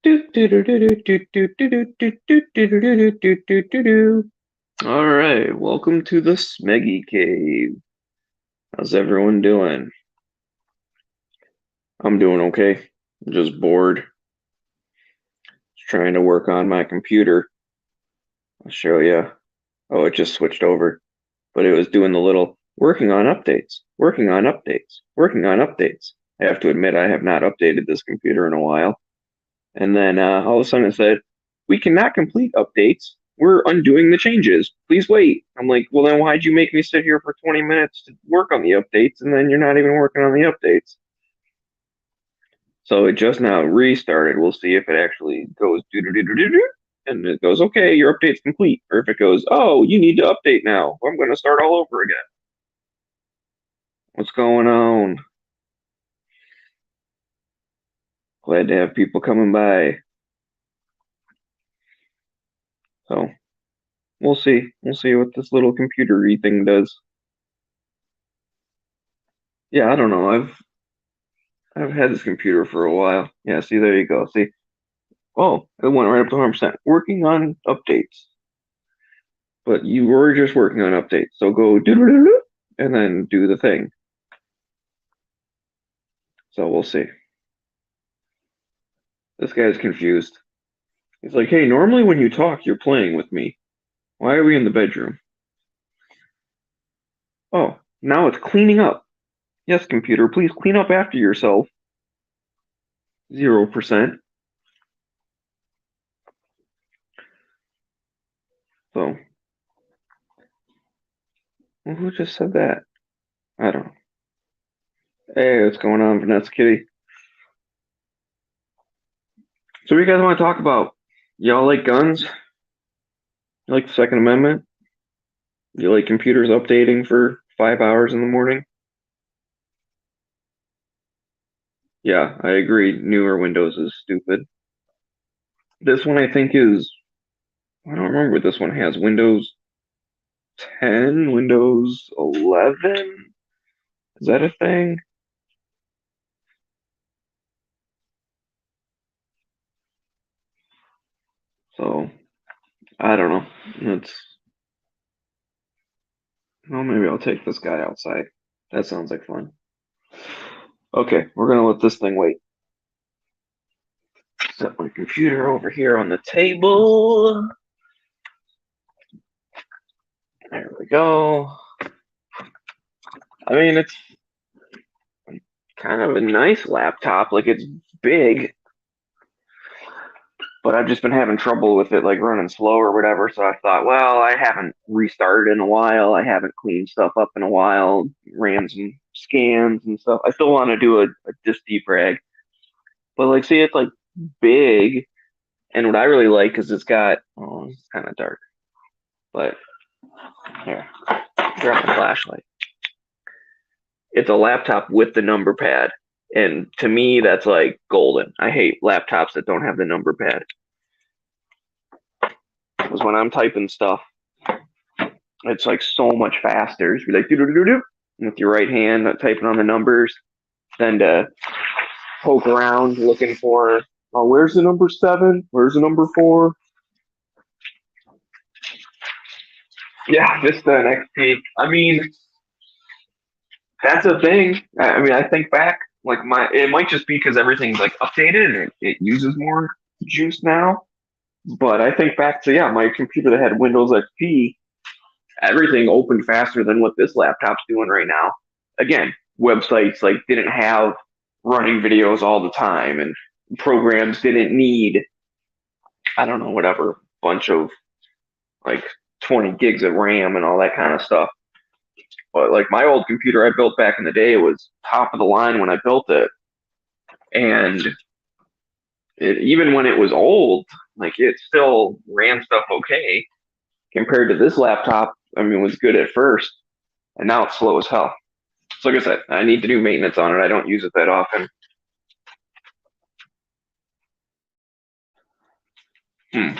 All right, welcome to the Smeggy Cave. How's everyone doing? I'm doing okay. I'm just bored. Just trying to work on my computer. I'll show you. Oh, it just switched over, but it was doing the little working on updates, working on updates, working on updates. I have to admit, I have not updated this computer in a while. And then all of a sudden it said, "We cannot complete updates. We're undoing the changes. Please wait." I'm like, well, then why'd you make me sit here for 20 minutes to work on the updates and then you're not even working on the updates? So it just now restarted. We'll see if it actually goes do do do do do do, and it goes, okay, your update's complete. Or if it goes, oh, you need to update now. I'm going to start all over again. What's going on? Glad to have people coming by. So we'll see. We'll see what this little computer-y thing does. Yeah, I don't know. I've had this computer for a while. Yeah, see, there you go. See, oh, it went right up to 100%. Working on updates. But you were just working on updates. So go do do do do and then do the thing. So we'll see. This guy's confused. He's like, hey, normally when you talk, you're playing with me. Why are we in the bedroom? Oh, now it's cleaning up. Yes, computer, please clean up after yourself. 0%. So, well, who just said that? I don't know. Hey, what's going on, Vanessa Kitty? So, what do you guys want to talk about? Y'all like guns? You like the Second Amendment? You like computers updating for 5 hours in the morning? Yeah, I agree. Newer Windows is stupid. This one I think is, I don't remember what this one has. Windows 10, Windows 11? Is that a thing? So, I don't know. It's, well, maybe I'll take this guy outside. That sounds like fun. Okay, we're gonna let this thing wait. Set my computer over here on the table. There we go. I mean, it's kind of a nice laptop. Like, it's big, but I've just been having trouble with it, like running slow or whatever. So I thought, well, I haven't restarted in a while. I haven't cleaned stuff up in a while, ran some scans and stuff. I still want to do a disk defrag, but like, see, it's like big. And what I really like is it's got, oh, it's kind of dark, but here, drop the flashlight. It's a laptop with the number pad. And to me, that's like golden. I hate laptops that don't have the number pad. Because when I'm typing stuff, it's like so much faster. It's like do do do do with your right hand, typing on the numbers, than to poke around looking for, oh, where's the number 7? Where's the number 4? Yeah, Vista and XP. I mean, that's a thing. I mean, I think back, like it might just be because everything's like updated and it uses more juice now. But I think back to, yeah, my computer that had Windows XP, everything opened faster than what this laptop's doing right now. Again, websites like didn't have running videos all the time, and programs didn't need, I don't know, whatever, bunch of like 20 gigs of RAM and all that kind of stuff. But like my old computer I built back in the day was top of the line when I built it. And even when it was old, like it still ran stuff okay compared to this laptop. I mean, it was good at first, and now it's slow as hell. So like I said, I need to do maintenance on it. I don't use it that often. Hmm.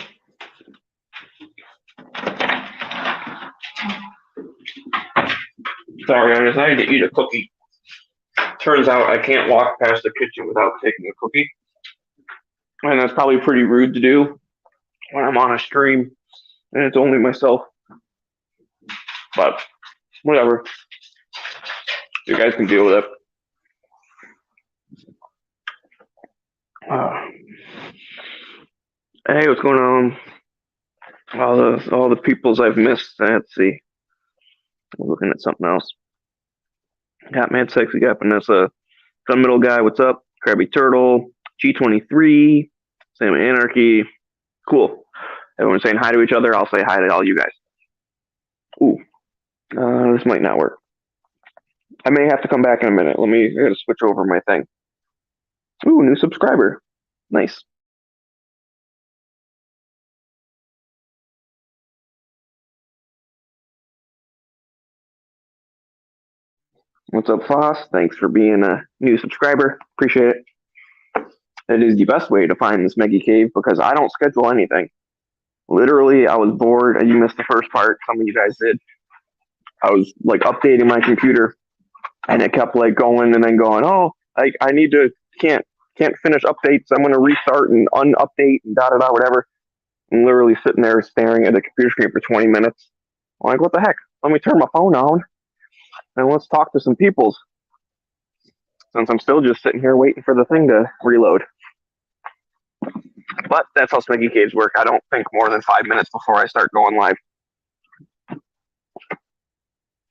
Sorry, I decided to eat a cookie. Turns out I can't walk past the kitchen without taking a cookie. And that's probably pretty rude to do when I'm on a stream and it's only myself. But whatever. You guys can deal with it. Uh, hey, what's going on? All the peoples I've missed. Let's see. I'm looking at something else. Got Mad Sexy, got Vanessa, Some Middle Guy, what's up? Krabby Turtle, G23, Sam Anarchy. Cool. Everyone's saying hi to each other. I'll say hi to all you guys. Ooh, this might not work. I may have to come back in a minute. I gotta switch over my thing. Ooh, new subscriber. Nice. What's up, Foss? Thanks for being a new subscriber. Appreciate it. It is the best way to find the Smeggy Cave because I don't schedule anything. Literally, I was bored. You missed the first part. Some of you guys did. I was like updating my computer, and it kept like going and then going. Oh, I need to can't finish updates. I'm gonna restart and unupdate and da da da whatever. I'm literally sitting there staring at the computer screen for 20 minutes. I'm like, what the heck? Let me turn my phone on and let's talk to some peoples. Since I'm still just sitting here waiting for the thing to reload. But that's how Smeggy Caves work. I don't think more than 5 minutes before I start going live.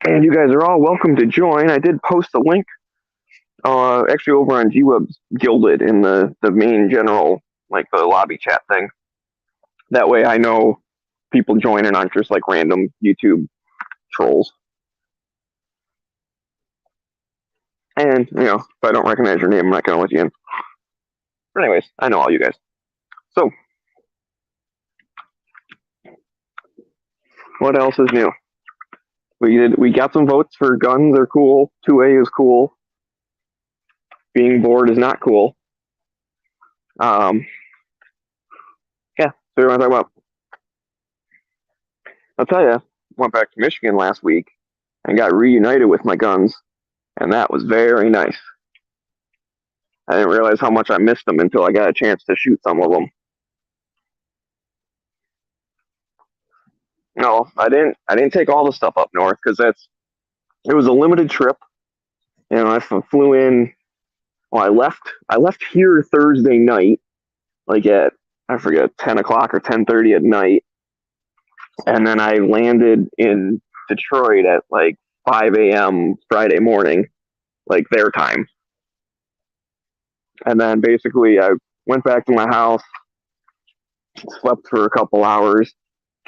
And you guys are all welcome to join. I did post a link, actually over on GWeb's Gilded in the main general, like the lobby chat thing. That way I know people join and aren't just like random YouTube trolls. And, if I don't recognize your name, I'm not going to let you in. But anyways, I know all you guys. So, what else is new? We got some votes for guns are cool. 2A is cool. Being bored is not cool. Yeah, so what do you want to talk about? I'll tell you, went back to Michigan last week and got reunited with my guns, and that was very nice. I didn't realize how much I missed them until I got a chance to shoot some of them. No, I didn't. I didn't take all the stuff up north because it was a limited trip. I flew in. Well, I left here Thursday night, like at I forget 10 o'clock or 10:30 at night, and then I landed in Detroit at like 5 a.m. Friday morning, like their time. And then basically I went back to my house, slept for a couple hours,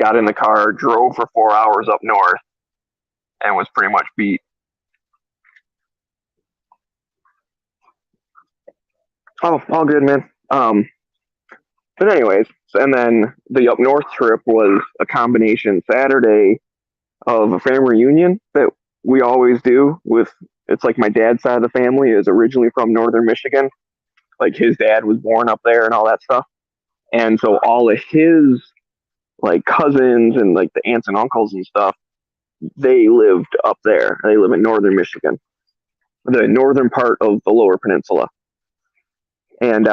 got in the car, drove for 4 hours up north, and was pretty much beat. Oh, all good, man. But anyways, and then the up north trip was a combination Saturday of a family reunion that we always do with. It's like my dad's side of the family is originally from northern Michigan. Like his dad was born up there and all that stuff. And so all of his like cousins and like the aunts and uncles and stuff, they lived up there. They live in northern Michigan, the northern part of the lower peninsula. And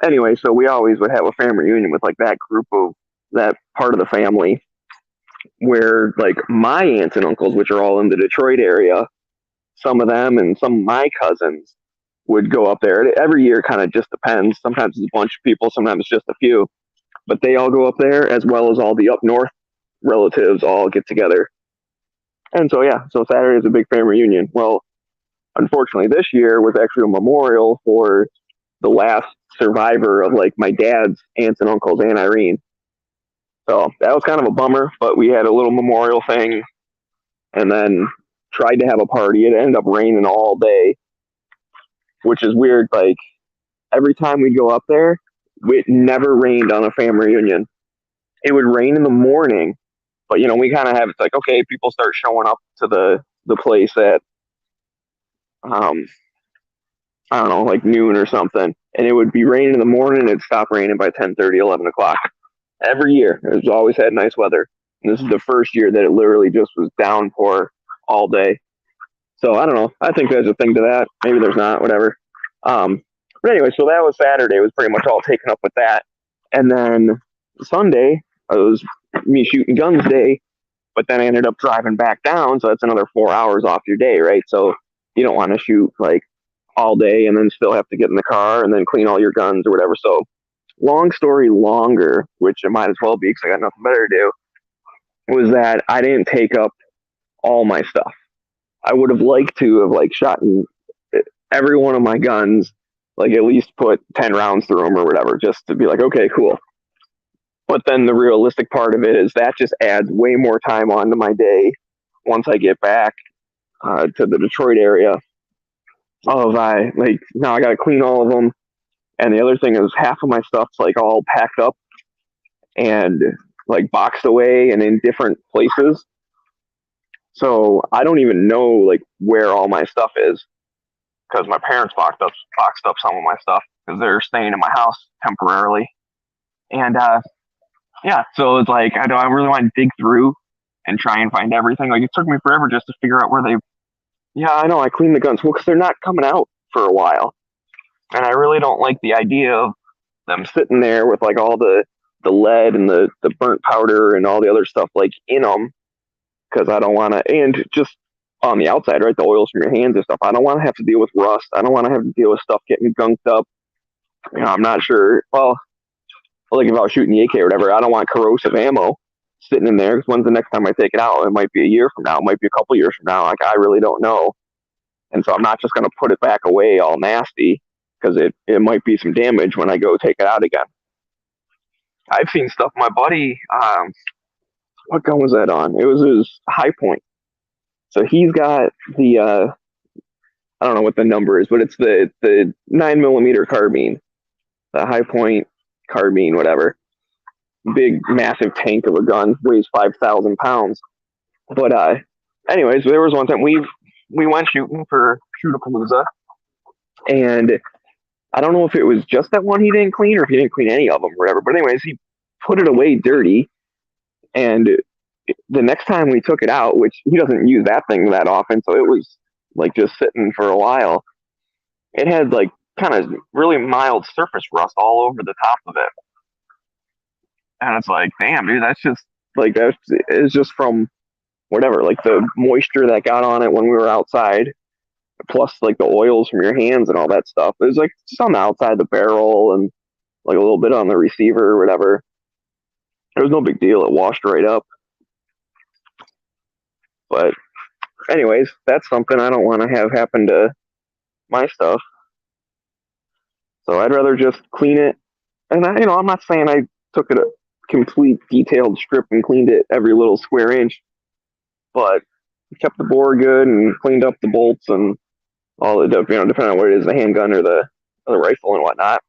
anyway, so we always would have a family reunion with like that group of that part of the family where like my aunts and uncles, which are all in the Detroit area, some of them and some of my cousins would go up there. Every year kind of just depends. Sometimes it's a bunch of people, sometimes it's just a few. But they all go up there as well as all the up north relatives all get together. And so yeah, so Saturday is a big family reunion. Well, unfortunately this year was actually a memorial for the last survivor of like my dad's aunts and uncles, Aunt Irene. So that was kind of a bummer, but we had a little memorial thing and then tried to have a party. It ended up raining all day, which is weird. Like every time we go up there, it never rained on a family reunion. It would rain in the morning, but we kind of have it's like okay, people start showing up to the place at I don't know, like noon or something, and it would be raining in the morning and it'd stop raining by 10:30, 11 o'clock. Every year, it's always had nice weather. And this is the first year that it literally just was downpour all day. So I don't know. I think there's a thing to that. Maybe there's not. Whatever. But anyway, so that was Saturday. It was pretty much all taken up with that. And then Sunday, it was me shooting guns day. But then I ended up driving back down, so that's another 4 hours off your day, right? So you don't want to shoot like all day and then still have to get in the car and then clean all your guns or whatever. So long story longer, which it might as well be because I got nothing better to do, was that I didn't take up all my stuff. I would have liked to have like shot in every one of my guns, like at least put 10 rounds through them or whatever, just to be like, okay, cool. But then the realistic part of it is that just adds way more time onto my day once I get back to the Detroit area. Of I like now I got to clean all of them, and the other thing is half of my stuff's like all packed up and like boxed away and in different places. So I don't even know like where all my stuff is because my parents boxed up some of my stuff because they're staying in my house temporarily. And yeah, so it's like I really want to dig through and try and find everything. Like it took me forever just to figure out where they. Yeah, I know. I cleaned the guns well because they're not coming out for a while, and I really don't like the idea of them sitting there with like all the lead and the burnt powder and all the other stuff like in them because I don't want to. And just on the outside, right, the oils from your hands and stuff. I don't want to have to deal with rust. I don't want to have to deal with stuff getting gunked up. I'm not sure. Well, like if I was shooting the AK or whatever, I don't want corrosive ammo sitting in there because when's the next time I take it out? It might be a year from now. It might be a couple years from now. Like I really don't know. And so I'm not just going to put it back away all nasty because it might be some damage when I go take it out again. I've seen stuff. My buddy, what gun was that on? It was his High Point. So he's got the I don't know what the number is, but it's the 9mm carbine, the High Point carbine, whatever. Big massive tank of a gun, weighs 5,000 pounds. But anyways, there was one time we went shooting for Shootapalooza, and I don't know if it was just that one he didn't clean or if he didn't clean any of them or whatever. But anyways, he put it away dirty, and the next time we took it out, which he doesn't use that thing that often, so it was like just sitting for a while. It had like kind of really mild surface rust all over the top of it, and it's like, damn, dude, that's just like it's just from whatever, like the moisture that got on it when we were outside, plus like the oils from your hands and all that stuff. It was like just on the outside of the barrel and like a little bit on the receiver or whatever. It was no big deal. It washed right up. But anyways, that's something I don't want to have happen to my stuff. So I'd rather just clean it. And I'm not saying I took it a complete detailed strip and cleaned it every little square inch, but kept the bore good and cleaned up the bolts and all the, depending on what it is, the handgun or the rifle and whatnot.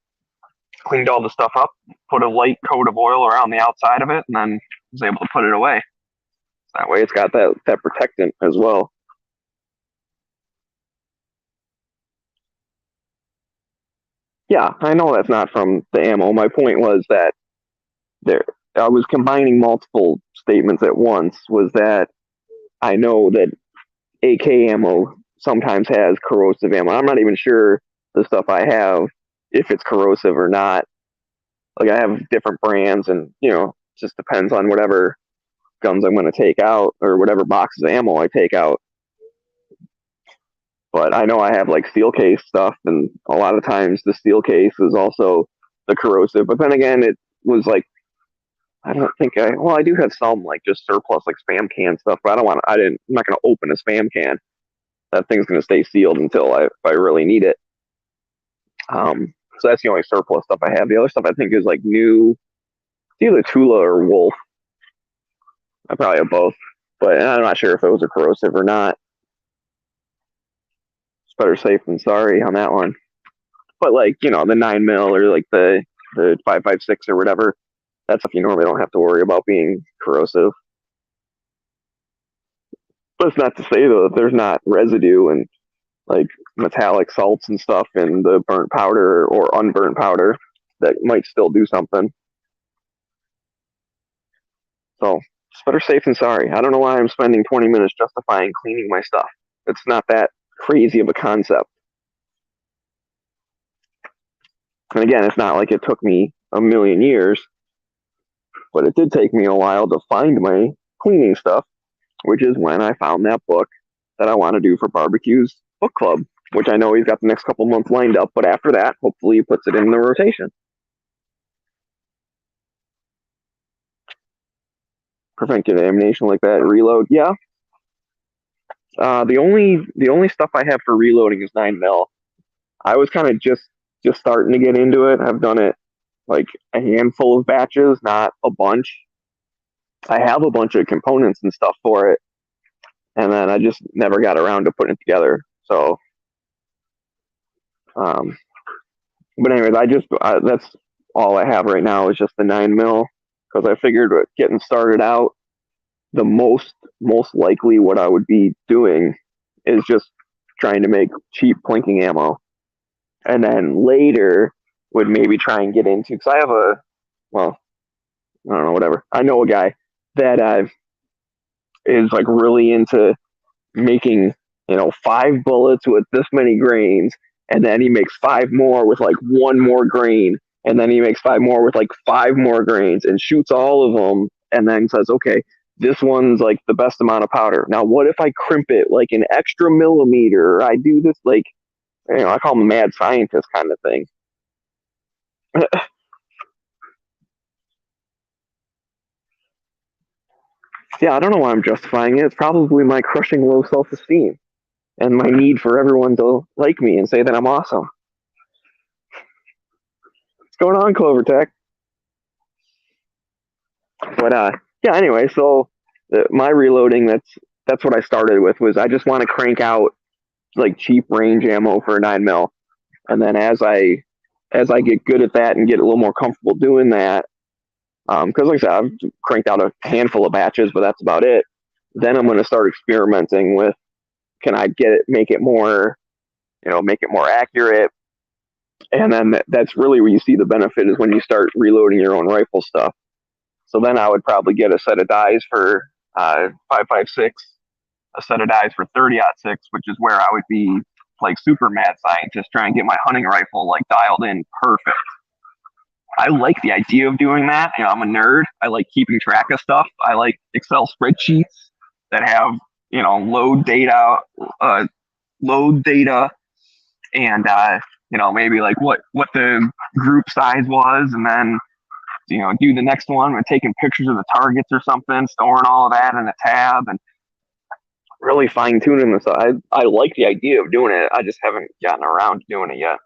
Cleaned all the stuff up, put a light coat of oil around the outside of it, and then was able to put it away. That way it's got that protectant as well. Yeah, I know that's not from the ammo. My point was that there I was combining multiple statements at once, was that I know that AK ammo sometimes has corrosive ammo. I'm not even sure the stuff I have if it's corrosive or not. Like I have different brands, and it just depends on whatever guns I'm going to take out or whatever boxes of ammo I take out. But I know I have like steel case stuff, and a lot of times the steel case is also the corrosive. But then again, it was like I don't think I do have some like just surplus like spam can stuff, but I'm not going to open a spam can. That thing's going to stay sealed until if I really need it. So that's the only surplus stuff I have. The other stuff I think is like new, it's either Tula or Wolf. I probably have both, but I'm not sure if those are corrosive or not. It's better safe than sorry on that one. But like the 9mm or like the 5.56 or whatever, that stuff you normally don't have to worry about being corrosive. But it's not to say though that there's not residue and like metallic salts and stuff in the burnt powder or unburnt powder that might still do something. So it's better safe than sorry. I don't know why I'm spending 20 minutes justifying cleaning my stuff. It's not that crazy of a concept. And again, it's not like it took me a million years, but it did take me a while to find my cleaning stuff, which is when I found that book that I want to do for barbecues book club, which I know he's got the next couple months lined up. But after that, hopefully he puts it in the rotation. Prevent contamination like that. Reload, yeah. The only stuff I have for reloading is 9 mil. I was kind of just starting to get into it. I've done it like a handful of batches, not a bunch. I have a bunch of components and stuff for it, and then I just never got around to putting it together. So, um, but anyways, that's all I have right now is just the 9 mil because I figured with getting started out, the most likely what I would be doing is just trying to make cheap plinking ammo, and then later would maybe try and get into because I have well, I don't know, whatever. I know a guy that is like really into making 5 bullets with this many grains, and then he makes 5 more with like one more grain, and then he makes 5 more with like 5 more grains, and shoots all of them, and then says, okay, this one's like the best amount of powder. Now, what if I crimp it like an extra millimeter? I do this like I call him a mad scientist kind of thing. Yeah, I don't know why I'm justifying it. It's probably my crushing low self esteem and my need for everyone to like me and say that I'm awesome. What's going on, Clover Tech? But yeah. Anyway, so my reloading that's what I started with was I just want to crank out like cheap range ammo for 9 mil, and then as I get good at that and get a little more comfortable doing that, because like I said, I've cranked out a handful of batches, but that's about it. Then I'm going to start experimenting with can I make it more, make it more accurate, and then that's really where you see the benefit is when you start reloading your own rifle stuff. So then I would probably get a set of dies for 5.56, a set of dies for 30-06, which is where I would be like super mad scientist trying to get my hunting rifle like dialed in perfect. I like the idea of doing that. I'm a nerd. I like keeping track of stuff. I like Excel spreadsheets that have load data, uh, load data, and maybe like what the group size was, and then do the next one with taking pictures of the targets or something, storing all of that in a tab, and really fine tuning this. I like the idea of doing it. I just haven't gotten around to doing it yet.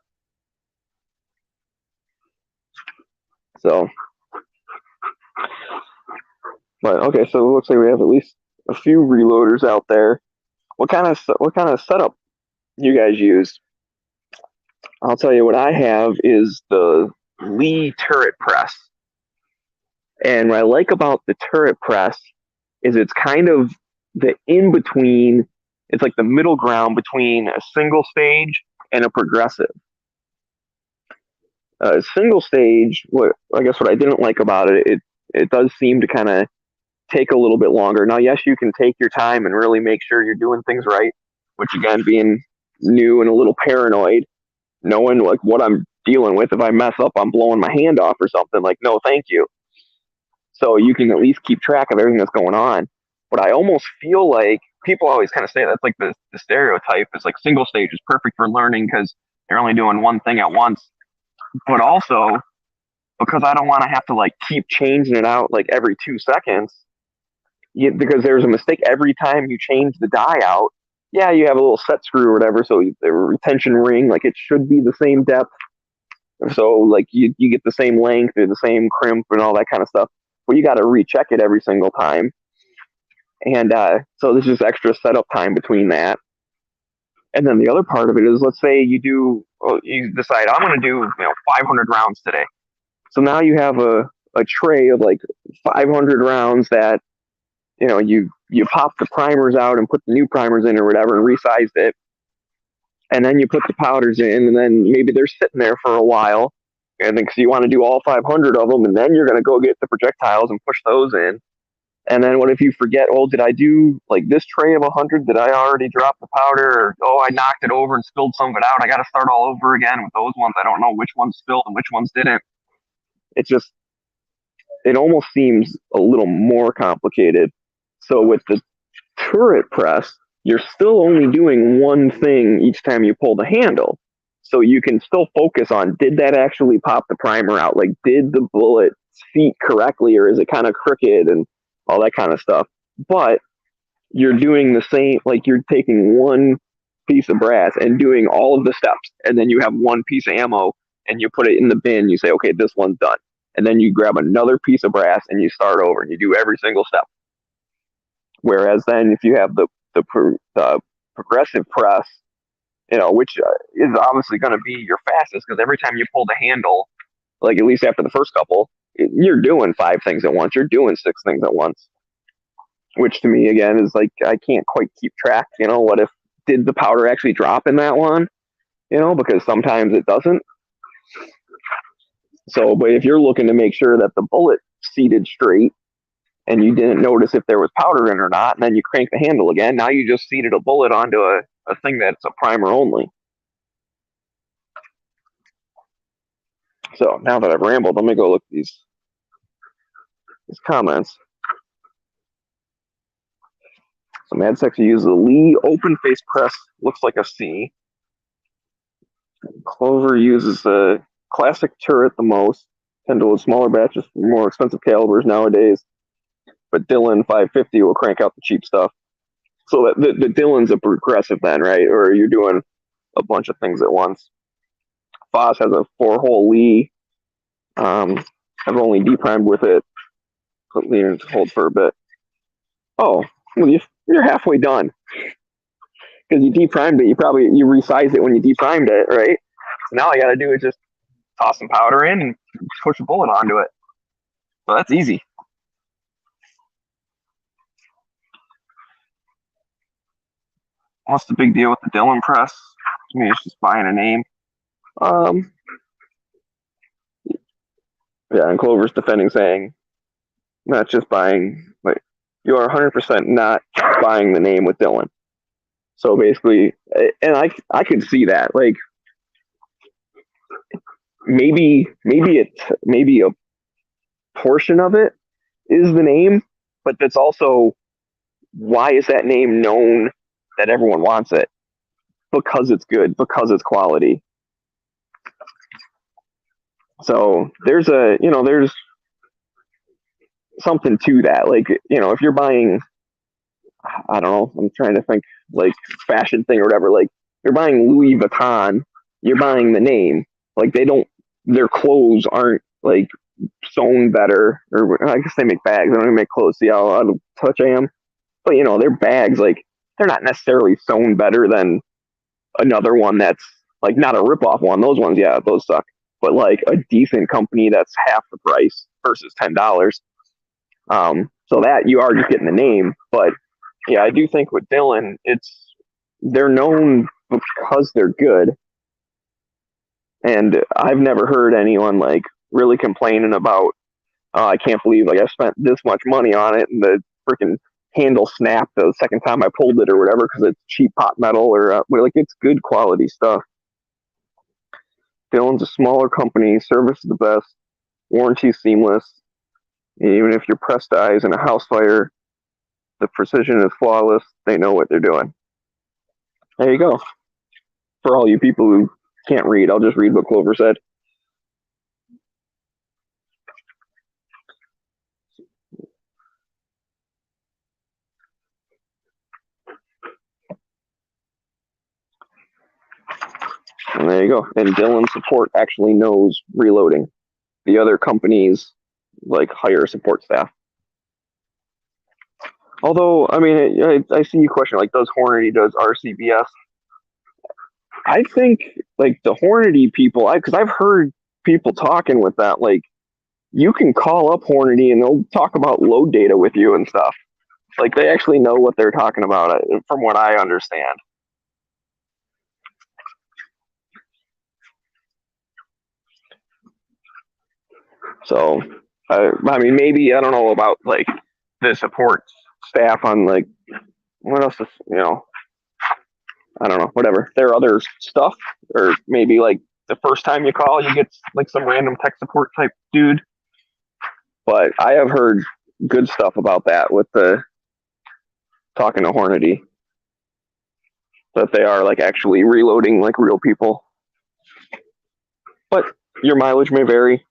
So, but okay, so it looks like we have at least a few reloaders out there. What kind of setup you guys use? I'll tell you what I have is the Lee turret press. And what I like about the turret press is it's kind of the in between, it's like the middle ground between a single stage and a progressive. Single stage, what I didn't like about it does seem to kind of take a little bit longer. Now, yes, you can take your time and really make sure you're doing things right, which again, being new and a little paranoid, knowing like what I'm dealing with. If I mess up, I'm blowing my hand off or something. Like, no, thank you. So you can at least keep track of everything that's going on. But I almost feel like people always kind of say that's like the stereotype is like single stage is perfect for learning because you're only doing one thing at once. But also because I don't want to have to like keep changing it out like every 2 seconds. Because there's a mistake every time you change the die out. Yeah, you have a little set screw or whatever, so the retention ring, like it should be the same depth. So like you get the same length or the same crimp and all that kind of stuff. But you got to recheck it every single time. And so there's just extra setup time between that. And then the other part of it is, let's say you decide I'm going to do 500 rounds today. So now you have a tray of like 500 rounds that you pop the primers out and put the new primers in or whatever and resized it. And then you put the powders in, and then maybe they're sitting there for a while. And then, because you want to do all 500 of them, and then you're going to go get the projectiles and push those in. And then what if you forget? Oh, did I do like this tray of 100? Did I already drop the powder? Or, oh, I knocked it over and spilled some of it out. I got to start all over again with those ones. I don't know which ones spilled and which ones didn't. It's just it almost seems a little more complicated. So with the turret press, you're still only doing one thing each time you pull the handle. So you can still focus on, did that actually pop the primer out? Like, did the bullet seat correctly, or is it kind of crooked and all that kind of stuff? But you're doing the same, like you're taking one piece of brass and doing all of the steps, and then you have one piece of ammo and you put it in the bin. You say, okay, this one's done. And then you grab another piece of brass and you start over and you do every single step. Whereas then if you have the progressive press, which is obviously going to be your fastest, because every time you pull the handle, like at least after the first couple, you're doing 5 things at once. You're doing 6 things at once, which to me again is like I can't quite keep track. What if did the powder actually drop in that one? Because sometimes it doesn't. So, but if you're looking to make sure that the bullet seated straight and you didn't notice if there was powder in or not, and then you crank the handle again, now you just seated a bullet onto a thing that's a primer only. So now that I've rambled, let me go look at these comments. So Mad Sexy uses a Lee open face press, looks like a C. Clover uses a classic turret the most, tend to load smaller batches for more expensive calibers nowadays. But Dylan 550 will crank out the cheap stuff. So that the Dylan's a progressive then, right? Or you're doing a bunch of things at once. Foss has a 4-hole Lee. I've only deprimed with it. Put Lee in hold for a bit. Oh, well, you're halfway done. Because you deprimed it, you resized it when you deprimed it, right? So now all I got to do is just toss some powder in and push a bullet onto it. So that's easy. What's the big deal with the Dylan press? To me, it's just buying a name. Yeah, and Clover's defending, saying, not just buying, like, you are 100% not buying the name with Dylan. So basically, and I could see that, like, maybe a portion of it is the name, but that's also, why is that name known that everyone wants it? Because it's good, because it's quality. So there's something to that. Like, if you're buying, I don't know, I'm trying to think, like, fashion thing or whatever, like, you're buying Louis Vuitton, you're buying the name. Like, their clothes aren't, like, sewn better, or I guess they make bags. They don't even make clothes. See how out of touch I am? But, their bags, like, they're not necessarily sewn better than another one that's, like, not a ripoff one. Those ones, yeah, those suck. But, like, a decent company that's half the price versus $10. So that you are just getting the name. But yeah, I do think with Dylan, they're known because they're good. And I've never heard anyone like really complaining about, oh, I can't believe like I spent this much money on it and the freaking handle snapped the second time I pulled it or whatever because it's cheap pot metal or like it's good quality stuff. Dylan's a smaller company, service is the best, warranty seamless. Even if your press dies in a house fire, the precision is flawless. They know what they're doing. There you go. For all you people who can't read, I'll just read what Clover said. And there you go. And Dylan support actually knows reloading. The other companies like hire support staff. Although, I mean, I see you question like, does Hornady, does RCBS? I think like the Hornady people, because I've heard people talking with that, like you can call up Hornady and they'll talk about load data with you and stuff. Like they actually know what they're talking about, from what I understand. So, I mean, maybe I don't know about like the support staff on like what else is I don't know, whatever, their other stuff, or maybe like the first time you call, you get like some random tech support type dude. But I have heard good stuff about that with the talking to Hornady, that they are like actually reloading like real people. But your mileage may vary.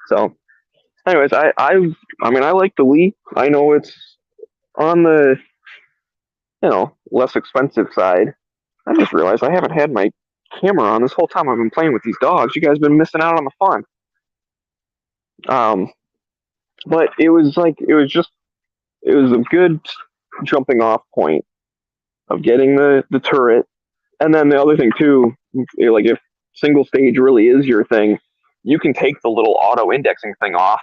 So, anyways, I mean, I like the Wii. I know it's on the less expensive side. I just realized I haven't had my camera on this whole time I've been playing with these dogs. You guys have been missing out on the fun. But it was a good jumping off point of getting the turret. And then the other thing too, like if single stage really is your thing, you can take the little auto indexing thing off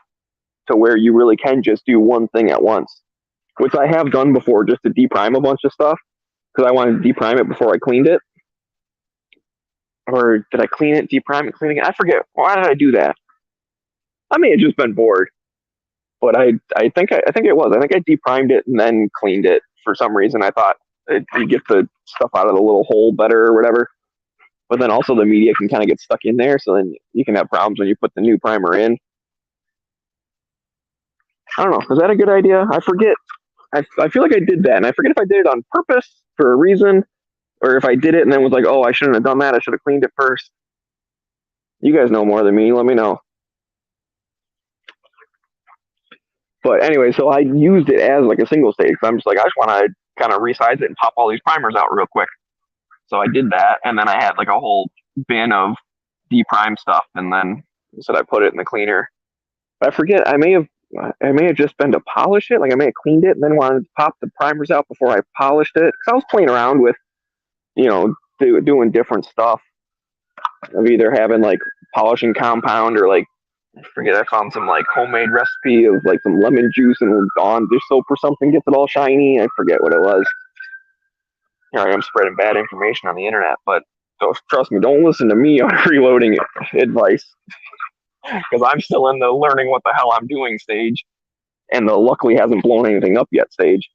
to where you really can just do one thing at once, which I have done before just to deprime a bunch of stuff because I wanted to deprime it before I cleaned it. Or did I clean it, deprime it, clean it? I forget. Why did I do that? I may have just been bored, but I think it was. I think I deprimed it and then cleaned it for some reason. I thought you get the stuff out of the little hole better or whatever. But then also the media can kind of get stuck in there, so then you can have problems when you put the new primer in. I don't know. Is that a good idea? I forget. I feel like I did that, and I forget if I did it on purpose for a reason, or if I did it and then was like, oh, I shouldn't have done that. I should have cleaned it first. You guys know more than me. Let me know. But anyway, so I used it as like a single stage. I'm just like, I just want to kind of resize it and pop all these primers out real quick. So I did that, and then I had like a whole bin of deprime stuff, and then I put it in the cleaner. But I forget. I may have just been to polish it. Like I may have cleaned it and then wanted to pop the primers out before I polished it. Because I was playing around with, doing different stuff. Of either having like polishing compound or like I forget. I found some like homemade recipe of like some lemon juice and Dawn dish soap or something gets it all shiny. I forget what it was. Here I am spreading bad information on the internet, but trust me, don't listen to me on reloading advice because I'm still in the learning what the hell I'm doing stage, and the luckily hasn't blown anything up yet stage.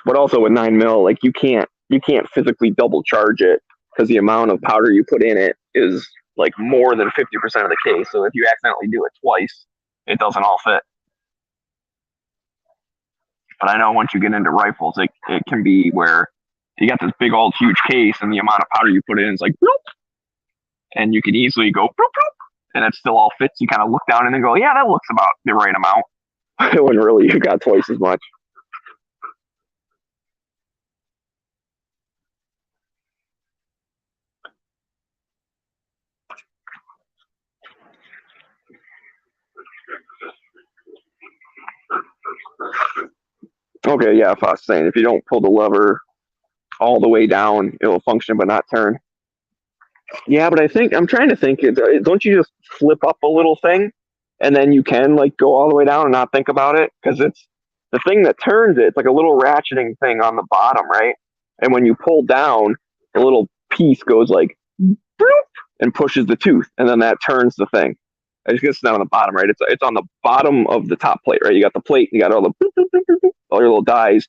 But also with 9mm, like you can't physically double charge it because the amount of powder you put in it is like more than 50% of the case. So if you accidentally do it twice, it doesn't all fit. But I know once you get into rifles, it can be where you got this big old huge case and the amount of powder you put in is like, bloop, and you can easily go, bloop, bloop, and it still all fits. You kind of look down and then go, yeah, that looks about the right amount. When really you got twice as much. Okay, yeah, if I was saying, if you don't pull the lever all the way down, it will function but not turn. Yeah, but I think, I'm trying to think, don't you just flip up a little thing and then you can like go all the way down and not think about it? Because it's the thing that turns it, it's like a little ratcheting thing on the bottom, right? And when you pull down, the little piece goes like, bloop, and pushes the tooth, and then that turns the thing. I just guess it's not on the bottom, right? It's on the bottom of the top plate, right? You got the plate, you got all the boop, boop, boop, boop, boop, all your little dies,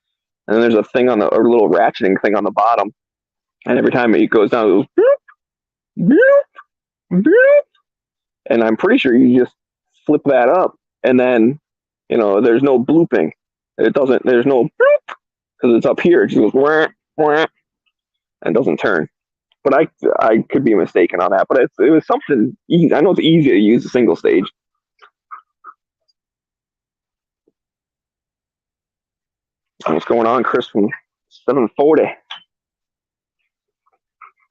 and then there's a thing on a little ratcheting thing on the bottom, and every time it goes down, it goes boop, boop, boop, and I'm pretty sure you just flip that up, and then there's no blooping. There's no bloop because it's up here. It just goes wah, wah, and doesn't turn. But I could be mistaken on that. But it was something easy. I know it's easy to use a single stage. What's going on, Chris from 740?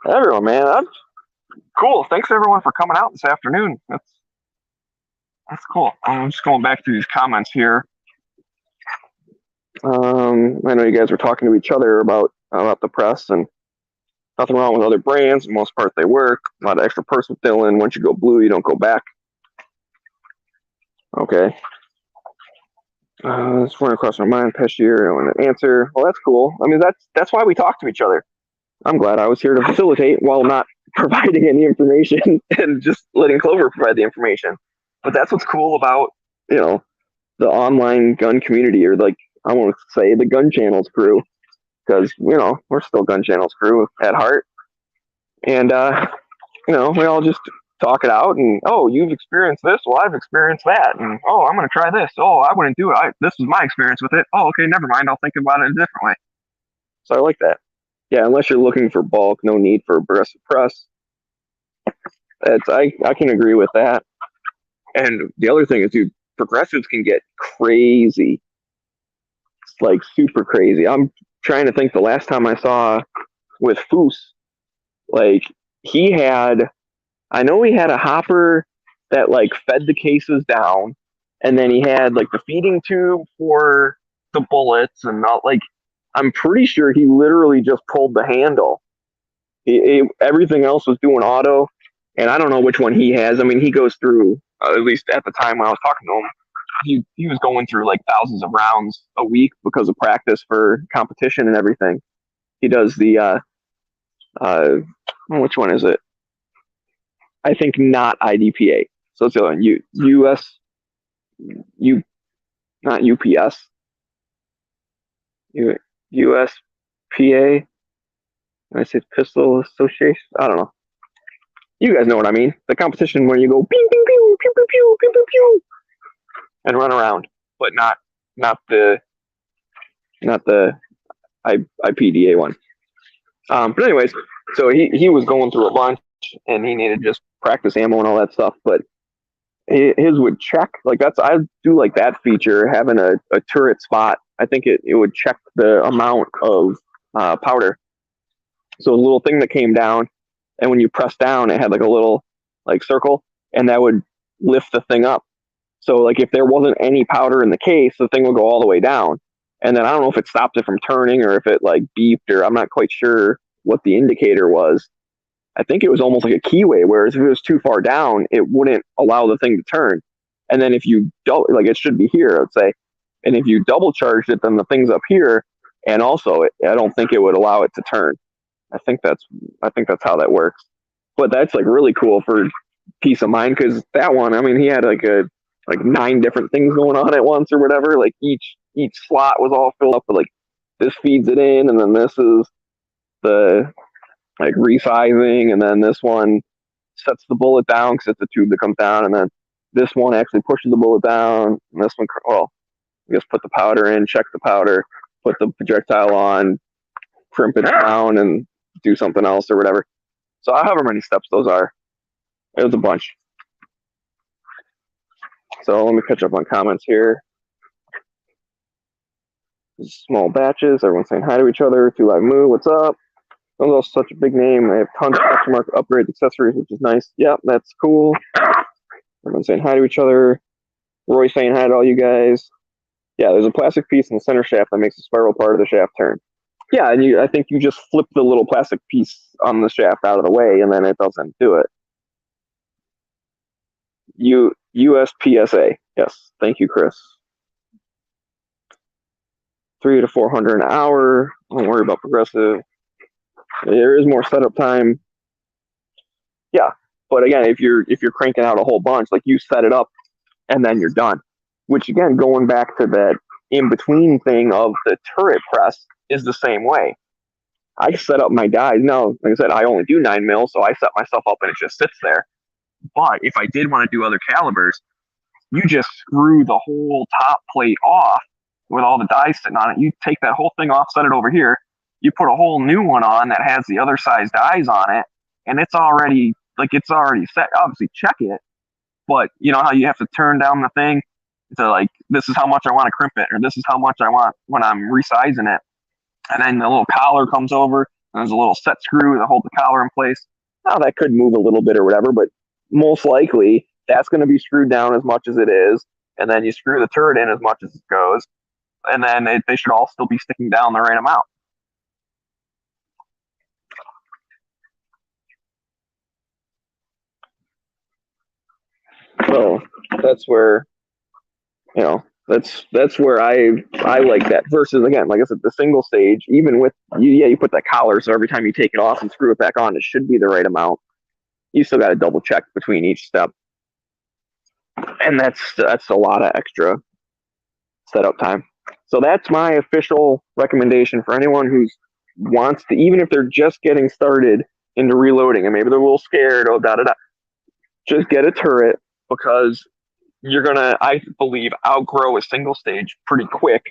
Everyone, man, cool. Thanks everyone for coming out this afternoon. That's cool. I'm just going back through these comments here. I know you guys were talking to each other about the press and nothing wrong with other brands. For the most part, they work. A lot of extra perks with Dylan. Once you go blue, you don't go back. Okay. This went across my mind past year. I want to answer. Well, that's cool. I mean, that's why we talk to each other. I'm glad I was here to facilitate while not providing any information and just letting Clover provide the information. But that's what's cool about, you know, the online gun community, or like, I want to say the gun channels crew, because, we're still gun channels crew at heart. And, we all just talk it out, and, oh, you've experienced this. Well, I've experienced that. And, oh, I'm going to try this. Oh, I wouldn't do it. This is my experience with it. Oh, okay, never mind. I'll think about it a different way. So I like that. Yeah, unless you're looking for bulk, no need for aggressive press. I can agree with that. And the other thing is, dude, progressives can get crazy, like super crazy. I'm trying to think the last time I saw with Foos, like he had, I know he had a hopper that like fed the cases down, and then he had like the feeding tube for the bullets, and not like, I'm pretty sure he literally just pulled the handle. Everything else was doing auto, and I don't know which one he has. I mean, he goes through, at least at the time when I was talking to him, he was going through like thousands of rounds a week because of practice for competition and everything. He does the which one is it? I think not IDPA. So it's the other one. US U not UPS. USPA. I said Pistol Association. I don't know. You guys know what I mean. The competition where you go pew pew pew pew pew pew pew pew pew and run around, but not the IPDA one. But anyways, so he was going through a bunch, and he needed just practice ammo and all that stuff. But his would check, like, I do like that feature, having a turret spot. I think it would check the amount of powder. So a little thing that came down, and when you press down, it had like a little like circle, and that would lift the thing up. So like if there wasn't any powder in the case, the thing would go all the way down. And then I don't know if it stopped it from turning, or if it like beeped, or I'm not quite sure what the indicator was. I think it was almost like a keyway, whereas if it was too far down, it wouldn't allow the thing to turn. And then if you don't, like, it should be here, I'd say. And if you double charged it, then the thing's up here. And also, I don't think it would allow it to turn. I think that's how that works. But that's like really cool for peace of mind, because that one, I mean, he had like 9 different things going on at once or whatever. Like each slot was all filled up with like, this feeds it in, and then this is the like resizing, and then this one sets the bullet down because it's a tube that comes down, and then this one actually pushes the bullet down, and this one, well, you just put the powder in, check the powder, put the projectile on, crimp it down, and do something else or whatever. So however many steps those are, it was a bunch. So let me catch up on comments here. Small batches, everyone's saying hi to each other. 2 Live Moo, what's up? That's such a big name. I have tons of aftermarket upgrade accessories, which is nice. Yeah, that's cool. Everyone's saying hi to each other. Roy saying hi to all you guys. Yeah, there's a plastic piece in the center shaft that makes the spiral part of the shaft turn. Yeah, and I think you just flip the little plastic piece on the shaft out of the way, and then it doesn't do it. USPSA. Yes, thank you, Chris. 300 to 400 an hour. Don't worry about progressive. There is more setup time. Yeah, but again, if you're cranking out a whole bunch, like, you set it up and then you're done. Which, again, going back to that in between thing of the turret press, is the same way. I set up my dies. Now, like I said, I only do 9 mil, so I set myself up and it just sits there. But if I did want to do other calibers, you just screw the whole top plate off with all the dies sitting on it. You take that whole thing off, set it over here. You put a whole new one on that has the other size dies on it, and it's already set. Obviously, check it, but you know how you have to turn down the thing to, like, this is how much I want to crimp it, or this is how much I want when I'm resizing it. And then the little collar comes over, and there's a little set screw to hold the collar in place. Now, that could move a little bit or whatever, but most likely that's going to be screwed down as much as it is, and then you screw the turret in as much as it goes, and then they should all still be sticking down the right amount. So that's where, that's where I like that, versus, again, like I said, the single stage, even with you put that collar, so every time you take it off and screw it back on, it should be the right amount. You still got to double check between each step. and that's a lot of extra setup time. So that's my official recommendation for anyone who wants to, even if they're just getting started into reloading and maybe they're a little scared, oh da da da, just get a turret because you're gonna, I believe, outgrow a single stage pretty quick,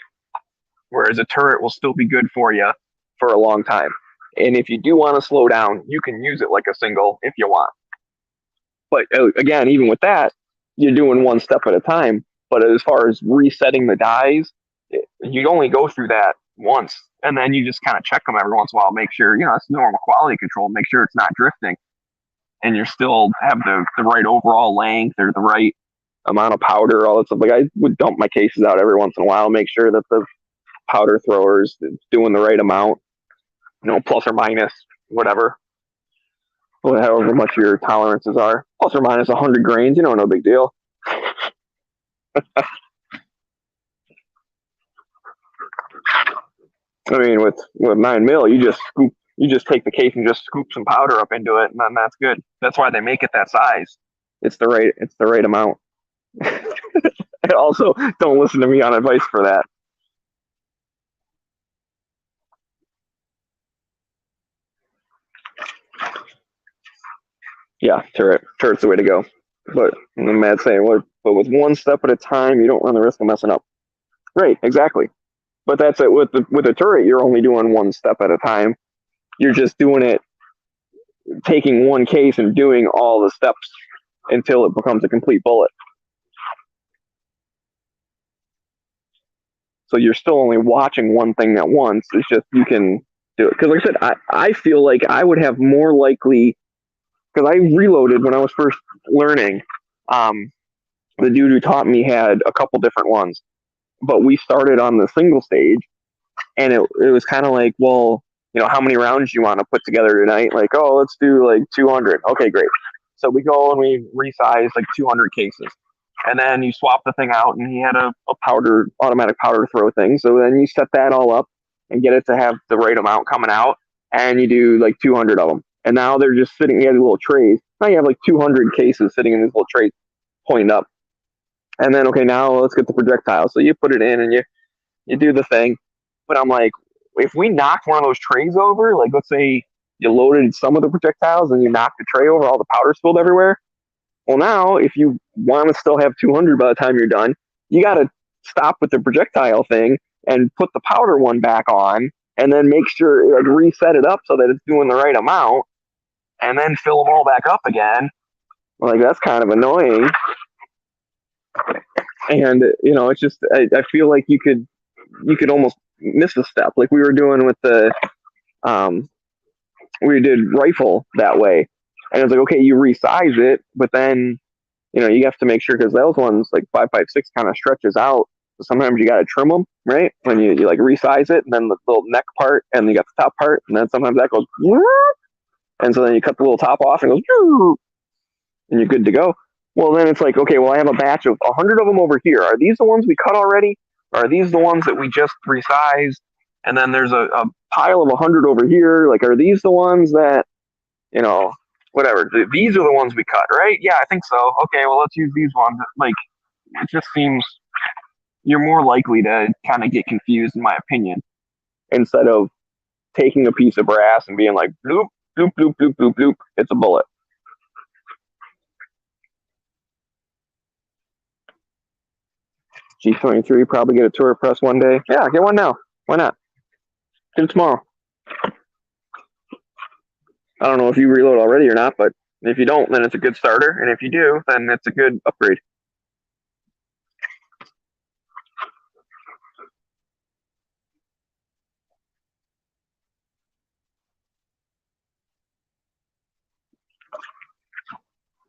whereas a turret will still be good for you for a long time. And if you do want to slow down, you can use it like a single if you want. But again, even with that, you're doing one step at a time. But as far as resetting the dies, you only go through that once, and then you just kind of check them every once in a while, make sure it's normal quality control, make sure it's not drifting, and you still have the right overall length or the right amount of powder, all that stuff. Like I would dump my cases out every once in a while, make sure that the powder throwers doing the right amount, plus or minus whatever, however much your tolerances are, plus or minus 100 grains, no big deal. I mean, with 9 mil, you just take the case and just scoop some powder up into it, and then that's good. That's why they make it that size. It's the right amount. And also, don't listen to me on advice for that. Yeah, turret's the way to go. But I'm mad saying, but with one step at a time, you don't run the risk of messing up. Right, exactly. But that's it. With a turret, you're only doing one step at a time. You're just doing it, taking one case and doing all the steps until it becomes a complete bullet. So you're still only watching one thing at once. It's just you can do it. Because like I said, I feel like I would have more likely, because I reloaded when I was first learning. The dude who taught me had a couple different ones, but we started on the single stage, and it was kind of like, well, how many rounds do you want to put together tonight? Like, oh, let's do like 200. Okay, great. So we go and we resize like 200 cases. And then you swap the thing out, and he had a automatic powder throw thing. So then you set that all up and get it to have the right amount coming out, and you do like 200 of them. And now they're just sitting, he had little trays. Now you have like 200 cases sitting in these little trays pointing up. And then, okay, now let's get the projectile. So you put it in and you do the thing. But I'm like, if we knocked one of those trays over, like let's say you loaded some of the projectiles and you knocked the tray over, all the powder spilled everywhere. Well, now if you want to still have 200 by the time you're done, you got to stop with the projectile thing and put the powder one back on, and then make sure, like, reset it up so that it's doing the right amount, and then fill them all back up again. Like, that's kind of annoying. And it's just I feel like you could almost miss a step, like we were doing with the we did rifle that way, and it's like, okay, you resize it, but then you have to make sure, because those ones like 5.56 kind of stretches out. So sometimes you got to trim them, right? When you like resize it, and then the little neck part, and you got the top part, and then sometimes that goes, and so then you cut the little top off and it goes, and you're good to go. Well, then it's like, okay, well, I have a batch of 100 of them over here. Are these the ones we cut already? Or are these the ones that we just resized? And then there's a pile of 100 over here. Like, are these the ones that, whatever? These are the ones we cut, right? Yeah, I think so. Okay, well, let's use these ones. Like, it just seems you're more likely to kind of get confused, in my opinion, instead of taking a piece of brass and being like, bloop, bloop, bloop, bloop, bloop, bloop, it's a bullet. G23, probably get a tour press one day. Yeah, get one now. Why not? Get it tomorrow. I don't know if you reload already or not, but if you don't, then it's a good starter. And if you do, then it's a good upgrade.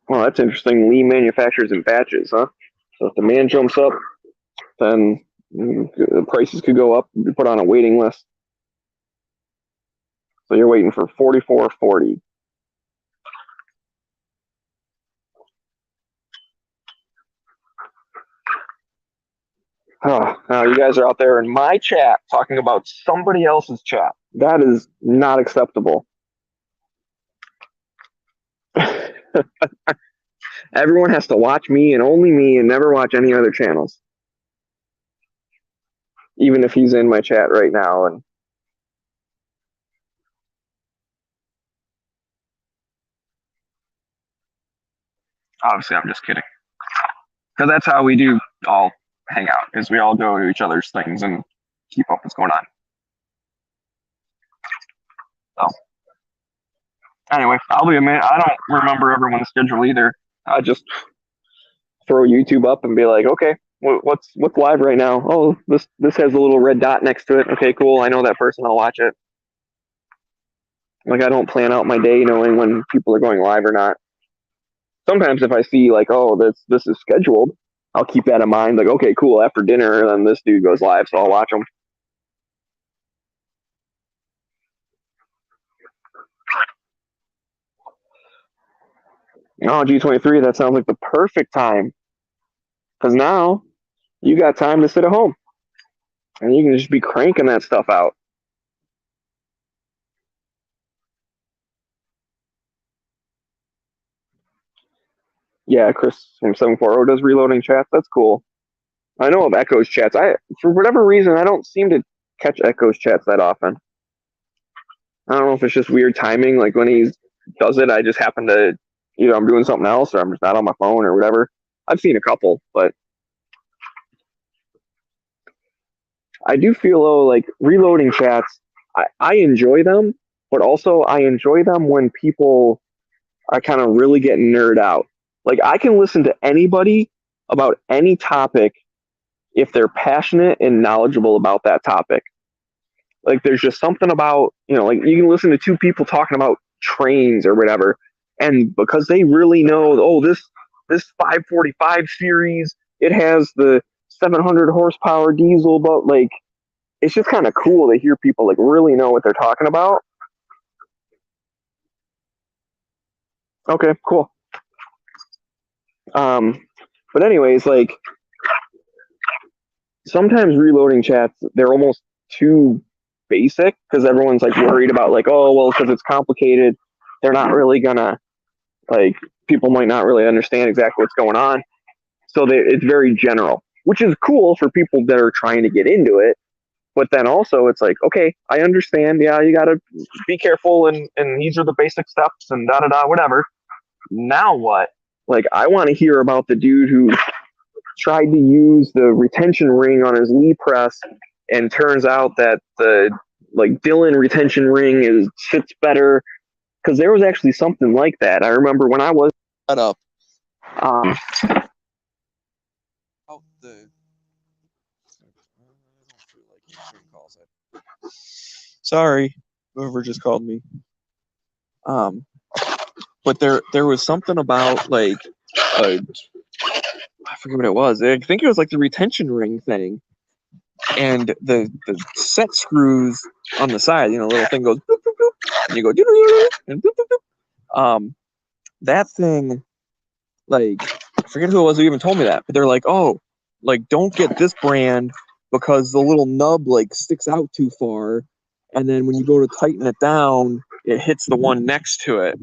Well, that's interesting. Lean manufactures in batches, huh? So if demand jumps up, then the prices could go up. You put on a waiting list. So you're waiting for 44.40. Oh, now you guys are out there in my chat talking about somebody else's chat. That is not acceptable. Everyone has to watch me and only me and never watch any other channels. Even if he's in my chat right now. And obviously, I'm just kidding. Because that's how we do all hang out, is we all go to each other's things and keep up what's going on. So, anyway, I'll be a man. I don't remember everyone's schedule either. I just throw YouTube up and be like, okay, what's live right now? Oh, this has a little red dot next to it. Okay, cool. I know that person. I'll watch it. Like I don't plan out my day knowing when people are going live or not. Sometimes if I see like, oh, this is scheduled, I'll keep that in mind. Like, okay, cool. After dinner, then this dude goes live, so I'll watch him. Oh, G23, that sounds like the perfect time. Because now you got time to sit at home. And you can just be cranking that stuff out. Yeah, Chris from 740 does reloading chats. That's cool. I know of Echo's chats. For whatever reason, I don't seem to catch Echo's chats that often. I don't know if it's just weird timing. Like when he does it, I just happen to, either I'm doing something else or I'm just not on my phone or whatever. I've seen a couple, but I do feel though like reloading chats. I enjoy them, but also I enjoy them when people are kind of really getting nerd out. Like I can listen to anybody about any topic if they're passionate and knowledgeable about that topic. Like there's just something about, like you can listen to two people talking about trains or whatever, and because they really know, oh, this 545 series, it has the 700 horsepower diesel, but like it's just kind of cool to hear people like really know what they're talking about. Okay, cool. But anyways, like sometimes reloading chats, they're almost too basic because everyone's like worried about like, oh, well, because it's complicated, they're not really gonna like people might not really understand exactly what's going on. So it's very general, which is cool for people that are trying to get into it. But then also it's like, okay, I understand. Yeah, you got to be careful, and these are the basic steps, and da da da, whatever. Now what? Like, I want to hear about the dude who tried to use the retention ring on his Lee press, and turns out that the like Dylan retention ring fits better, because there was actually something like that. I remember when I was set up. Sorry, whoever just called me. But there was something about like I forget what it was. I think it was like the retention ring thing, and the set screws on the side. The little thing goes boop, boop, boop, and you go and boop, boop, boop. That thing, like I forget who it was who even told me that, but they're like, oh, like don't get this brand because the little nub like sticks out too far, and then when you go to tighten it down, it hits the one next to it.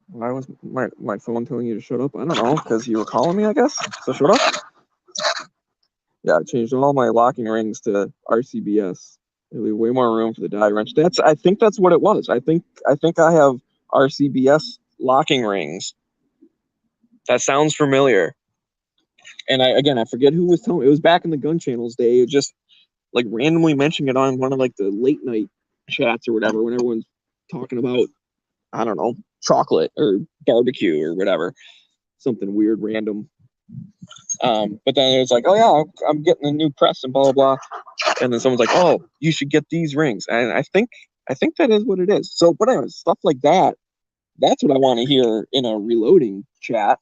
Why was my phone telling you to shut up? I don't know, because you were calling me, I guess. So shut up. Yeah, I changed all my locking rings to RCBS. They leave way more room for the die wrench. I think that's what it was. I think I have RCBS locking rings. That sounds familiar. And I forget who was telling me. It was back in the gun channels day. It just like randomly mentioning it on one of like the late night chats or whatever when everyone's talking about, I don't know, chocolate or barbecue or whatever, something weird, random. But then it was like, oh yeah, I'm getting a new press and blah blah blah, and then someone's like, oh, you should get these rings, and I think that is what it is. So, but anyways, stuff like that. That's what I want to hear in a reloading chat.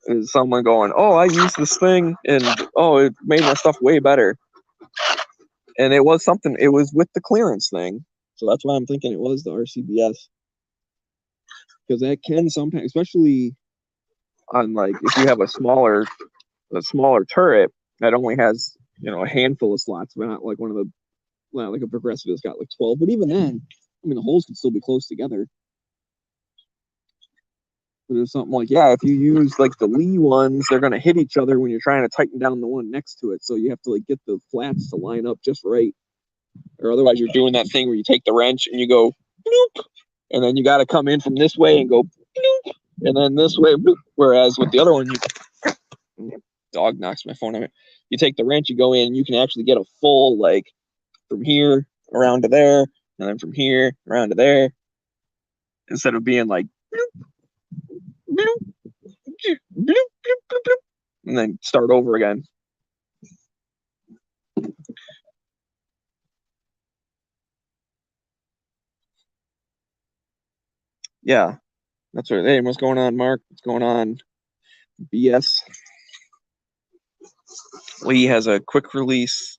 Is someone going, oh, I used this thing, and oh, it made my stuff way better. And it was something. It was with the clearance thing, so that's why I'm thinking it was the RCBS. Because that can sometimes, especially on like if you have a smaller turret that only has a handful of slots, but not like a progressive that's got like 12. But even then, I mean the holes can still be close together. But it was something like, yeah, if you use like the Lee ones, they're gonna hit each other when you're trying to tighten down the one next to it. So you have to like get the flats to line up just right, or otherwise you're doing that thing where you take the wrench and you go, bloop, and then you got to come in from this way and go, bloop, and then this way. Bloop. Whereas with the other one, you dog knocks my phone on it. You take the wrench, you go in, and you can actually get a full like from here around to there, and then from here around to there, instead of being like bloop, bloop, bloop, bloop, bloop, bloop, and then start over again. Yeah, that's what. Hey, what's going on, Mark? What's going on? BS. Lee has a quick release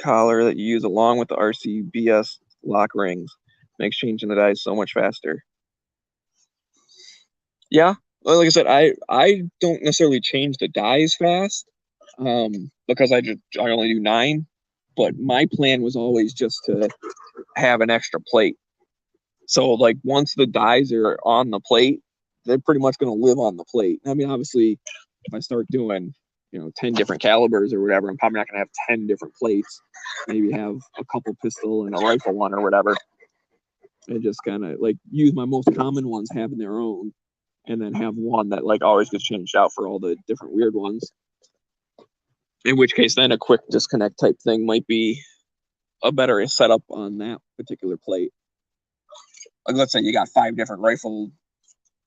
collar that you use along with the RCBS lock rings. Makes changing the dies so much faster. Yeah, like I said, I don't necessarily change the dies fast, because I only do 9. But my plan was always just to have an extra plate. So like once the dies are on the plate, they're pretty much going to live on the plate. I mean, obviously, if I start doing 10 different calibers or whatever, I'm probably not going to have 10 different plates. Maybe have a couple pistol and a rifle one or whatever, and just kind of like use my most common ones having their own, and then have one that like always gets changed out for all the different weird ones. In which case, then a quick disconnect type thing might be a better setup on that particular plate. Like let's say you got 5 different rifle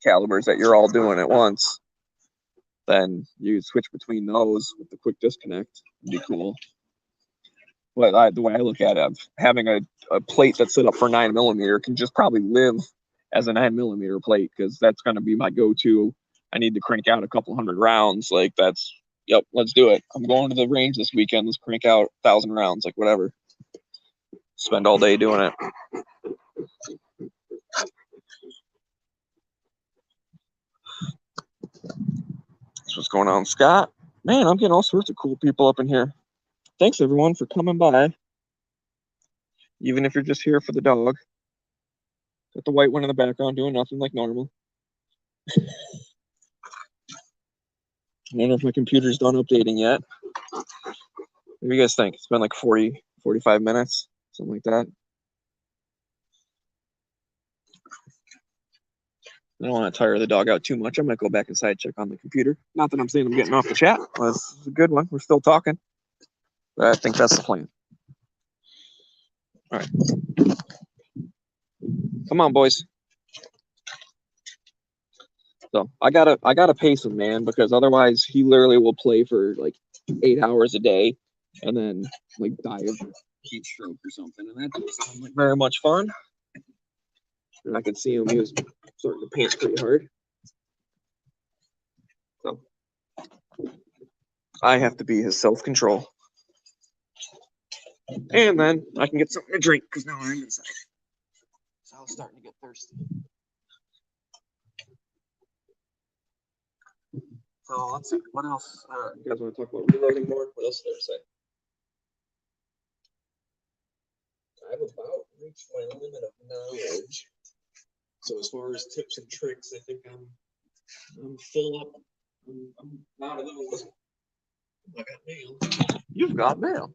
calibers that you're all doing at once, then you switch between those with the quick disconnect. It'd be cool. But the way I look at it, having a plate that's set up for 9mm can just probably live as a 9mm plate, because that's going to be my go-to. I need to crank out a couple hundred rounds. Like that's, yep, let's do it. I'm going to the range this weekend. Let's crank out 1,000 rounds, like whatever. Spend all day doing it. That's what's going on, Scott. Man, I'm getting all sorts of cool people up in here. Thanks everyone for coming by. Even if you're just here for the dog. Got the white one in the background doing nothing like normal. I don't know if my computer's done updating yet. What do you guys think? It's been like 40, 45 minutes, something like that. I don't want to tire the dog out too much. I might go back inside, check on the computer. Not that I'm saying I'm getting off the chat. Well, this is a good one. We're still talking. But I think that's the plan. All right. Come on, boys. So I gotta pace him, man, because otherwise he literally will play for like 8 hours a day and then like die of heat stroke or something. And that doesn't sound like very much fun. And I could see him, he was starting to pant pretty hard. So I have to be his self-control. And then I can get something to drink, because now I'm inside. So I was starting to get thirsty. So let's see, what else? You guys want to talk about reloading more? What else did I say? I've about reached my limit of knowledge. So as far as tips and tricks, I think I'm full up. I'm out of those. I got mail. You've got mail.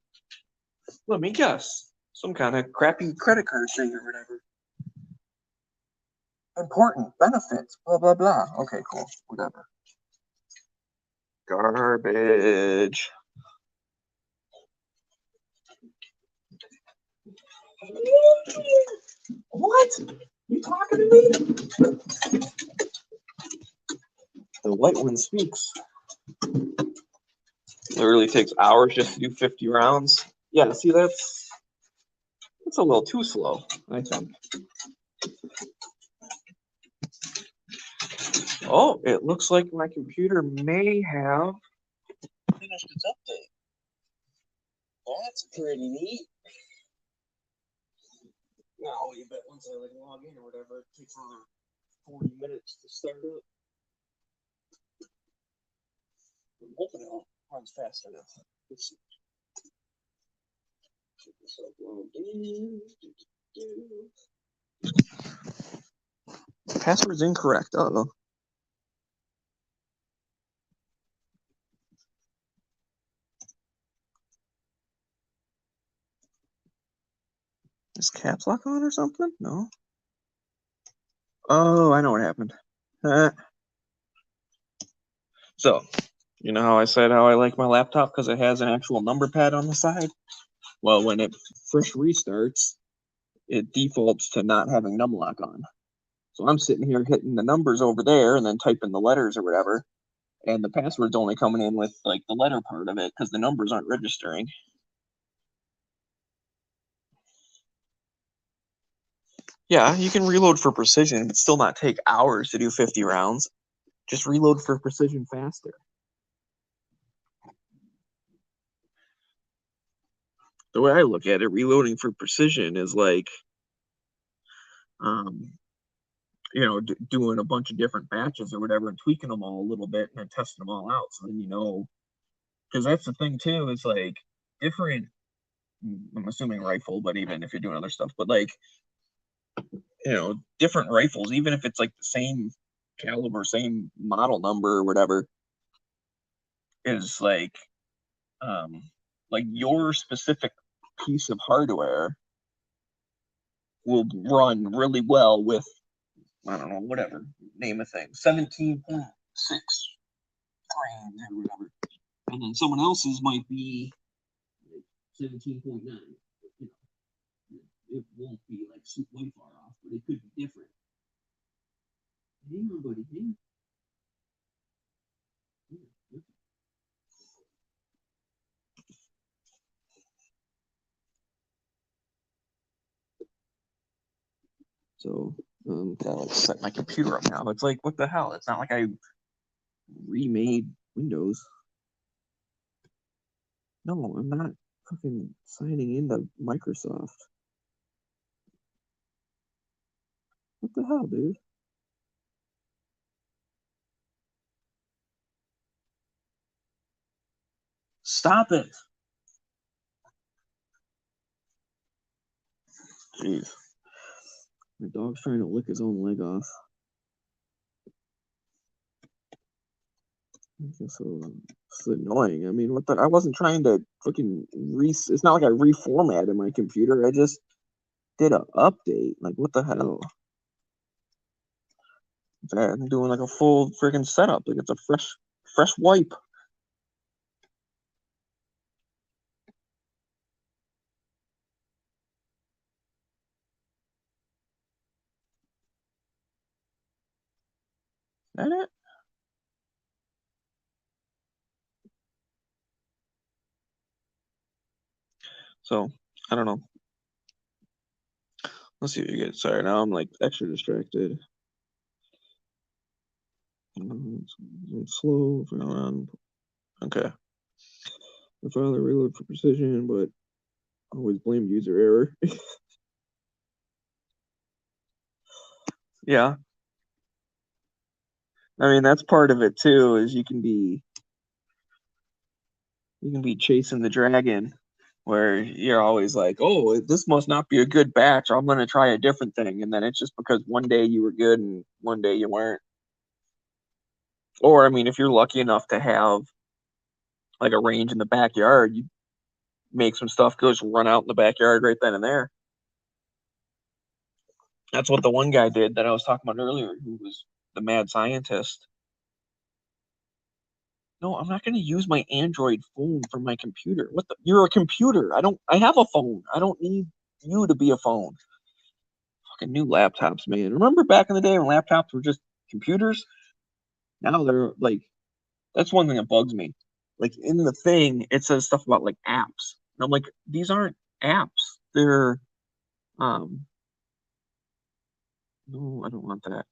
Let me guess. Some kind of crappy credit card thing or whatever. Important benefits. Blah blah blah. Okay, cool. Whatever. Garbage. What? You talking to me? The white one speaks. Literally takes hours just to do 50 rounds. Yeah, see, that's a little too slow, I think. Oh, it looks like my computer may have finished its update. That's pretty neat. Now, you bet once I like log in or whatever, it takes another 40 minutes to start up. I'm hoping it runs fast enough. Let's see. Check this out. Log in. Password's incorrect. Uh-oh. Is caps lock on or something? No. Oh, I know what happened. So, you know how I said how I like my laptop because it has an actual number pad on the side? Well, when it first restarts, it defaults to not having numlock on. So I'm sitting here hitting the numbers over there and then typing the letters or whatever. And the password's only coming in with like the letter part of it because the numbers aren't registering. Yeah, you can reload for precision, but still not take hours to do 50 rounds. Just reload for precision faster. The way I look at it, reloading for precision is like, um, doing a bunch of different batches or whatever and tweaking them all a little bit and then testing them all out. So then because that's the thing too, is like different, I'm assuming rifle, but even if you're doing other stuff, but like, different rifles, even if it's like the same caliber, same model number or whatever, is um, like your specific piece of hardware will run really well with, I don't know, whatever, name a thing, 17.6 frames or whatever. And then someone else's might be like 17.9. It won't be like way far off, but it could be different. Hang on, buddy. Hang on. So, gotta set my computer up now. It's like, what the hell? It's not like I remade Windows. No, I'm not fucking signing into Microsoft. What the hell, dude? Stop it. Jeez. My dog's trying to lick his own leg off. So it's annoying. I mean, I wasn't trying to fucking it's not like I reformatted my computer. I just did an update. Like, what the hell? I'm doing like a full freaking setup. Like, it's a fresh wipe. Is that it? So, I don't know. Let's see what you get. Sorry, now I'm like extra distracted. It's slow. Okay. My father reload for precision, but always blame user error. Yeah. I mean, that's part of it too, is you can be chasing the dragon where you're always like, oh, this must not be a good batch. I'm going to try a different thing. And then it's just because one day you were good and one day you weren't. Or, I mean, if you're lucky enough to have like a range in the backyard, you make some stuff, go just run out in the backyard right then and there. That's what the one guy did that I was talking about earlier, who was the mad scientist. No, I'm not going to use my Android phone for my computer. What the? You're a computer. I have a phone. I don't need you to be a phone. Fucking new laptops, man. Remember back in the day when laptops were just computers? Now they're like, that's one thing that bugs me. Like in the thing, it says stuff about like apps. And I'm like, these aren't apps. They're, um, no, I don't want that.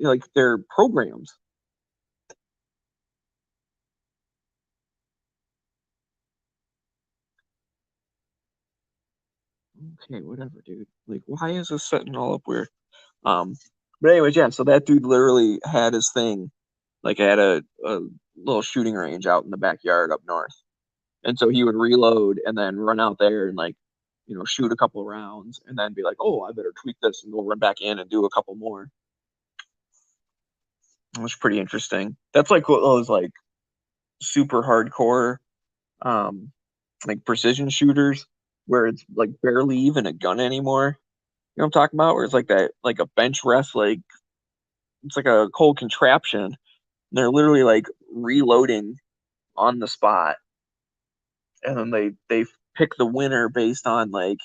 Like they're programs. Okay, whatever, dude. Like, why is this setting all up weird? Um, but anyways, yeah. So that dude literally had his thing, like, at a little shooting range out in the backyard up north, and so he would reload and then run out there and like, shoot a couple of rounds and then be like, oh, I better tweak this and go run back in and do a couple more. It was pretty interesting. That's like what those like super hardcore, um, like precision shooters. where it's like barely even a gun anymore. You know what I'm talking about? Where it's like that, like a bench rest, like it's like a whole contraption. And they're literally like reloading on the spot, and then they pick the winner based on like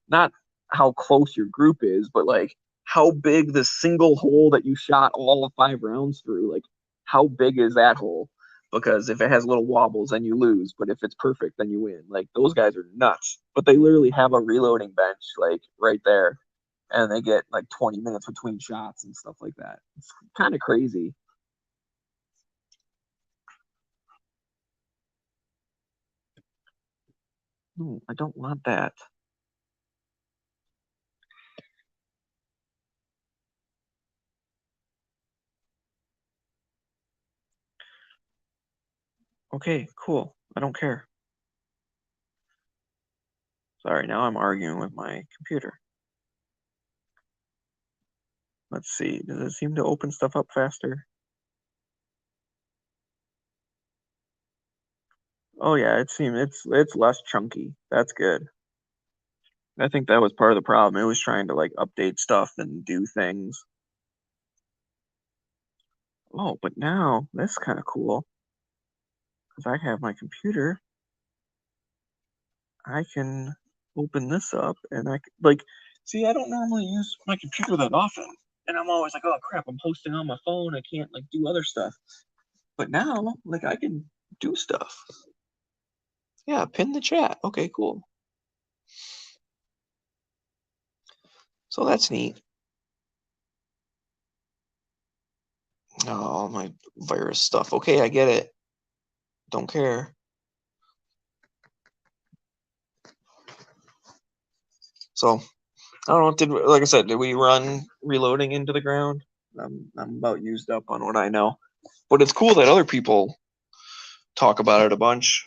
not how close your group is, but like how big the single hole that you shot all of 5 rounds through, like how big is that hole? Because if it has little wobbles, then you lose. But if it's perfect, then you win. Like those guys are nuts. But they literally have a reloading bench like right there, and they get like 20 minutes between shots and stuff like that. It's kind of crazy. No, I don't want that. Okay, cool. I don't care. Sorry, now I'm arguing with my computer. Let's see. Does it seem to open stuff up faster? Oh yeah, it seems it's less chunky. That's good. I think that was part of the problem. It was trying to like update stuff and do things. Oh, but now this is kind of cool because I have my computer. I can open this up and like see. I don't normally use my computer that often, and I'm always like, oh crap, I'm hosting on my phone. I can't like do other stuff. But now, like, I can do stuff. Yeah, pin the chat. Okay, cool. So that's neat. Oh, my virus stuff. Okay, I get it. Don't care. So I don't know. Like I said, did we run reloading into the ground? I'm about used up on what I know, but it's cool that other people talk about it a bunch.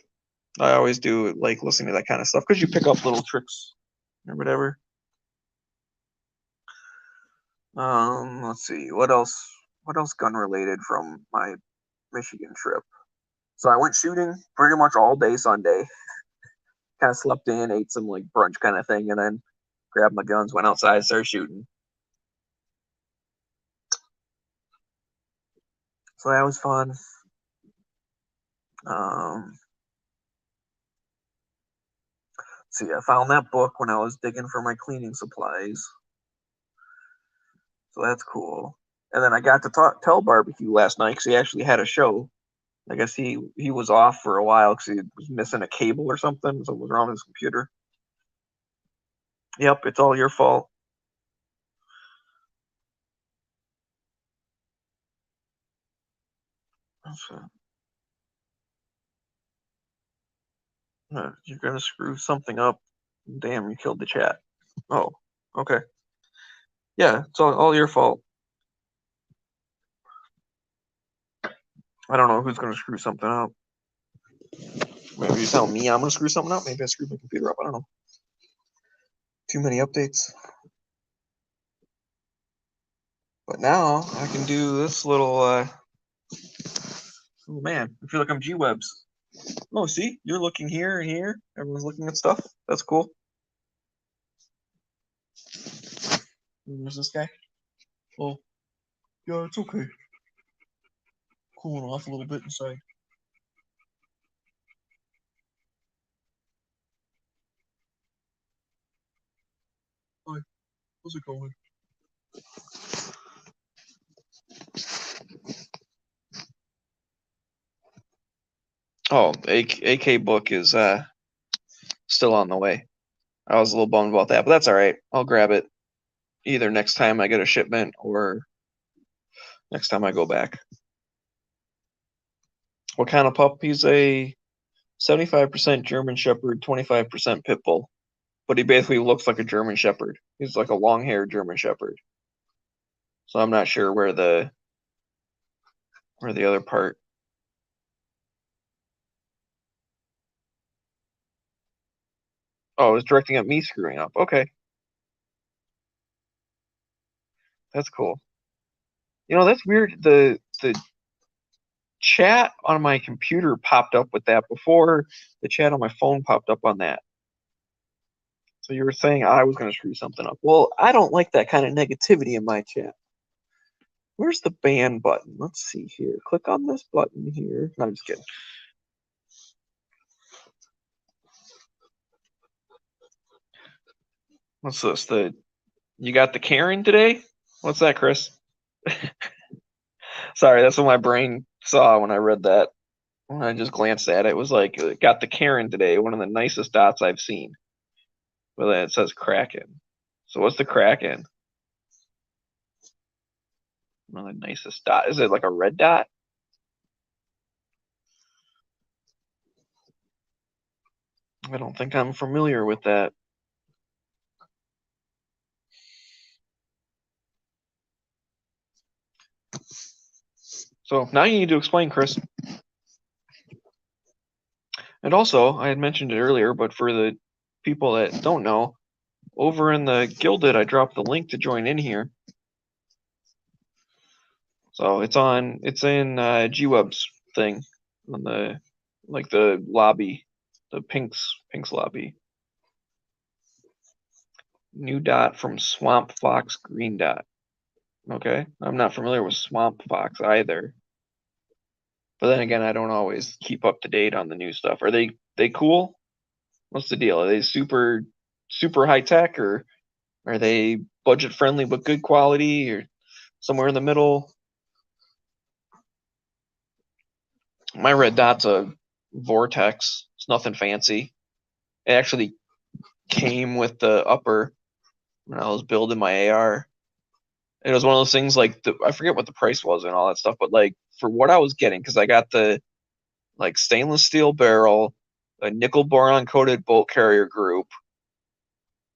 I always do like listening to that kind of stuff because you pick up little tricks or whatever. Let's see what else. What else gun related from my Michigan trip? So I went shooting pretty much all day Sunday. Kind of slept in, ate some like brunch kind of thing, and then grabbed my guns, went outside, started shooting. So that was fun. Um, see, I found that book when I was digging for my cleaning supplies, so that's cool. And then I got to tell barbecue last night because he actually had a show. I guess he was off for a while because he was missing a cable or something. Something was wrong with his computer. Yep, it's all your fault. You're gonna screw something up. Damn, you killed the chat. Oh, okay. Yeah, it's all your fault. I don't know who's gonna screw something up. Maybe you tell me I'm gonna screw something up. Maybe I screwed my computer up. I don't know. Too many updates. But now I can do this little. Oh man, I feel like I'm G-Webs. Oh, see, you're looking here and here. Everyone's looking at stuff. That's cool. And there's this guy. Oh, yeah, it's okay. Cooling off a little bit inside. Hi, how's it going? Oh, AK book is still on the way. I was a little bummed about that, but that's all right. I'll grab it either next time I get a shipment or next time I go back. What kind of pup? He's a 75% German Shepherd, 25% Pit Bull, but he basically looks like a German Shepherd. He's like a long-haired German Shepherd. So I'm not sure where the other part. Oh, it's directing at me screwing up. Okay, that's cool. You know, that's weird. The chat on my computer popped up with that before the chat on my phone popped up on that. So you were saying I was going to screw something up. Well, I don't like that kind of negativity in my chat. Where's the ban button? Let's see here. Click on this button here. No, I'm just kidding. What's this? You got the Karen today? What's that, Chris? Sorry, that's what my brain saw when I read that. When I just glanced at it, it was like, got the Karen today, one of the nicest dots I've seen. Well, it says Kraken. So what's the Kraken? One of the nicest dot. Is it like a red dot? I don't think I'm familiar with that. So now you need to explain, Chris. And also, I had mentioned it earlier, but for the people that don't know, over in the Guilded, I dropped the link to join in here. So it's in GWeb's thing on the lobby, the Pink's lobby. New dot from Swamp Fox Green dot. Okay, I'm not familiar with Swamp Fox either. But then again, I don't always keep up to date on the new stuff. Are they cool? What's the deal? Are they super high tech, or are they budget friendly but good quality, or somewhere in the middle? My red dot's a Vortex. It's nothing fancy. It actually came with the upper when I was building my AR. It was one of those things like I forget what the price was and all that stuff, but like for what I was getting, because I got the like stainless steel barrel, a nickel boron coated bolt carrier group,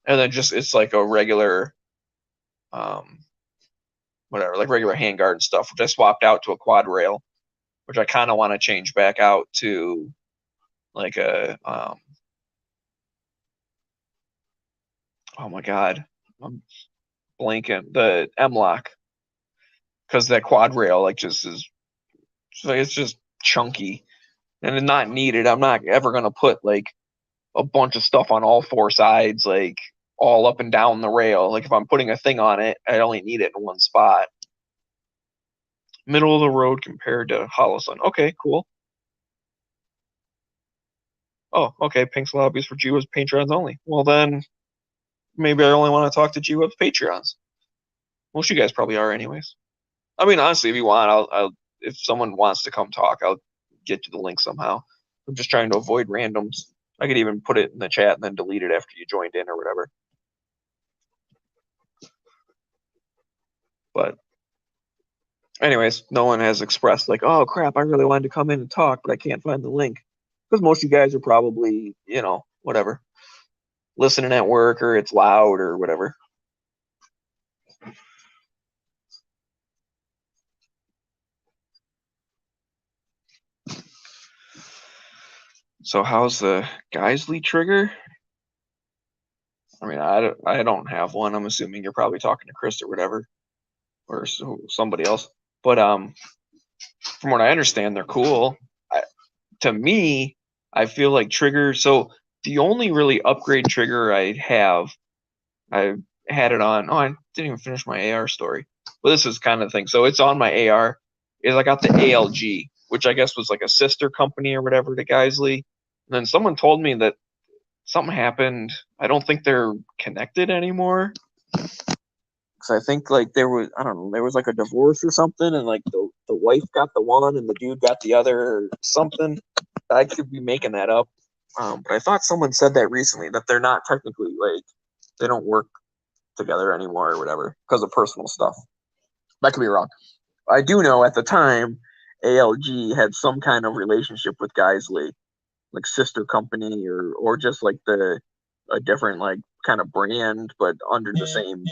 and then just it's like a regular, whatever, like regular handguard and stuff, which I swapped out to a quad rail, which I kind of want to change back out to like a oh my god, I'm blanking, the M-Lock, because that quad rail like just is it's just chunky and it's not needed. I'm not ever gonna put like a bunch of stuff on all four sides, like all up and down the rail. Like if I'm putting a thing on it, I only need it in one spot. Middle of the road compared to Hollosun. Okay, cool. Oh, okay. Pink's lobbies for GWeb's Patreons only. Well, then maybe I only want to talk to GWeb's Patreons. Most of you guys probably are, anyways. I mean, honestly, if you want, I'll if someone wants to come talk, I'll get you the link somehow. I'm just trying to avoid randoms. I could even put it in the chat and then delete it after you joined in or whatever. But anyways, no one has expressed like, oh crap, I really wanted to come in and talk, but I can't find the link. Because most of you guys are probably, whatever, listening at work or it's loud or whatever. So how's the Geisley trigger? I mean, I don't have one. I'm assuming you're probably talking to Chris or whatever, or somebody else. But from what I understand, they're cool. To me, I feel like trigger. So the only really upgrade trigger I had it on. Oh, I didn't even finish my AR story. But this is kind of the thing. So it's on my AR. Is I got the ALG, which I guess was like a sister company or whatever to Geisley. And then someone told me that something happened. I don't think they're connected anymore. Because I think like there was, I don't know, there was like a divorce or something, and like the wife got the one and the dude got the other or something. I could be making that up. But I thought someone said that recently, that they're not technically like, they don't work together anymore or whatever because of personal stuff. That could be wrong. I do know at the time ALG had some kind of relationship with Geisley, like sister company or just like a different like kind of brand, but under the same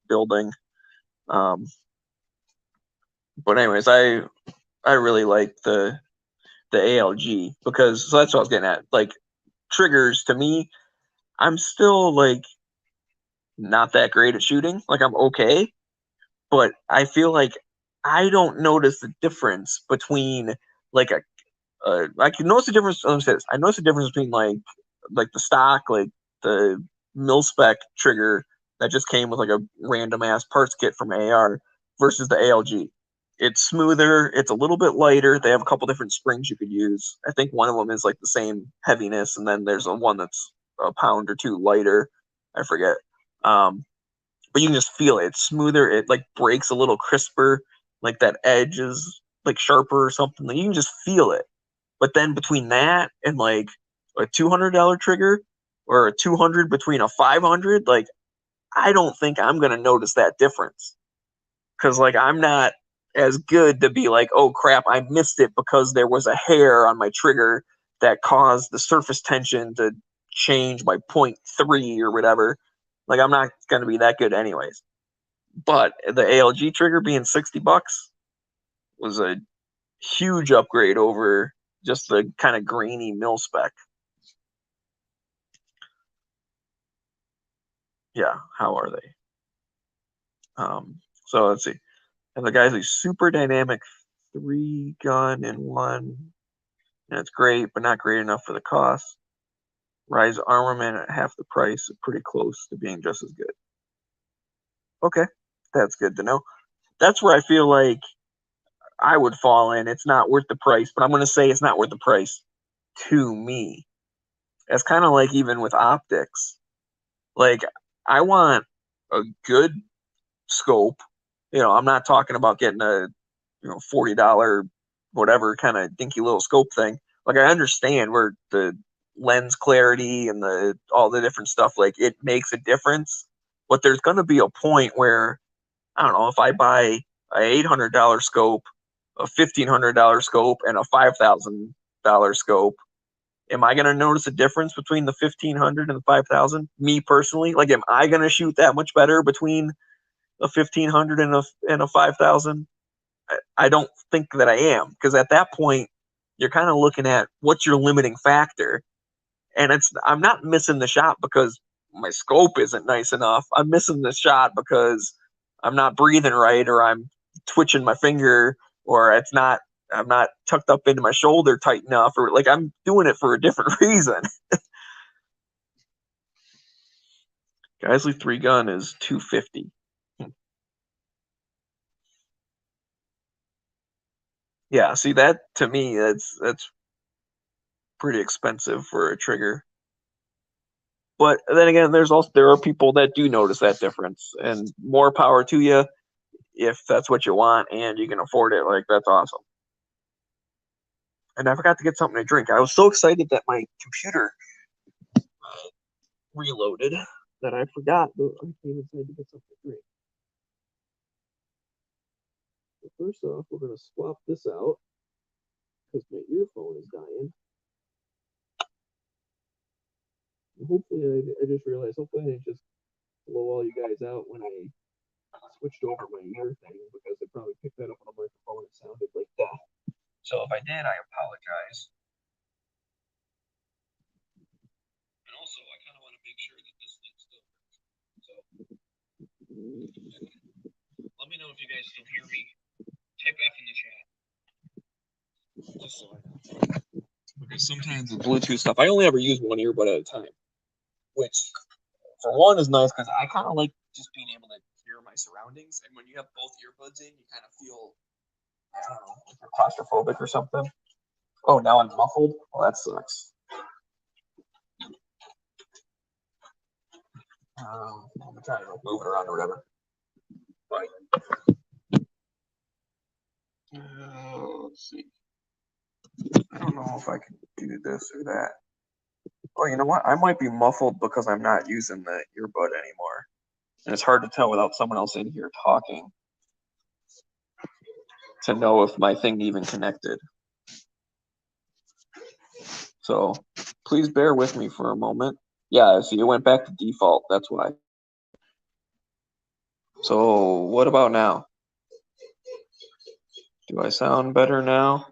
building. But anyways, I really like the ALG because so that's what I was getting at. Like triggers to me, I'm still like not that great at shooting. Like I'm okay, but I feel like I don't notice the difference between like I can notice the difference. I notice the difference between like the stock, like the mil-spec trigger that just came with like a random ass parts kit from AR versus the ALG. It's smoother. It's a little bit lighter. They have a couple different springs you could use. I think one of them is like the same heaviness, and then there's a one that's a pound or two lighter. I forget. But you can just feel it. It's smoother. It like breaks a little crisper. Like that edge is like sharper or something. Like, you can just feel it. But then between that and like a $200 trigger or a 200 between a 500, like I don't think I'm gonna notice that difference because like I'm not as good to be like, oh crap, I missed it because there was a hair on my trigger that caused the surface tension to change by 0.3 or whatever. Like I'm not gonna be that good anyways. But the ALG trigger being $60 was a huge upgrade over just the kind of grainy mil spec. Yeah, how are they? So let's see. And the guy's a super dynamic 3-gun in one. And it's great, but not great enough for the cost. Rise armament at half the price, pretty close to being just as good. Okay, that's good to know. That's where I feel like I would fall in. It's not worth the price, but I'm going to say it's not worth the price to me. It's kind of like even with optics. Like, I want a good scope. I'm not talking about getting a $40 whatever kind of dinky little scope thing. Like I understand where the lens clarity and the all the different stuff, like it makes a difference. But there's gonna be a point where I don't know if I buy a $800 scope, a $1,500 scope, and a $5,000 scope. Am I gonna notice a difference between the 1,500 and the 5,000? Me personally, like, am I gonna shoot that much better between a 1,500 and a 5,000? I don't think that I am because at that point you're kind of looking at what's your limiting factor, and I'm not missing the shot because my scope isn't nice enough. I'm missing the shot because I'm not breathing right, or I'm twitching my finger, or I'm not tucked up into my shoulder tight enough, or like I'm doing it for a different reason. Geisley 3-gun is 250. Yeah, see that to me that's pretty expensive for a trigger. But then again, there are people that do notice that difference, and more power to you if that's what you want and you can afford it. Like that's awesome. And I forgot to get something to drink. I was so excited that my computer reloaded that I forgot that I came inside to get something to drink. So first off, we're gonna swap this out because my earphone is dying. And hopefully, I just realized hopefully I didn't just blow all you guys out when I switched over my ear thing because it probably picked that up on a microphone. It sounded like that. So if I did, I apologize. And also, I kind of want to make sure that this thing still works. So let me know if you guys still hear me. Type F in the chat. Just so I know. Because sometimes the Bluetooth stuff, I only ever use one earbud at a time, which for one is nice because I kind of like just being able to hear my surroundings. And when you have both earbuds in, you kind of feel, I don't know, like you're claustrophobic or something. Oh, now I'm muffled? Well, that sucks. I'm going to try to move it around or whatever. But, let's see. I don't know if I can do this or that. Oh, you know what? I might be muffled because I'm not using the earbud anymore. And it's hard to tell without someone else in here talking to know if my thing even connected. So please bear with me for a moment. Yeah, see, it went back to default. That's why. So what about now? Do I sound better now?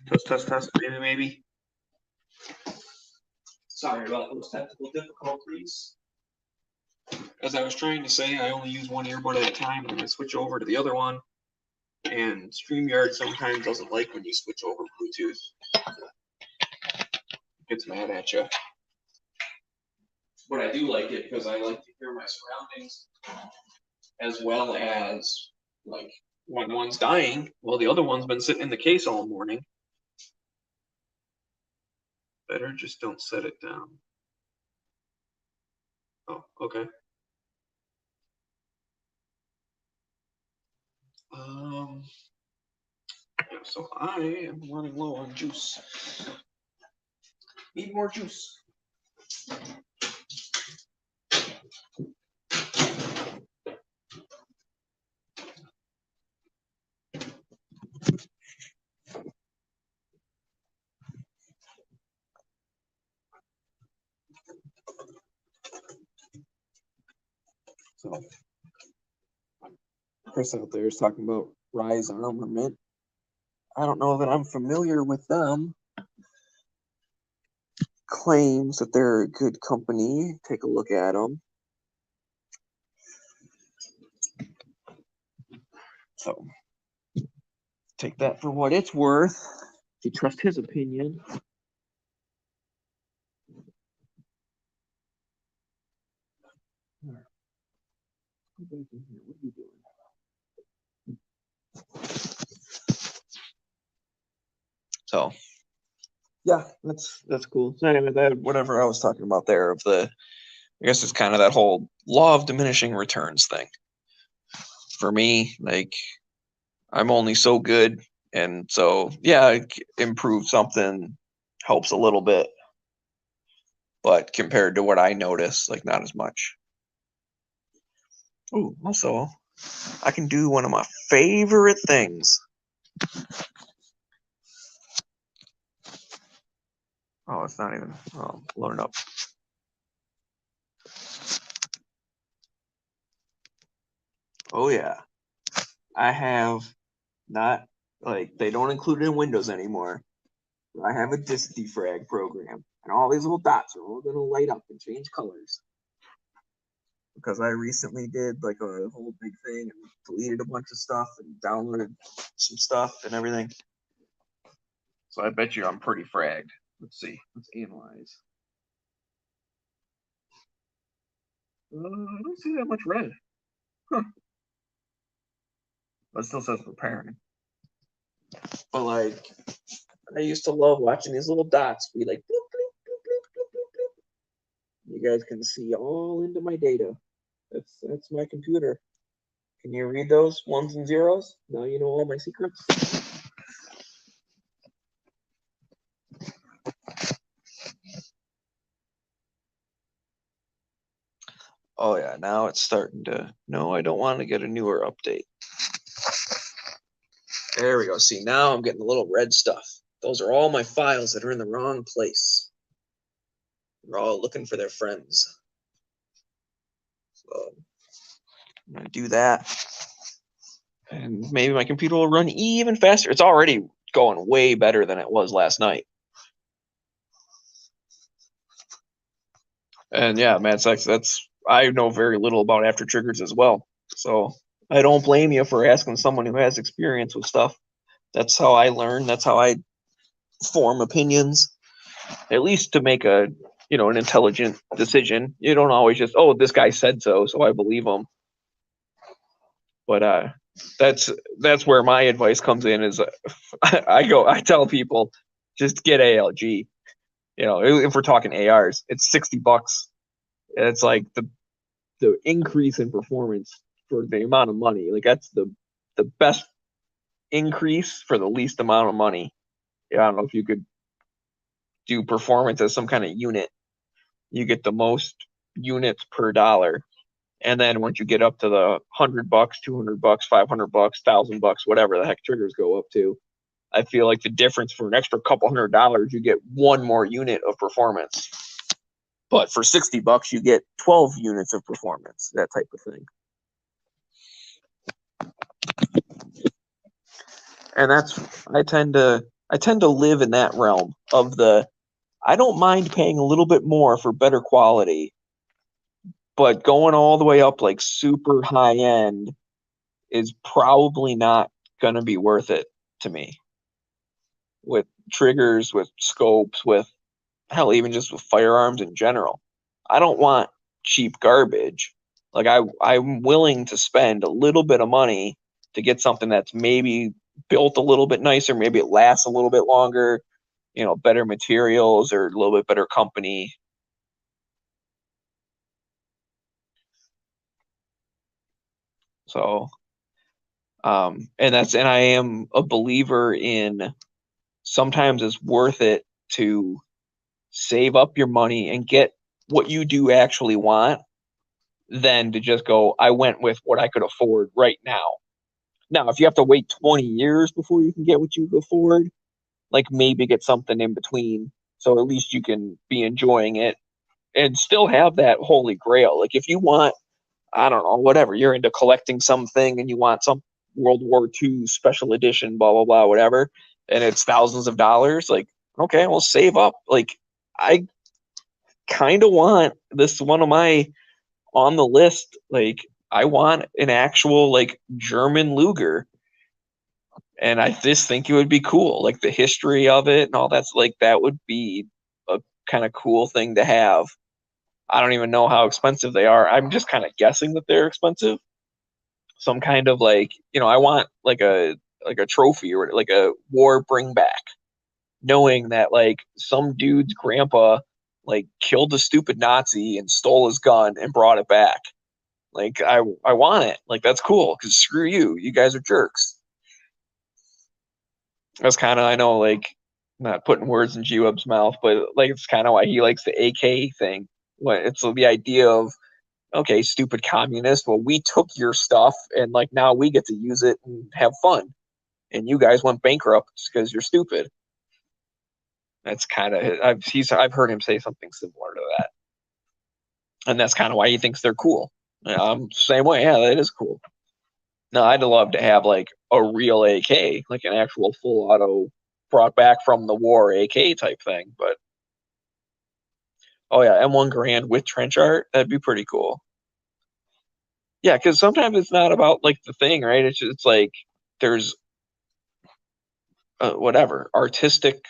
Test, test, test, maybe. Sorry about those technical difficulties. As I was trying to say, I only use one earbud at a time, and I switch over to the other one. And StreamYard sometimes doesn't like when you switch over Bluetooth. It gets mad at you. But I do like it because I like to hear my surroundings as well as like when one's dying, well, the other one's been sitting in the case all morning. Better just don't set it down. Oh, okay. Yeah, so I am running low on juice. Need more juice. So, Chris out there is talking about Rise Armament. I don't know that I'm familiar with them. Claims that they're a good company. Take a look at them. So, take that for what it's worth. If you trust his opinion. Go back in here. What are you doing? So, yeah, that's cool. So anyway, that whatever I was talking about there of the, I guess it's kind of that whole law of diminishing returns thing. For me, like I'm only so good, and so yeah, improve something helps a little bit, but compared to what I notice, like not as much. Oh, also, I can do one of my favorite things. Oh, it's not even loading up. Oh yeah, I have not like they don't include it in Windows anymore. I have a disk defrag program, and all these little dots are all going to light up and change colors. Because I recently did like a whole big thing and deleted a bunch of stuff and downloaded some stuff and everything. So I bet you I'm pretty fragged. Let's see. Let's analyze. I don't see that much red. Huh. But it still says preparing. But like, I used to love watching these little dots be like, bloop, bloop, bloop, bloop, bloop, bloop. You guys can see all into my data. That's my computer. Can you read those ones and zeros? Now you know all my secrets. Oh yeah, now it's starting to, no, I don't want to get a newer update. There we go. See, now I'm getting the little red stuff. Those are all my files that are in the wrong place. They're all looking for their friends. So I'm going to do that. And maybe my computer will run even faster. It's already going way better than it was last night. And yeah, Mad Sex, that's, I know very little about after triggers as well. So I don't blame you for asking someone who has experience with stuff. That's how I learn. That's how I form opinions, at least to make a, you know, an intelligent decision. You don't always just, oh, this guy said so, so I believe him. But that's where my advice comes in. Is I tell people just get ALG. You know, if we're talking ARs, it's $60. It's like the increase in performance for the amount of money. Like that's the best increase for the least amount of money. Yeah, I don't know if you could do performance as some kind of unit. You get the most units per dollar. And then once you get up to the $100, $200, $500, $1,000, whatever the heck triggers go up to, I feel like the difference for an extra couple $100, you get one more unit of performance. But for $60, you get 12 units of performance, that type of thing. And that's I tend to live in that realm of the I don't mind paying a little bit more for better quality, but going all the way up like super high end is probably not going to be worth it to me. With triggers, with scopes, with hell, even just with firearms in general. I don't want cheap garbage. Like I'm willing to spend a little bit of money to get something that's maybe built a little bit nicer, maybe it lasts a little bit longer, better materials or a little bit better company. So, and I am a believer in sometimes it's worth it to save up your money and get what you do actually want than to just go, I went with what I could afford right now. Now, if you have to wait 20 years before you can get what you can afford, like maybe get something in between so at least you can be enjoying it and still have that holy grail. Like if you want, I don't know, whatever, you're into collecting something and you want some World War II special edition, blah, blah, blah, whatever, and it's thousands of dollars, like, okay, well, save up. Like, I kind of want this one of my on the list. Like, I want an actual, like, German Luger. And I just think it would be cool. Like, the history of it and all that's like, that would be a kind of cool thing to have. I don't even know how expensive they are. I'm just kind of guessing that they're expensive. Some kind of like, I want like a trophy or like a war bring back, knowing that like some dude's grandpa like killed a stupid Nazi and stole his gun and brought it back. Like I want it. Like that's cool because screw you, you guys are jerks. That's kind of I know like not putting words in G Web's mouth, but like it's kind of why he likes the AK thing. What it's the idea of okay, stupid communist. Well, we took your stuff and like now we get to use it and have fun. And you guys went bankrupt because you're stupid. That's kind of I've heard him say something similar to that, and that's kind of why he thinks they're cool. I'm same way. Yeah, that is cool. No, I'd love to have like a real AK, like an actual full auto brought back from the war AK type thing. But oh yeah, M1 Grand with trench art, that'd be pretty cool. Yeah, because sometimes it's not about like the thing, right? It's like there's whatever artistic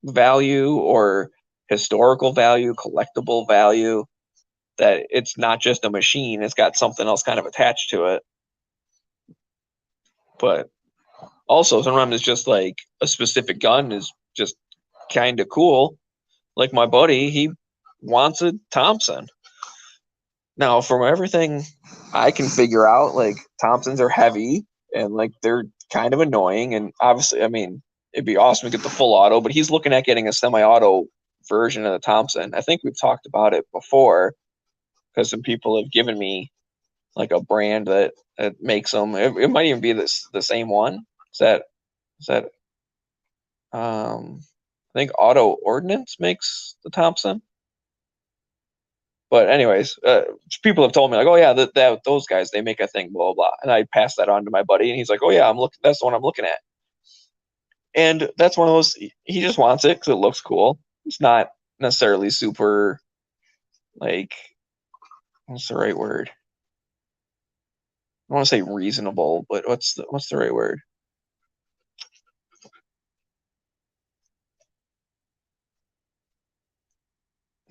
value or historical value, collectible value. That it's not just a machine; it's got something else kind of attached to it. But also, sometimes it's just like a specific gun is just kind of cool. Like my buddy, he wants a Thompson. Now, from everything I can figure out, like Thompsons are heavy and like they're kind of annoying. And obviously, I mean, it'd be awesome to get the full auto, but he's looking at getting a semi-auto version of the Thompson. I think we've talked about it before because some people have given me like a brand that makes them. It might even be the same one. Is that I think Auto Ordnance makes the Thompson. But anyways, people have told me like, oh yeah, that those guys they make a thing, blah blah blah, and I pass that on to my buddy, and he's like, oh yeah, I'm looking. That's the one I'm looking at, and that's one of those. He just wants it because it looks cool. It's not necessarily super like what's the right word? I want to say reasonable, but what's the right word?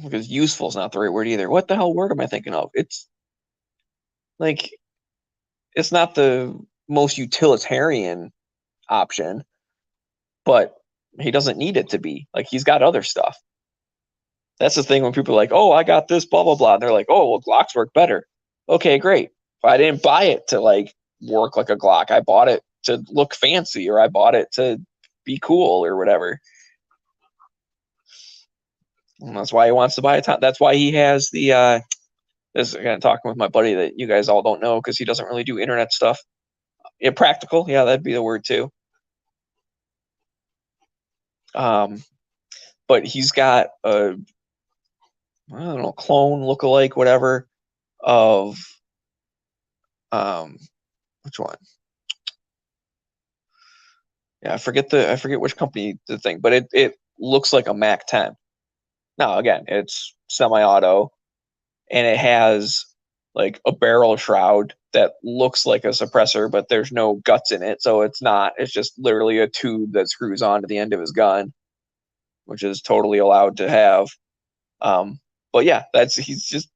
Because useful is not the right word either. What the hell word am I thinking of? It's like it's not the most utilitarian option, but he doesn't need it to be. Like he's got other stuff. That's the thing when people are like, "Oh, I got this, blah blah blah." And they're like, "Oh, well, Glocks work better." Okay, great. But I didn't buy it to like work like a Glock. I bought it to look fancy, or I bought it to be cool, or whatever. And that's why he wants to buy a top. That's why he has the. This is again talking with my buddy that you guys all don't know because he doesn't really do internet stuff. Yeah, practical. Yeah, that'd be the word too. Um, but he's got a I don't know clone look-alike whatever of which one? Yeah, I forget which company the thing, but it looks like a Mac 10. Now again, it's semi-auto and it has like a barrel shroud that looks like a suppressor, but there's no guts in it, so it's not. It's just literally a tube that screws onto the end of his gun, which is totally allowed to have. Um, But yeah, he's just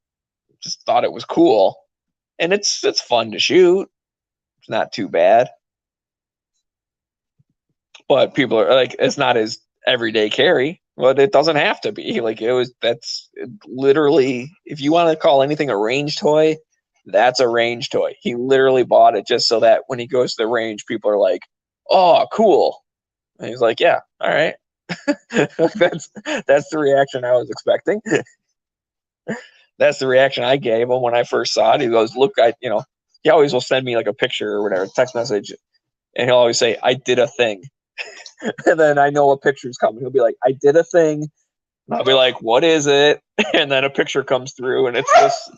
thought it was cool, and it's fun to shoot. It's not too bad, but people are like, it's not his everyday carry. But it doesn't have to be. Like that's literally, if you want to call anything a range toy, that's a range toy. He literally bought it just so that when he goes to the range, people are like, "Oh, cool." And he's like, "Yeah, all right." That's the reaction I was expecting. That's the reaction I gave him when I first saw it. He goes, "Look, he always will send me like a picture or whatever, text message, and he'll always say, 'I did a thing,' and then I know a picture's coming. He'll be like, 'I did a thing,' and I'll be like, 'What is it?' And then a picture comes through, and it's this,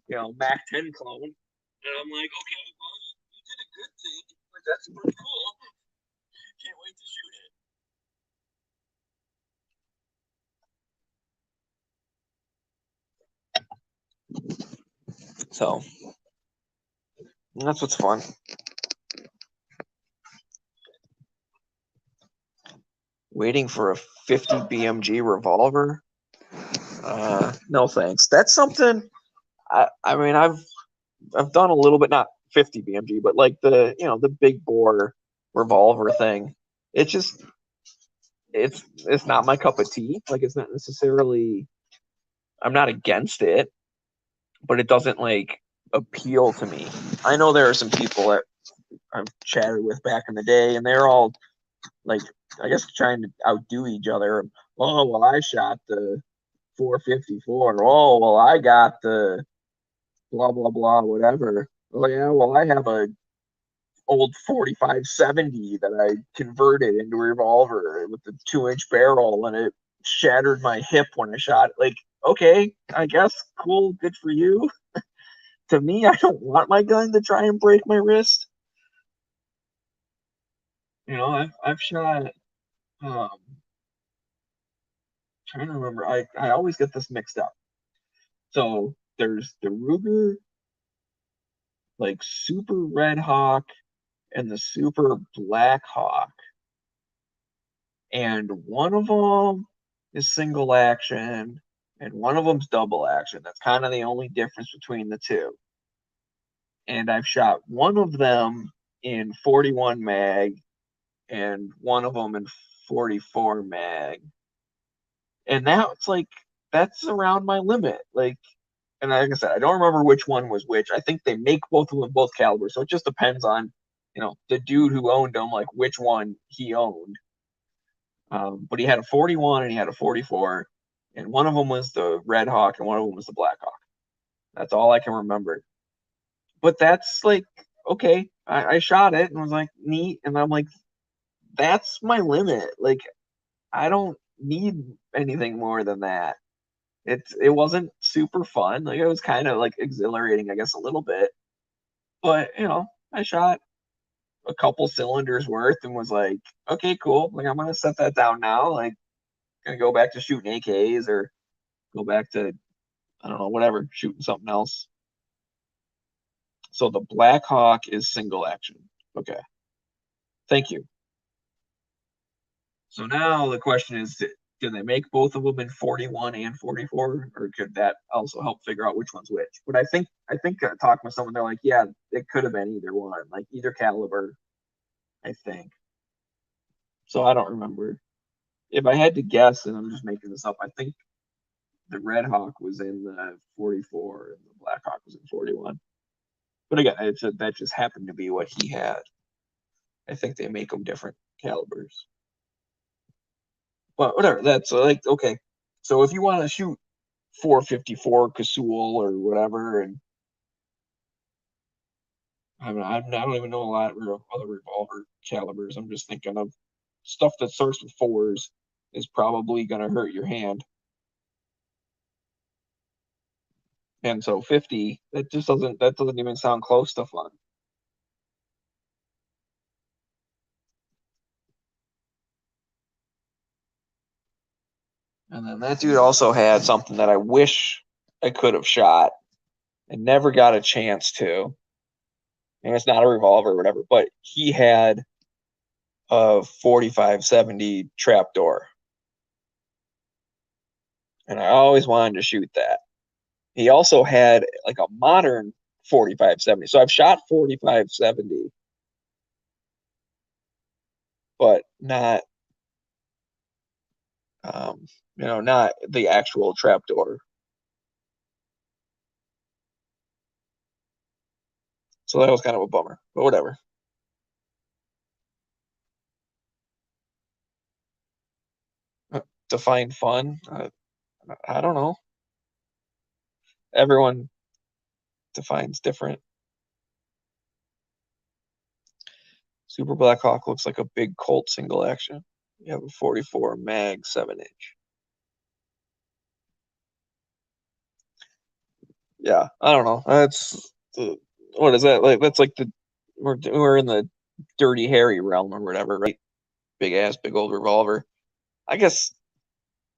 Mac 10 clone, and I'm like, okay, well, you did a good thing. Like that's pretty cool. Can't wait to shoot it." So that's what's fun. Waiting for a 50 BMG revolver. No thanks. That's something. I mean, I've done a little bit, not 50 BMG, but like the big bore revolver thing. It's just it's not my cup of tea. Like it's not necessarily. I'm not against it, but it doesn't like appeal to me. I know there are some people that I've chatted with back in the day, and they're all like, I guess trying to outdo each other. Oh well, I shot the 454. Oh well, I got the blah blah blah whatever. Oh yeah, well I have a old 4570 that I converted into a revolver with the 2-inch barrel, and it shattered my hip when I shot it. Like, okay, I guess cool, good for you. To me, I don't want my gun to try and break my wrist. I've shot. Trying to remember. I always get this mixed up. So there's the Ruger, like Super Red Hawk, and the Super Black Hawk, and one of them is single action, and one of them's double action. That's kind of the only difference between the two. And I've shot one of them in 41 mag, and one of them in 44 mag, and that's around my limit. And like I said, I don't remember which one was which. I think they make both of them both calibers, so it just depends on the dude who owned them, like which one he owned. But he had a 41 and he had a 44, and one of them was the Red Hawk and one of them was the Black Hawk. That's all I can remember. But that's like, okay, I shot it and was like, neat, and I'm like, that's my limit. Like, I don't need anything more than that. It wasn't super fun. Like, it was kind of like exhilarating, I guess, a little bit. But I shot a couple cylinders worth and was like, okay, cool. Like, I'm gonna set that down now. Like, gonna go back to shooting AKs or go back to, I don't know, whatever, shooting something else. So the Black Hawk is single action. Okay. Thank you. So now the question is, did they make both of them in 41 and 44, or could that also help figure out which one's which? But I think talking with someone, they're like, yeah, it could have been either one, like either caliber, I think. So I don't remember. If I had to guess, and I'm just making this up, I think the Red Hawk was in the 44 and the Black Hawk was in 41. But again, that just happened to be what he had. I think they make them different calibers. But whatever, that's like, okay. So if you want to shoot 454 Casull or whatever, and I don't even know a lot of other revolver calibers. I'm just thinking of stuff that starts with fours is probably going to hurt your hand. And so 50, that doesn't even sound close to fun. And then that dude also had something that I wish I could have shot and never got a chance to. And it's not a revolver or whatever, but he had a 4570 trapdoor. and I always wanted to shoot that. He also had like a modern 45-70. So I've shot 45-70, but not not the actual trapdoor. So that was kind of a bummer, but whatever. Define fun. I don't know. Everyone defines different. Super Black Hawk looks like a big Colt single action. You have a 44 mag 7-inch. Yeah, I don't know. That's what is that like? That's like we're in the Dirty Harry realm or whatever, right? Big ass, big old revolver. I guess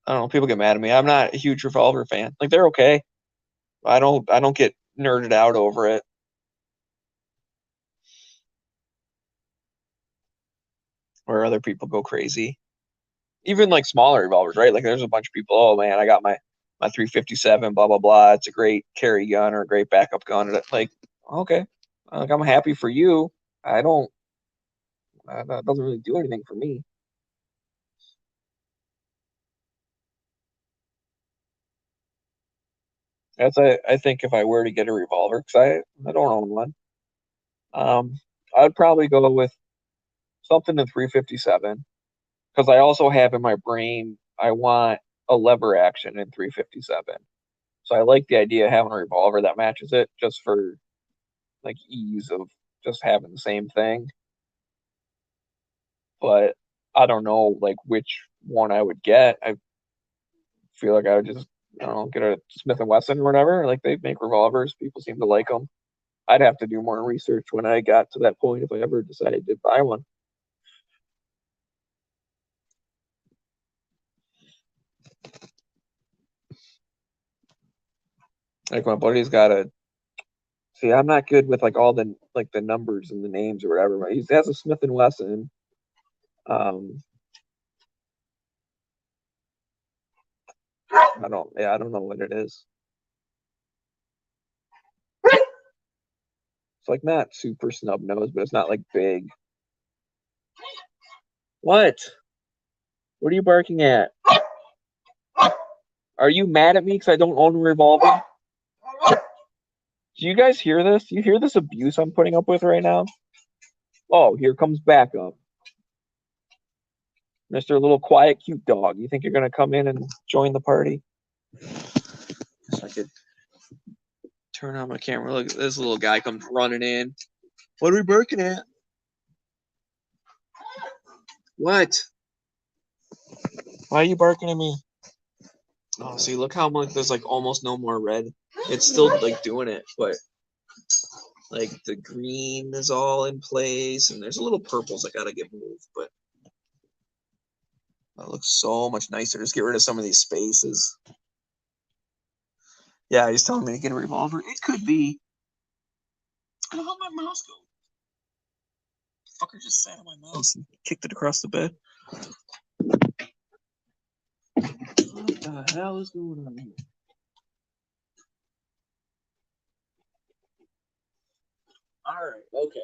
I don't know. People get mad at me. I'm not a huge revolver fan. Like they're okay. I don't get nerded out over it. Where other people go crazy. Even like smaller revolvers, right? Like there's a bunch of people, oh man, I got my 357, blah blah blah. It's a great carry gun or a great backup gun. And like, okay, like I'm happy for you. I don't. That doesn't really do anything for me. I think if I were to get a revolver, because I don't own one, um, I'd probably go with something in 357 because I also have in my brain I want a lever action in 357. So I like the idea of having a revolver that matches it just for like ease of just having the same thing. But I don't know like which one I would get. I feel like I would just I don't know get a Smith and Wesson or whatever. Like they make revolvers, people seem to like them. I'd have to do more research when I got to that point if I ever decided to buy one. Like my buddy's got a see. I'm not good with like all the numbers and the names or whatever. But he has a Smith and Wesson. Um, I don't know what it is. It's like not super snub nose, but it's not like big. What? What are you barking at? Are you mad at me because I don't own a revolver? Do you guys hear this? Do you hear this abuse I'm putting up with right now? Oh, here comes backup. Mr. Little Quiet Cute Dog. You think you're gonna come in and join the party? So I could turn on my camera. Look, this little guy comes running in. What are we barking at? What? Why are you barking at me? Oh, see, look how much there's like almost no more red. It's still like doing it, but like the green is all in place, and there's a little purples that gotta get moved, but that looks so much nicer. Just get rid of some of these spaces. Yeah, he's telling me to get a revolver. It could be. Where the hell did my mouse go? Fucker just sat on my mouse and kicked it across the bed. What the hell is going on here? All right, okay.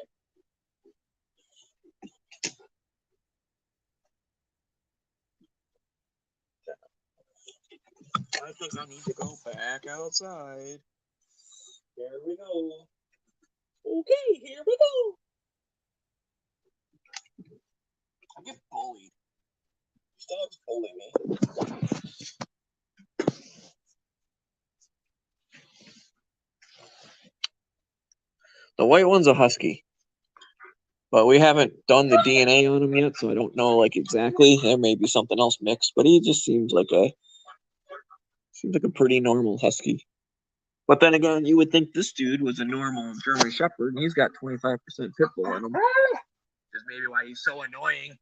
I think I need to go back outside. There we go. Okay, here we go. I get bullied. These dogs bully me. The white one's a husky, but we haven't done the DNA on him yet, so I don't know like exactly. There may be something else mixed, but he just seems like a pretty normal husky. But then again, you would think this dude was a normal German Shepherd, and he's got 25% pit bull in him. Is maybe why he's so annoying.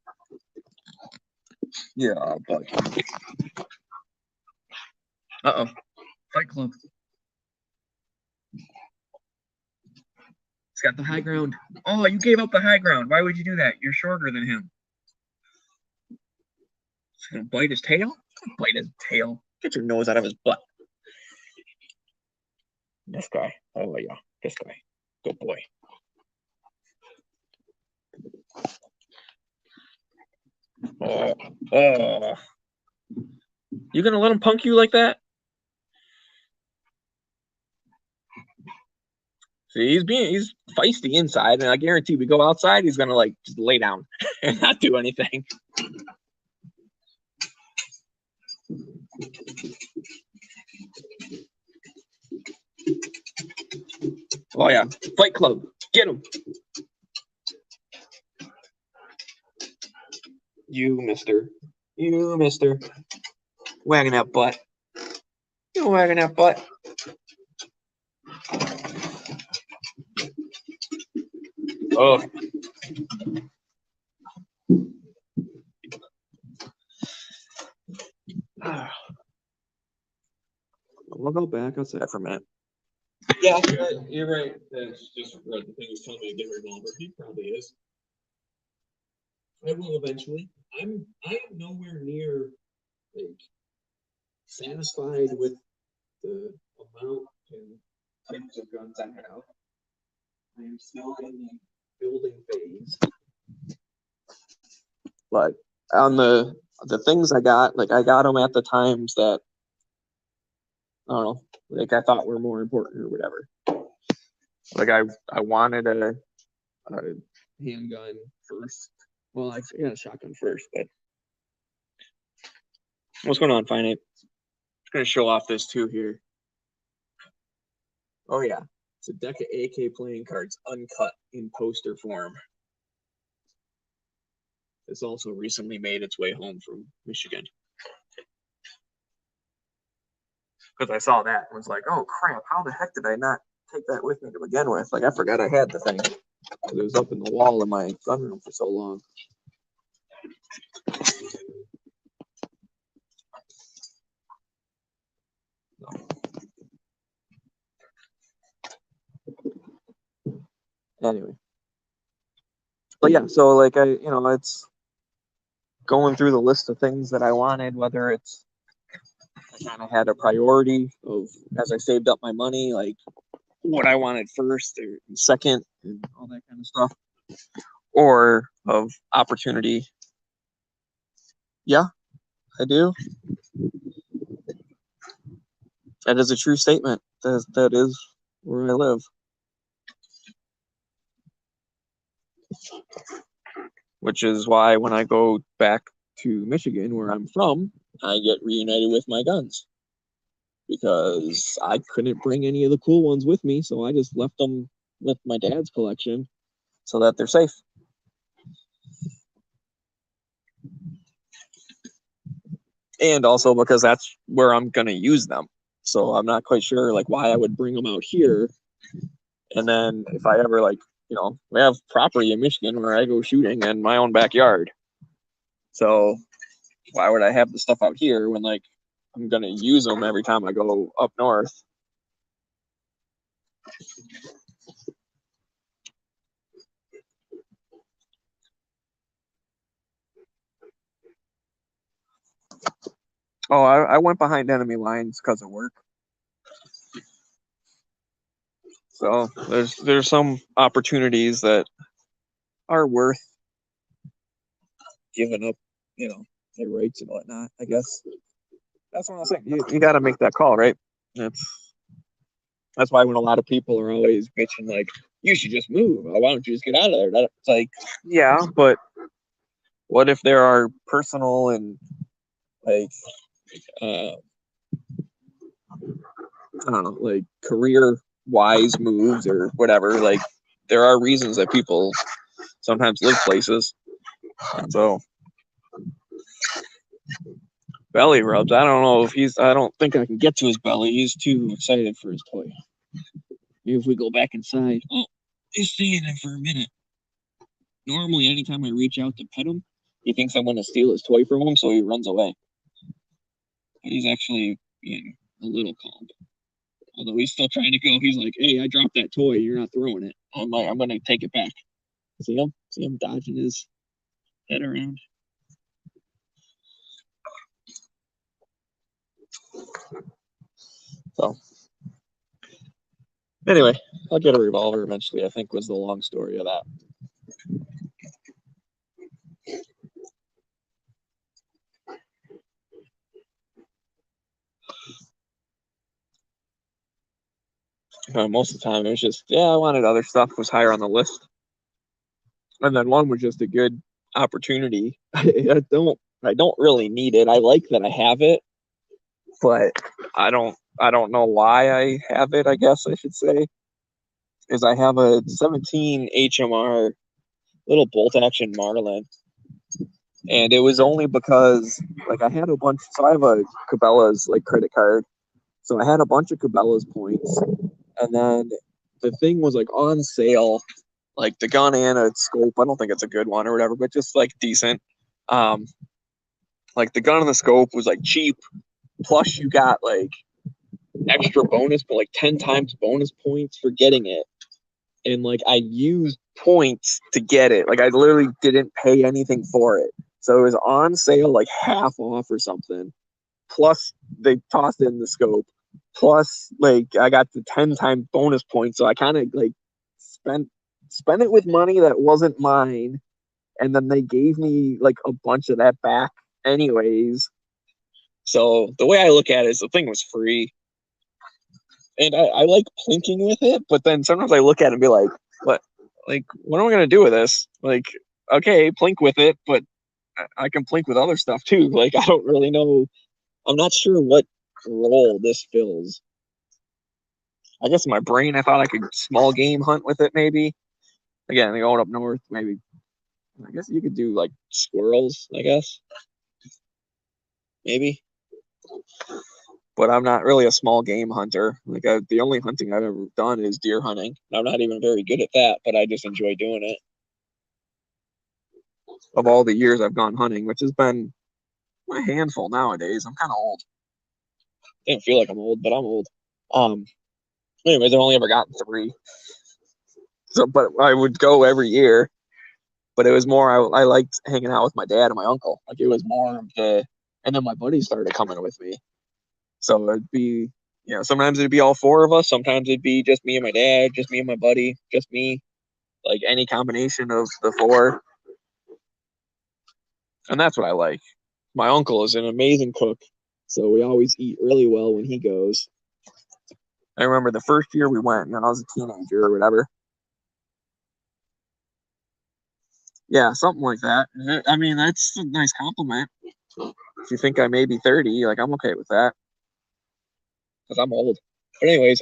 Yeah, but uh-oh. Fight Club. He's got the high ground. Oh, you gave up the high ground. Why would you do that? You're shorter than him. He's gonna bite his tail? Bite his tail. Get your nose out of his butt. This guy. Oh, yeah. This guy. Good boy. Oh. You gonna let him punk you like that? See, he's feisty inside, and I guarantee we go outside, he's gonna like just lay down and not do anything. Oh yeah, Fight Club, get him. You, mister. Wagging that butt. You wagging that butt. Oh. We'll go back outside for a minute. Yeah, you're right. That's just the thing is telling me to get a revolver. He probably is. I will eventually. I am nowhere near like satisfied with the amount and types of guns I have. I am still in the building phase. But on the things I got, like I got them at the times that I don't know, like I thought were more important or whatever. Like I wanted a handgun first. Well, I got a shotgun first, but what's going on, Finite? I'm gonna show off this too here. Oh yeah, it's a deck of AK playing cards, uncut in poster form. This also recently made its way home from Michigan. Because I saw that and was like, oh crap, how the heck did I not take that with me to begin with? Like I forgot I had the thing. It was up in the wall in my gun room for so long. Anyway. But yeah, so like it's going through the list of things that I wanted, whether it's I kind of had a priority of as I saved up my money, like what I wanted first or second and all that kind of stuff, or of opportunity. Yeah, I do. That is a true statement. That is where I live. Which is why when I go back to Michigan, where I'm from, I get reunited with my guns. Because I couldn't bring any of the cool ones with me, so I just left them with my dad's collection so that they're safe. And also because that's where I'm going to use them. So I'm not quite sure like why I would bring them out here. And then if I ever like, we have property in Michigan where I go shooting in my own backyard. So why would I have the stuff out here when like I'm going to use them every time I go up north? Oh, I went behind enemy lines because of work. So there's some opportunities that are worth giving up, their rights and whatnot. I guess that's what I was saying. You got to make that call, right? That's why when a lot of people are always bitching like, you should just move. Why don't you just get out of there? It's like, yeah, but what if there are personal and like I don't know, like career wise moves or whatever? Like there are reasons that people sometimes live places. So belly rubs. I don't know if I don't think I can get to his belly. He's too excited for his toy. Maybe if we go back inside. Oh, he's staying there for a minute. Normally, anytime I reach out to pet him, he thinks I'm going to steal his toy from him, so he runs away. But he's actually being a little calm. Although he's still trying to go. He's like, hey, I dropped that toy. You're not throwing it. I'm like, I'm going to take it back. See him? See him dodging his head around? So anyway, I'll get a revolver eventually, I think was the long story of that. Most of the time it was just, yeah, I wanted other stuff was higher on the list. And then one was just a good opportunity. I don't really need it. I like that I have it, but I don't know why I have it, I guess I should say. Is I have a 17 HMR little bolt action Marlin. And it was only because like I had a bunch, so I have a Cabela's like credit card. So I had a bunch of Cabela's points, and then the thing was like on sale, like the gun and a scope. I don't think it's a good one or whatever, but just like decent. Um, like the gun and the scope was like cheap. Plus you got like extra bonus, but like 10 times bonus points for getting it. And like I used points to get it. Like I literally didn't pay anything for it. So it was on sale like half off or something. Plus they tossed in the scope. Plus like I got the 10 times bonus points. So I kind of like spent it with money that wasn't mine. And then they gave me like a bunch of that back anyways. So the way I look at it is the thing was free. And I like plinking with it, but then sometimes I look at it and be like, what am I gonna do with this? Like, okay, plink with it, but I can plink with other stuff too. Like, I don't really know. I'm not sure what role this fills. I guess in my brain, I thought I could small game hunt with it, maybe. Again, going up north, maybe. I guess you could do like squirrels, I guess. Maybe. But I'm not really a small game hunter. Like the only hunting I've ever done is deer hunting. I'm not even very good at that, but I just enjoy doing it. Of all the years I've gone hunting, which has been a handful nowadays, I'm kind of old. I didn't feel like I'm old, but I'm old. Um. Anyways, I've only ever gotten 3. So, but I would go every year. But it was more I liked hanging out with my dad and my uncle. Like it was more of the, and then my buddies started coming with me. So it'd be, sometimes it'd be all 4 of us. Sometimes it'd be just me and my dad, just me and my buddy, just me. Like any combination of the 4. And that's what I like. My uncle is an amazing cook. So we always eat really well when he goes. I remember the first year we went, and I was a teenager or whatever. Yeah, something like that. I mean, that's a nice compliment. If you think I may be 30, like I'm okay with that. Because I'm old. But anyways,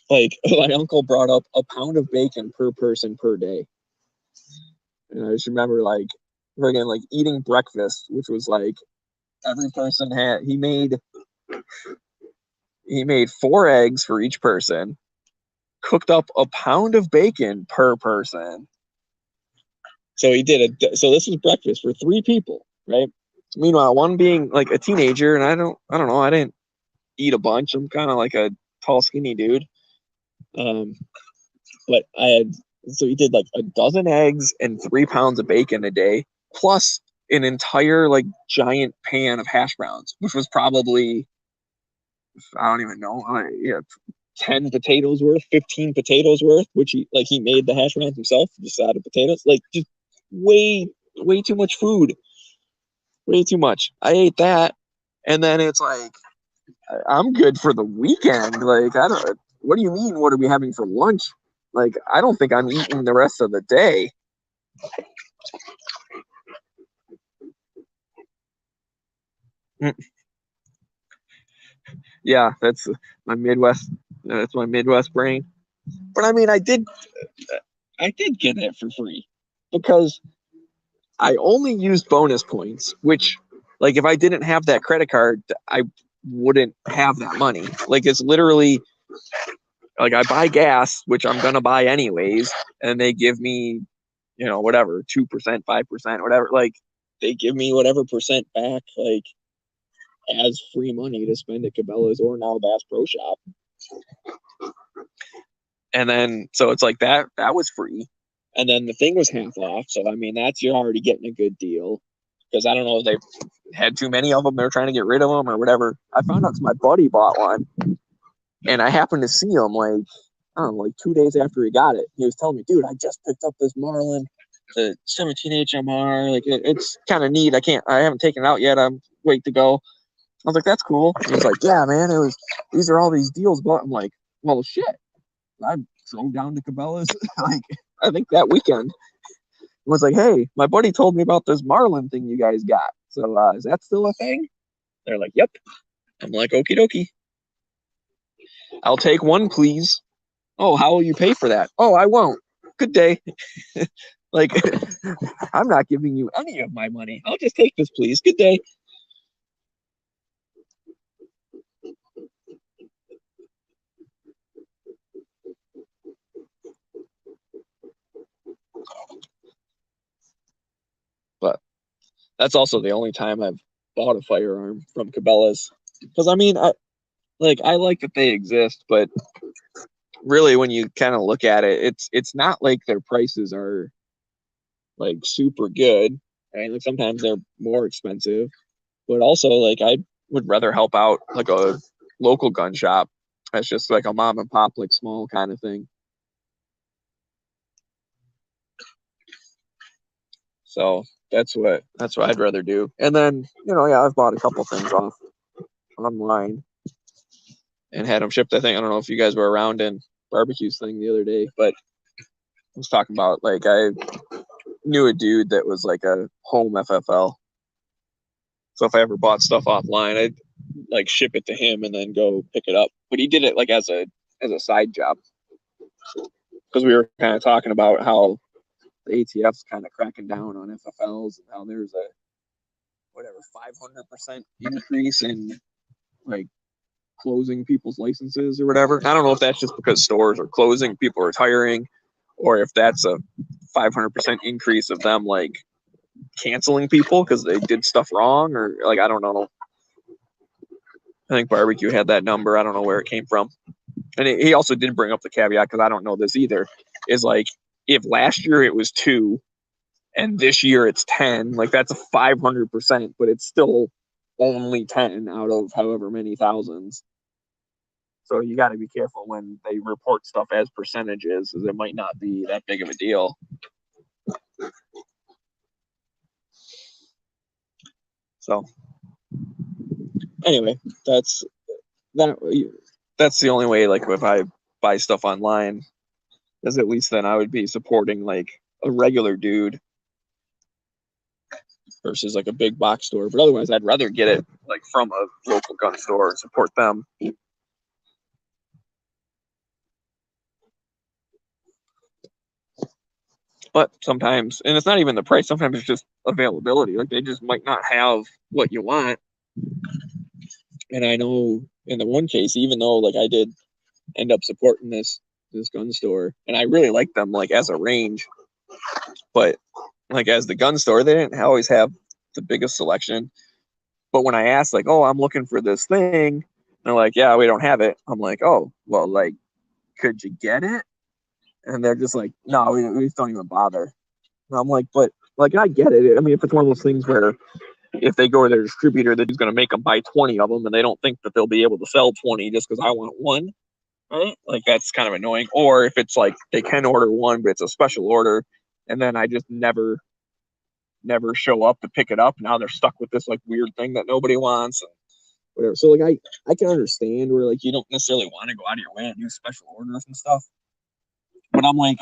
like my uncle brought up a pound of bacon per person per day. And I just remember like friggin' like eating breakfast, which was like every person he made 4 eggs for each person, cooked up a pound of bacon per person. So so this was breakfast for 3 people, right? Meanwhile, one being like a teenager, and I don't know, I didn't eat a bunch. I'm kind of like a tall, skinny dude. But so he did like a dozen eggs and 3 pounds of bacon a day, plus an entire like giant pan of hash browns, which was probably, I don't even know, 10 potatoes worth, 15 potatoes worth, which he made the hash browns himself, just out of potatoes. Like just way, way too much food. Way too much. I ate that. And then it's like, I'm good for the weekend. Like, I don't, what do you mean? What are we having for lunch? Like, I don't think I'm eating the rest of the day. Yeah, that's my Midwest. That's my Midwest brain. But I mean, I did get it for free because I only used bonus points, which, like, if I didn't have that credit card, I wouldn't have that money. Like, it's literally like I buy gas, which I'm gonna buy anyways, and they give me, whatever, 2%, 5%, whatever. Like, they give me whatever percent back, like, as free money to spend at Cabela's or now Bass Pro Shop. And then, so it's like that was free. And then the thing was half off. So, I mean, you're already getting a good deal. Because I don't know if had too many of them. They were trying to get rid of them or whatever. I found out my buddy bought one, and I happened to see him like, I don't know, like 2 days after he got it. He was telling me, dude, I just picked up this Marlin, the 17 HMR. Like it's kind of neat. I haven't taken it out yet. I'm wait to go. I was like, that's cool. He was like, yeah, man, these are all these deals. But I'm like, well, shit. I drove down to Cabela's like I think that weekend. Was like, hey, my buddy told me about this Marlin thing you guys got. So is that still a thing? They're like, yep. I'm like, okie dokie. I'll take one, please. Oh, how will you pay for that? Oh, I won't. Good day. Like, I'm not giving you any of my money. I'll just take this, please. Good day. But that's also the only time I've bought a firearm from Cabela's. Because I mean, I like that they exist, but really when you kind of look at it, it's not like their prices are like super good. Right? Like sometimes they're more expensive, but also like I would rather help out like a local gun shop. That's just like a mom and pop, like small kind of thing. So that's what I'd rather do. And then yeah, I've bought a couple things off online and had them shipped. I don't know if you guys were around in barbecues thing the other day, but I was talking about like I knew a dude that was like a home FFL. So if I ever bought stuff offline, I'd like ship it to him and then go pick it up. But he did it like as a side job because we were kind of talking about how the ATF's kind of cracking down on FFLs and how there's a whatever 500% increase in like closing people's licenses or whatever. I don't know if that's just because stores are closing, people are retiring, or if that's a 500% increase of them like canceling people because they did stuff wrong, or like I don't know. I think barbecue had that number. I don't know where it came from. And he also did bring up the caveat because I don't know this either. Is like if last year it was 2 and this year it's 10, like that's a 500%, but it's still only 10 out of however many thousands. So you got to be careful when they report stuff as percentages, as it might not be that big of a deal. So anyway, that's the only way. Like if I buy stuff online, is at least then I would be supporting like a regular dude versus like a big box store. But otherwise, I'd rather get it like from a local gun store and support them. But sometimes, and it's not even the price, sometimes it's just availability. Like they just might not have what you want. And I know in the one case, even though like I did end up supporting this gun store, and I really liked them like as a range, but like as the gun store, they didn't always have the biggest selection. But when I asked, like, oh, I'm looking for this thing, they're like, yeah, we don't have it. I'm like, oh, well, like, could you get it? And they're just like, no, we just don't even bother. And I'm like, but like, I get it. I mean, if it's one of those things where if they go to their distributor, that he's going to make them buy 20 of them, and they don't think that they'll be able to sell 20 just because I want one, right? Like that's kind of annoying. Or if it's like they can order one, but it's a special order, and then I just never show up to pick it up. Now they're stuck with this like weird thing that nobody wants and whatever. So like I can understand where like you don't necessarily want to go out of your way and do special orders and stuff. But I'm like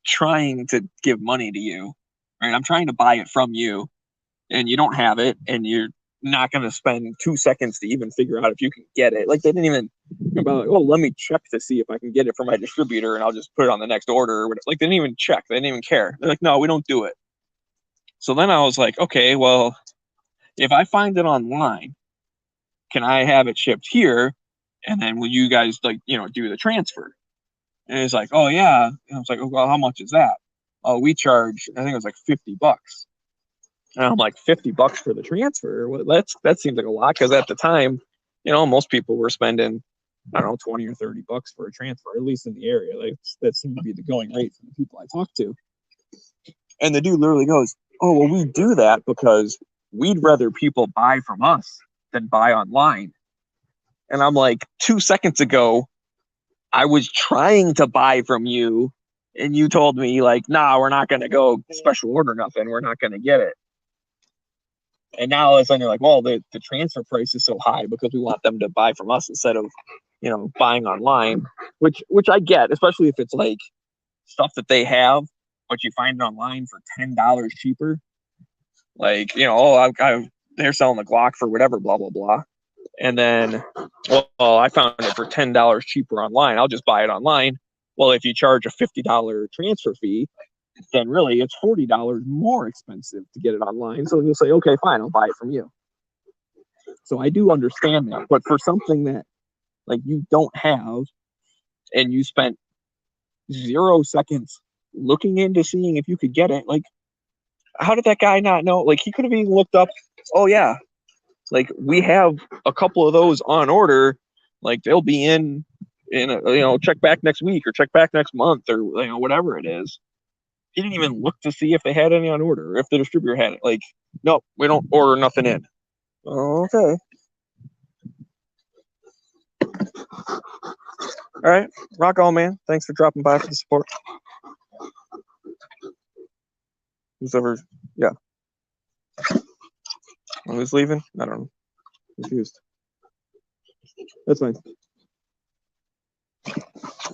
trying to give money to you, right? I'm trying to buy it from you, and you don't have it, and you're not going to spend 2 seconds to even figure out if you can get it. Like they didn't even about like, oh, let me check to see if I can get it from my distributor, and I'll just put it on the next order. Or whatever. Like they didn't even check. They didn't even care. They're like, no, we don't do it. So then I was like, okay, well, if I find it online, can I have it shipped here? And then will you guys like, do the transfer? And it's like, oh yeah. And I was like, oh, well, how much is that? Oh, we charge, I think it was like $50. And I'm like, $50 for the transfer? Well, that seems like a lot because at the time, most people were spending, I don't know, 20 or $30 for a transfer, at least in the area. Like that seemed to be the going rate for the people I talked to. And the dude literally goes, oh, well, we do that because we'd rather people buy from us than buy online. And I'm like, 2 seconds ago, I was trying to buy from you, and you told me, like, nah, we're not going to go special order nothing. We're not going to get it. And now all of a sudden you're like, well, the transfer price is so high because we want them to buy from us instead of, buying online, which I get, especially if it's like stuff that they have, but you find it online for $10 cheaper. Like, they're selling the Glock for whatever, blah, blah, blah. And then, well, I found it for $10 cheaper online. I'll just buy it online. Well, if you charge a $50 transfer fee, then really it's $40 more expensive to get it online. So you'll say, okay, fine, I'll buy it from you. So I do understand that. But for something that like you don't have and you spent 0 seconds looking into seeing if you could get it, like, how did that guy not know? Like, he could have even looked up, oh yeah, like we have a couple of those on order, like they'll be in check back next week or check back next month or whatever it is. He didn't even look to see if they had any on order or if the distributor had it. Like, no, we don't order nothing in. Oh, okay. All right, rock on, man. Thanks for dropping by for the support. Who's ever, yeah. Who's leaving? I don't know. Confused. That's fine.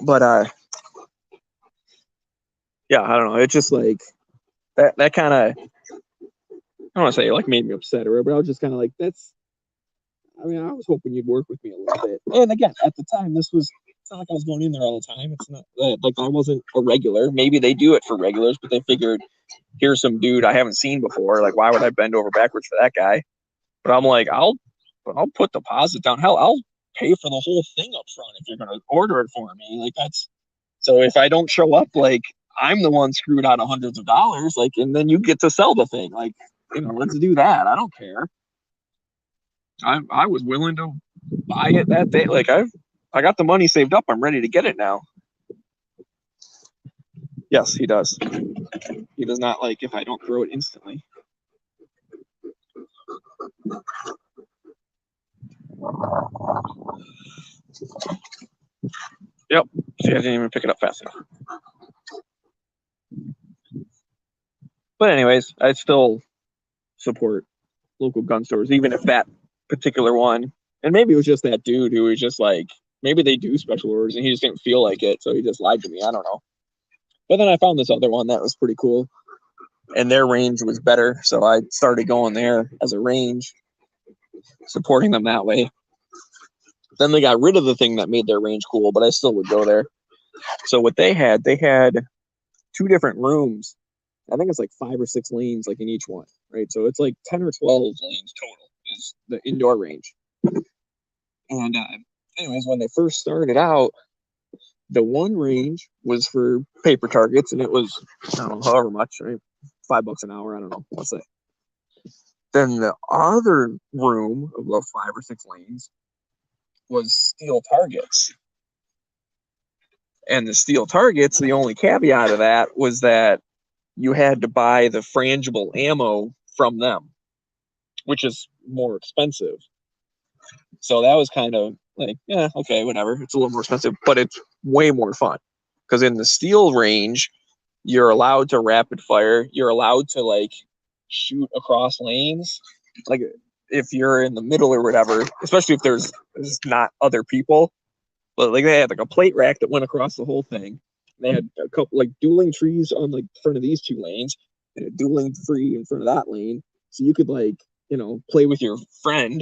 But yeah, I don't know. It's just like that kind of, I don't want to say like made me upset or whatever, but I was just kind of like, I was hoping you'd work with me a little bit. And again, at the time, it's not like I was going in there all the time. It's not like I wasn't a regular. Maybe they do it for regulars, but they figured, here's some dude I haven't seen before. Like, why would I bend over backwards for that guy? But I'm like, I'll put deposit down. Hell, I'll pay for the whole thing up front if you're gonna order it for me. Like, that's so if I don't show up, like, I'm the one screwed out of hundreds of dollars. Like, and then you get to sell the thing. Like, let's do that. I don't care. I was willing to buy it that day. Like, I got the money saved up. I'm ready to get it now. Yes, he does. He does not like if I don't throw it instantly. Yep. See, I didn't even pick it up fast enough. But anyways, I still support local gun stores, even if that particular one, and maybe it was just that dude who was just like, maybe they do special orders and he just didn't feel like it, so he just lied to me. I don't know. But then I found this other one that was pretty cool, and their range was better, so I started going there as a range, supporting them that way. Then they got rid of the thing that made their range cool, but I still would go there. So what they had 2 different rooms. I think it's like 5 or 6 lanes, like in each one, right? So it's like 10 or 12 lanes total is the indoor range. And anyways, when they first started out, the one range was for paper targets, and it was, I don't know, however much, right? $5 an hour, I don't know, what's that? Then the other room of about 5 or 6 lanes was steel targets. And the steel targets, the only caveat of that was that you had to buy the frangible ammo from them, which is more expensive. So that was kind of like, yeah, okay, whatever. It's a little more expensive, but it's way more fun. Because in the steel range, you're allowed to rapid fire. You're allowed to like shoot across lanes. Like if you're in the middle or whatever, especially if there's not other people. But like they had like a plate rack that went across the whole thing. They had a couple like dueling trees on like front of these 2 lanes and a dueling tree in front of that lane. So you could like, play with your friend.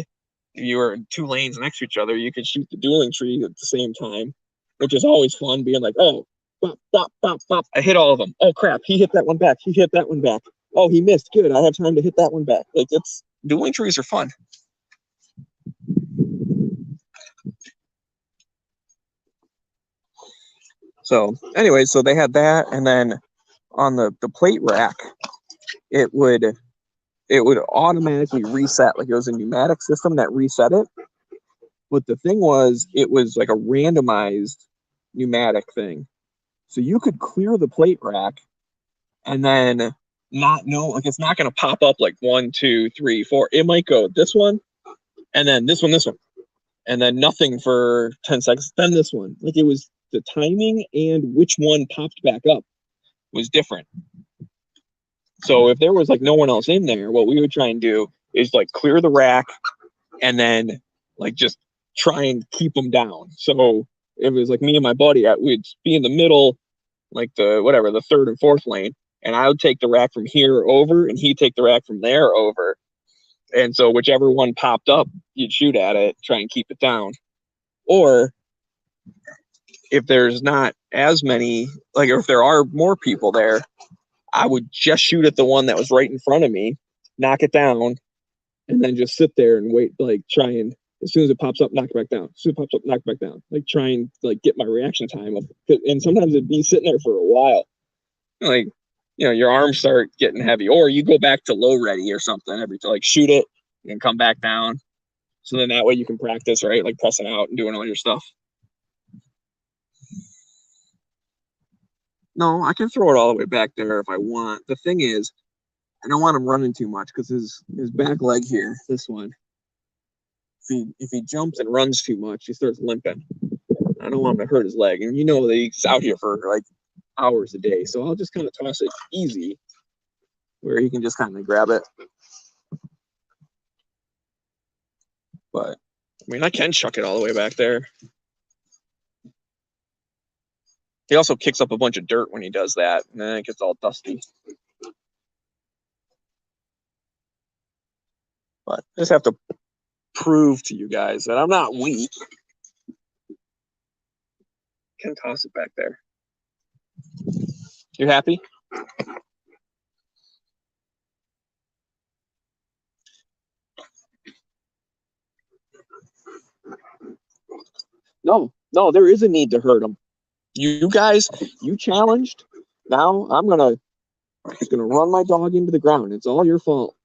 If you were in 2 lanes next to each other, you could shoot the dueling tree at the same time, which is always fun, being like, oh, bop, bop, bop, bop. I hit all of them. Oh crap, he hit that one back. He hit that one back. Oh, he missed. Good. I have time to hit that one back. Like, dueling trees are fun. So anyway, so they had that, and then on the plate rack, it would automatically reset. Like, it was a pneumatic system that reset it. But the thing was, it was like a randomized pneumatic thing. So you could clear the plate rack, and then not know, like it's not gonna pop up like 1, 2, 3, 4. It might go this one, and then this one, and then nothing for 10 seconds, then this one. Like it was the timing and which one popped back up was different. So if there was like no one else in there, what we would try and do is like clear the rack and then like just try and keep them down. So it was like me and my buddy, we'd be in the middle, like the third and fourth lane, and I would take the rack from here over, and he'd take the rack from there over. And so whichever one popped up, you'd shoot at it, try and keep it down. Or if there's not as many, like if there are more people there, I would just shoot at the one that was right in front of me, knock it down, and then just sit there and wait, like try and as soon as it pops up, knock it back down. As soon as it pops up, knock it back down. Like try and like get my reaction time up. And sometimes it'd be sitting there for a while. Like, your arms start getting heavy, or you go back to low ready or something every time, like shoot it and come back down. So then that way you can practice, right? Like pressing out and doing all your stuff. No, I can throw it all the way back there if I want. The thing is, I don't want him running too much because his back leg here, this one, if he jumps and runs too much, he starts limping. I don't want him to hurt his leg. And that he's out here for like hours a day. So I'll just kind of toss it easy where he can just kind of grab it. But I mean, I can chuck it all the way back there. He also kicks up a bunch of dirt when he does that, and then it gets all dusty. But I just have to prove to you guys that I'm not weak. Can toss it back there. You happy? No, there is a need to hurt him. You guys, you challenged. Now I'm just gonna run my dog into the ground. It's all your fault.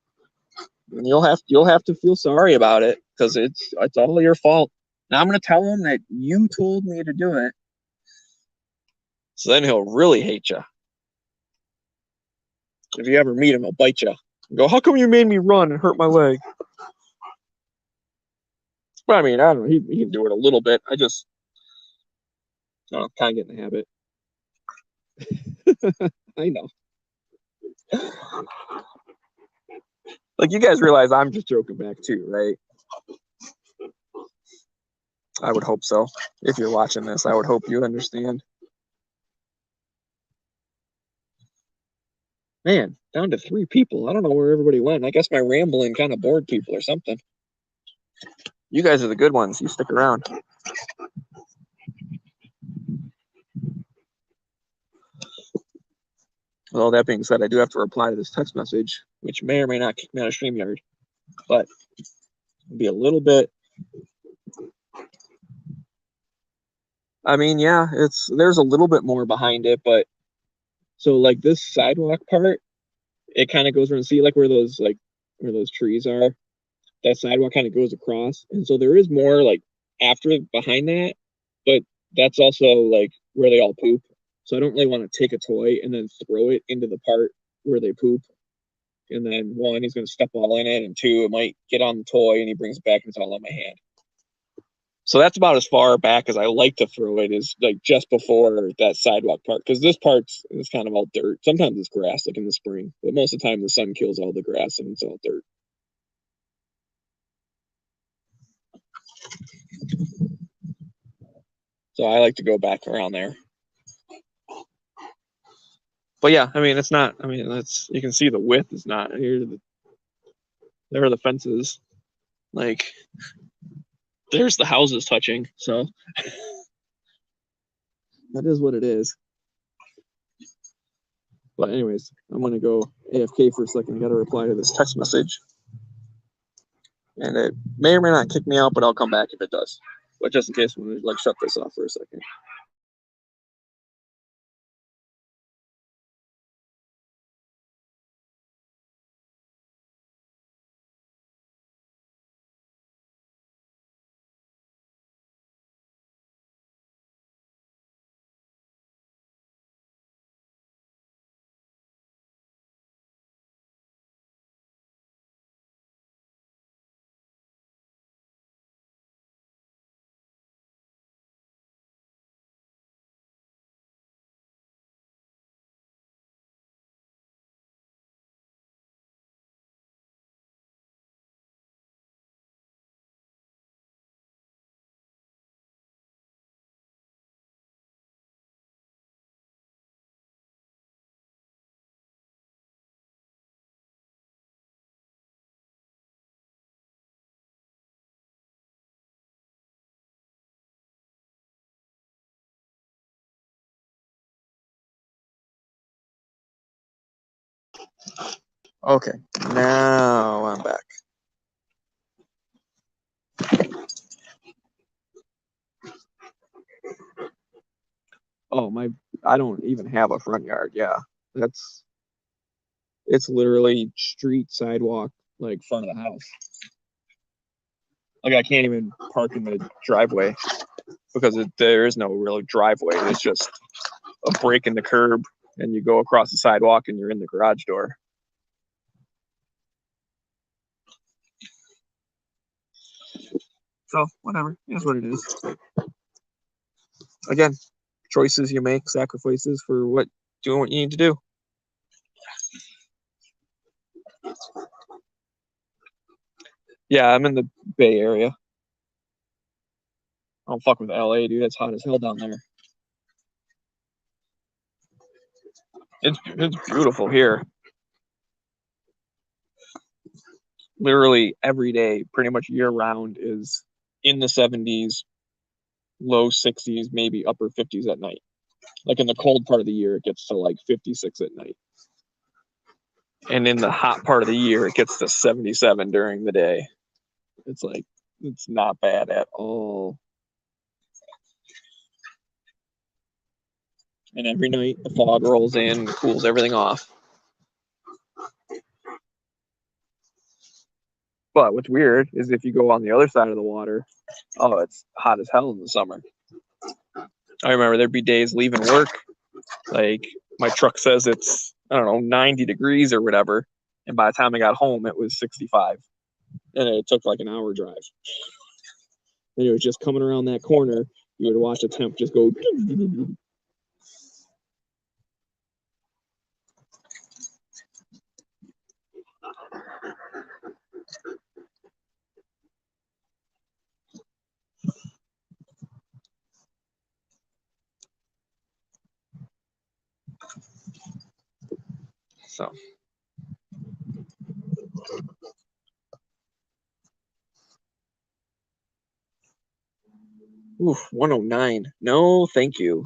And you'll have to feel sorry about it because it's all your fault. Now I'm gonna tell him that you told me to do it. So then he'll really hate you. If you ever meet him, he'll bite you. Go, how come you made me run and hurt my leg? But I mean, I don't know. He can do it a little bit. I just, kind of get in the habit. I know. Like, you guys realize I'm just joking back too, right? I would hope so. If you're watching this, I would hope you understand. Man, down to 3 people. I don't know where everybody went. I guess my rambling kind of bored people or something. You guys are the good ones. You stick around. Well, that being said, I do have to reply to this text message, which may or may not kick me out of StreamYard, but it'll be a little bit. I mean, yeah, there's a little bit more behind it, but so like this sidewalk part, it kind of goes around. See, like where those trees are, that sidewalk kind of goes across, and so there is more like after behind that, but that's also like where they all poop. So I don't really want to take a toy and then throw it into the part where they poop. And then 1, he's going to step all in it, and 2, it might get on the toy and he brings it back and it's all on my hand. So that's about as far back as I like to throw it, is like just before that sidewalk part, because this part is kind of all dirt. Sometimes it's grass, like in the spring, but most of the time the sun kills all the grass and it's all dirt. So I like to go back around there. But yeah, I mean, it's not. I mean, you can see the width is not here. There are the fences. Like, there's the houses touching. So that is what it is. But anyways, I'm gonna go AFK for a second. I gotta reply to this text message, and it may or may not kick me out, but I'll come back if it does. But just in case, I'm gonna like shut this off for a second. Okay, now I'm back. Oh, I don't even have a front yard. Yeah, it's literally street, sidewalk, like front of the house. Like I can't even park in the driveway because there is no real driveway. It's just a break in the curb, and you go across the sidewalk, and you're in the garage door. So whatever, that's what it is. Again, choices you make, sacrifices for doing what you need to do. Yeah, I'm in the Bay Area. I don't fuck with LA, dude. It's hot as hell down there. It's beautiful here. Literally every day, pretty much year round, is in the 70s, low 60s, maybe upper 50s at night. Like in the cold part of the year, it gets to like 56 at night. And in the hot part of the year, it gets to 77 during the day. It's like, it's not bad at all. And every night, the fog rolls in, cools everything off. But what's weird is if you go on the other side of the water, oh, it's hot as hell in the summer. I remember there'd be days leaving work, like my truck says it's, I don't know, 90 degrees or whatever. And by the time I got home, it was 65. And it took like an hour drive. And it was just coming around that corner, you would watch the temp just go. So. Oof, 109. No, thank you.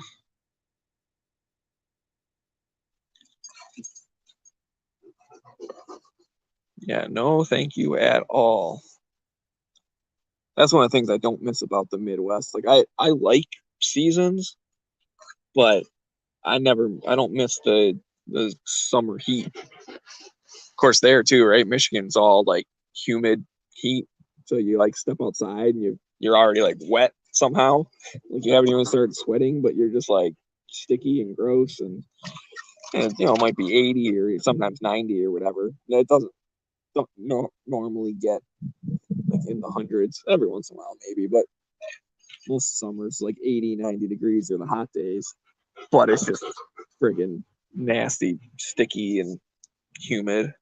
Yeah, no, thank you at all. That's one of the things I don't miss about the Midwest. Like I like seasons, but I don't miss the summer heat. Of course, there too, right? Michigan's all like humid heat, so you like step outside and you're already like wet somehow. Like you haven't even started sweating, but you're just like sticky and gross, and it might be 80 or sometimes 90 or whatever. It don't normally get like in the hundreds every once in a while maybe, but most summers like 80, 90 degrees are the hot days. But it's just friggin' nasty, sticky, and humid.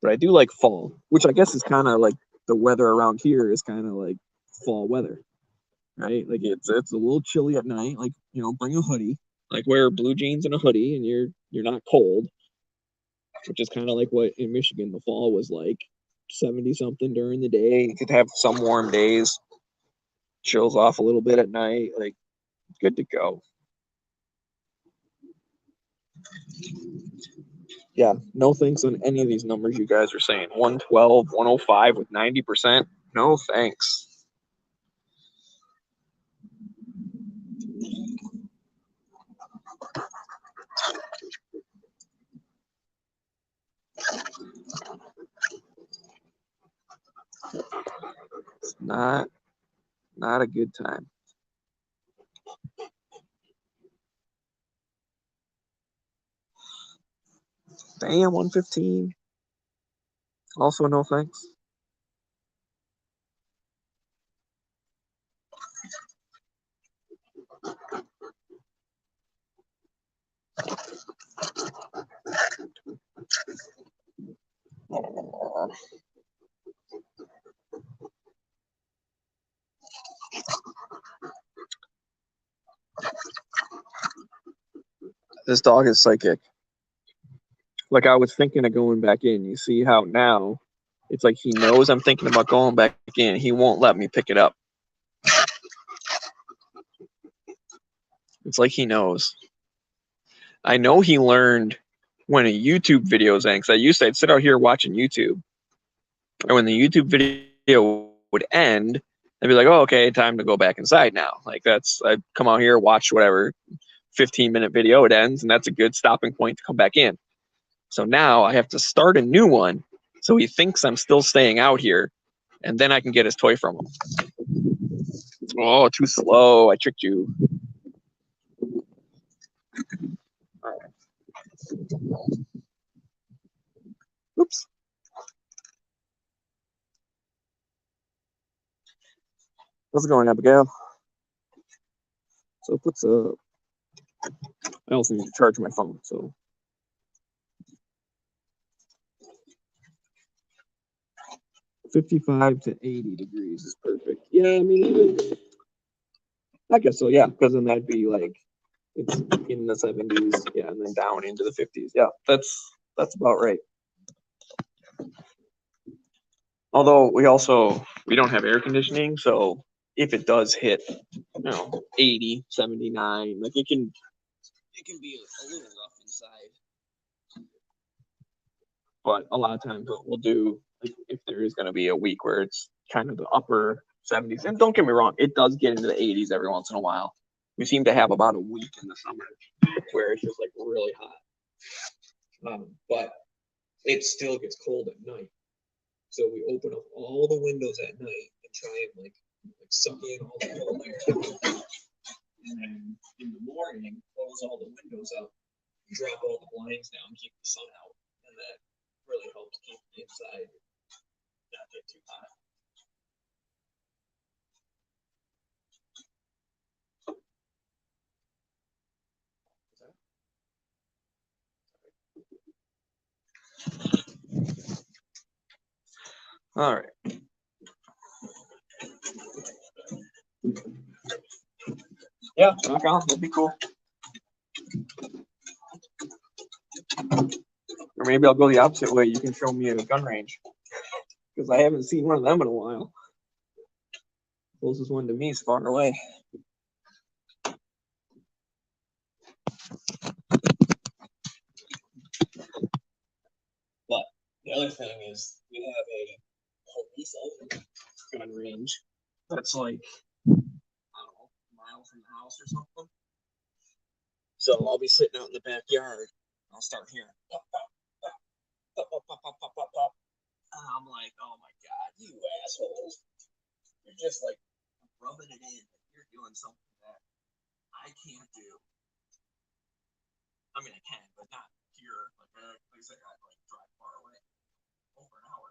But I do like fall, which I guess is kind of like the weather around here is kind of like fall weather, right? Like it's a little chilly at night. Like bring a hoodie, like wear blue jeans and a hoodie, and you're not cold. Which is kind of like what in Michigan the fall was like, 70 something during the day. You could have some warm days, chills off a little bit at night. Like good to go. Yeah, no thanks on any of these numbers you guys are saying. 112, 105 with 90%. No thanks. It's not a good time. Damn, 115. Also, no thanks. This dog is psychic. Like I was thinking of going back in. You see how now it's like he knows I'm thinking about going back in. He won't let me pick it up. It's like he knows. I know he learned when a YouTube video was ending. Because I'd sit out here watching YouTube, and when the YouTube video would end, I'd be like, "Oh, okay, time to go back inside now." Like I'd come out here, watch whatever 15-minute video, it ends, and that's a good stopping point to come back in. So now I have to start a new one, so he thinks I'm still staying out here, and then I can get his toy from him. Oh, too slow! I tricked you. All right. Oops. How's it going, Abigail? So what's I also need to charge my phone, so 55 to 80 degrees is perfect. Yeah, I mean, I guess so, yeah, because then that'd be like it's in the 70s, yeah, and then down into the 50s. Yeah, that's about right. Although we don't have air conditioning, so if it does hit, 80, 79, like it can be a little rough inside. But a lot of times what we'll do, like, if there is going to be a week where it's kind of the upper 70s, and don't get me wrong, it does get into the 80s every once in a while. We seem to have about a week in the summer where it's just like really hot. But it still gets cold at night. So we open up all the windows at night and try and like suck in all the cold air. And then in the morning, close all the windows up, drop all the blinds down, keep the sun out, and that really helps keep the inside not get too hot. All right. Yeah, knock on. That'd be cool. Or maybe I'll go the opposite way. You can show me a gun range, because I haven't seen one of them in a while. Closest one to me is far away. But the other thing is we have a police only gun range that's like, I don't know, a mile from the house or something. So I'll be sitting out in the backyard. I'll start hearing pop, pop, pop, pop, pop, pop, pop, pop, pop. And I'm like, oh my God, you assholes. You're just like rubbing it in. You're doing something that I can't do. I mean, I can, but not here. Like I said, I like drive far away, over an hour.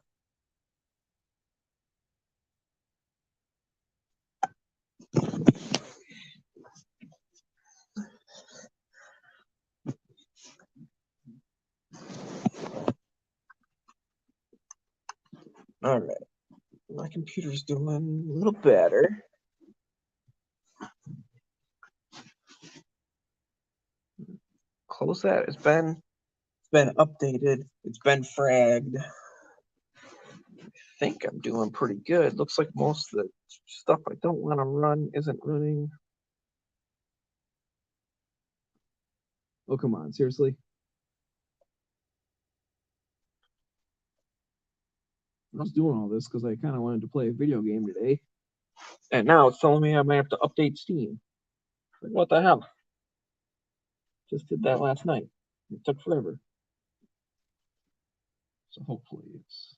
All right. My computer's doing a little better. Close that. It's been updated. It's been fragged. I think I'm doing pretty good. Looks like most of the stuff I don't want to run isn't running. Oh, come on. Seriously? I was doing all this because I kind of wanted to play a video game today. And now it's telling me I might have to update Steam. Like, what the hell? Just did that last night. It took forever. So hopefully it's...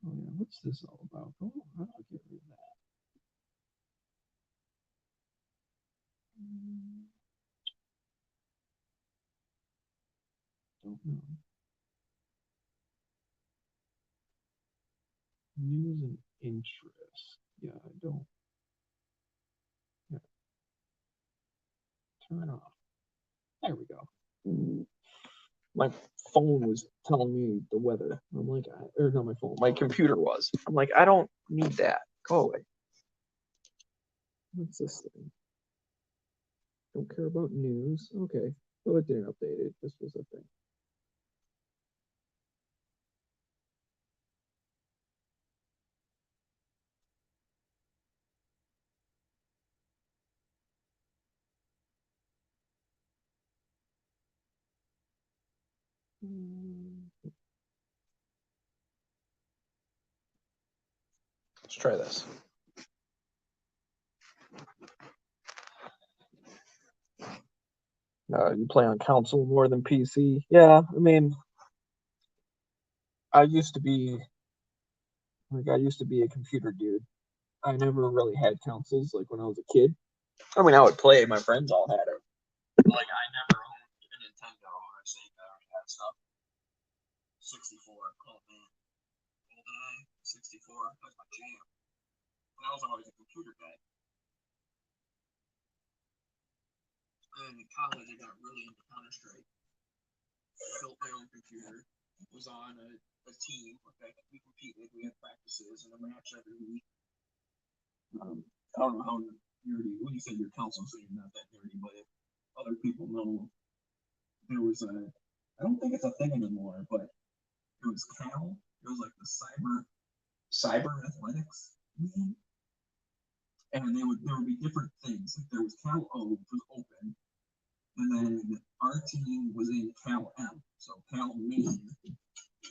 Oh yeah, what's this all about? Oh, how do I get rid of that? Don't know. News and interest. Yeah, I don't. Yeah. Turn off. There we go. My phone was telling me the weather. I'm like, or not my phone. My computer was. I'm like, I don't need that. Go away. What's this thing? Don't care about news. Okay. Oh, it didn't update it. This was a thing. Let's try this. You play on console more than PC? Yeah, I mean, I used to be a computer dude. I never really had consoles like when I was a kid. I mean, I would play. My friends all had it. Like I never owned a Nintendo or a Sega or any of that stuff. 64. Oh man, GoldenEye 64. That's my jam. And I was always a computer guy. And in college, I got really into Counter Strike. Built my own computer. Was on a team. Okay, we competed. We had practices and a match every week. I don't know how nerdy. When you say your council, so you're not that nerdy, but if other people know, there was a. I don't think it's a thing anymore, but it was Cal. It was like the cyber athletics league, and there would be different things. Like there was Cal O, which was open, and then our team was in Cal M, so Cal Main,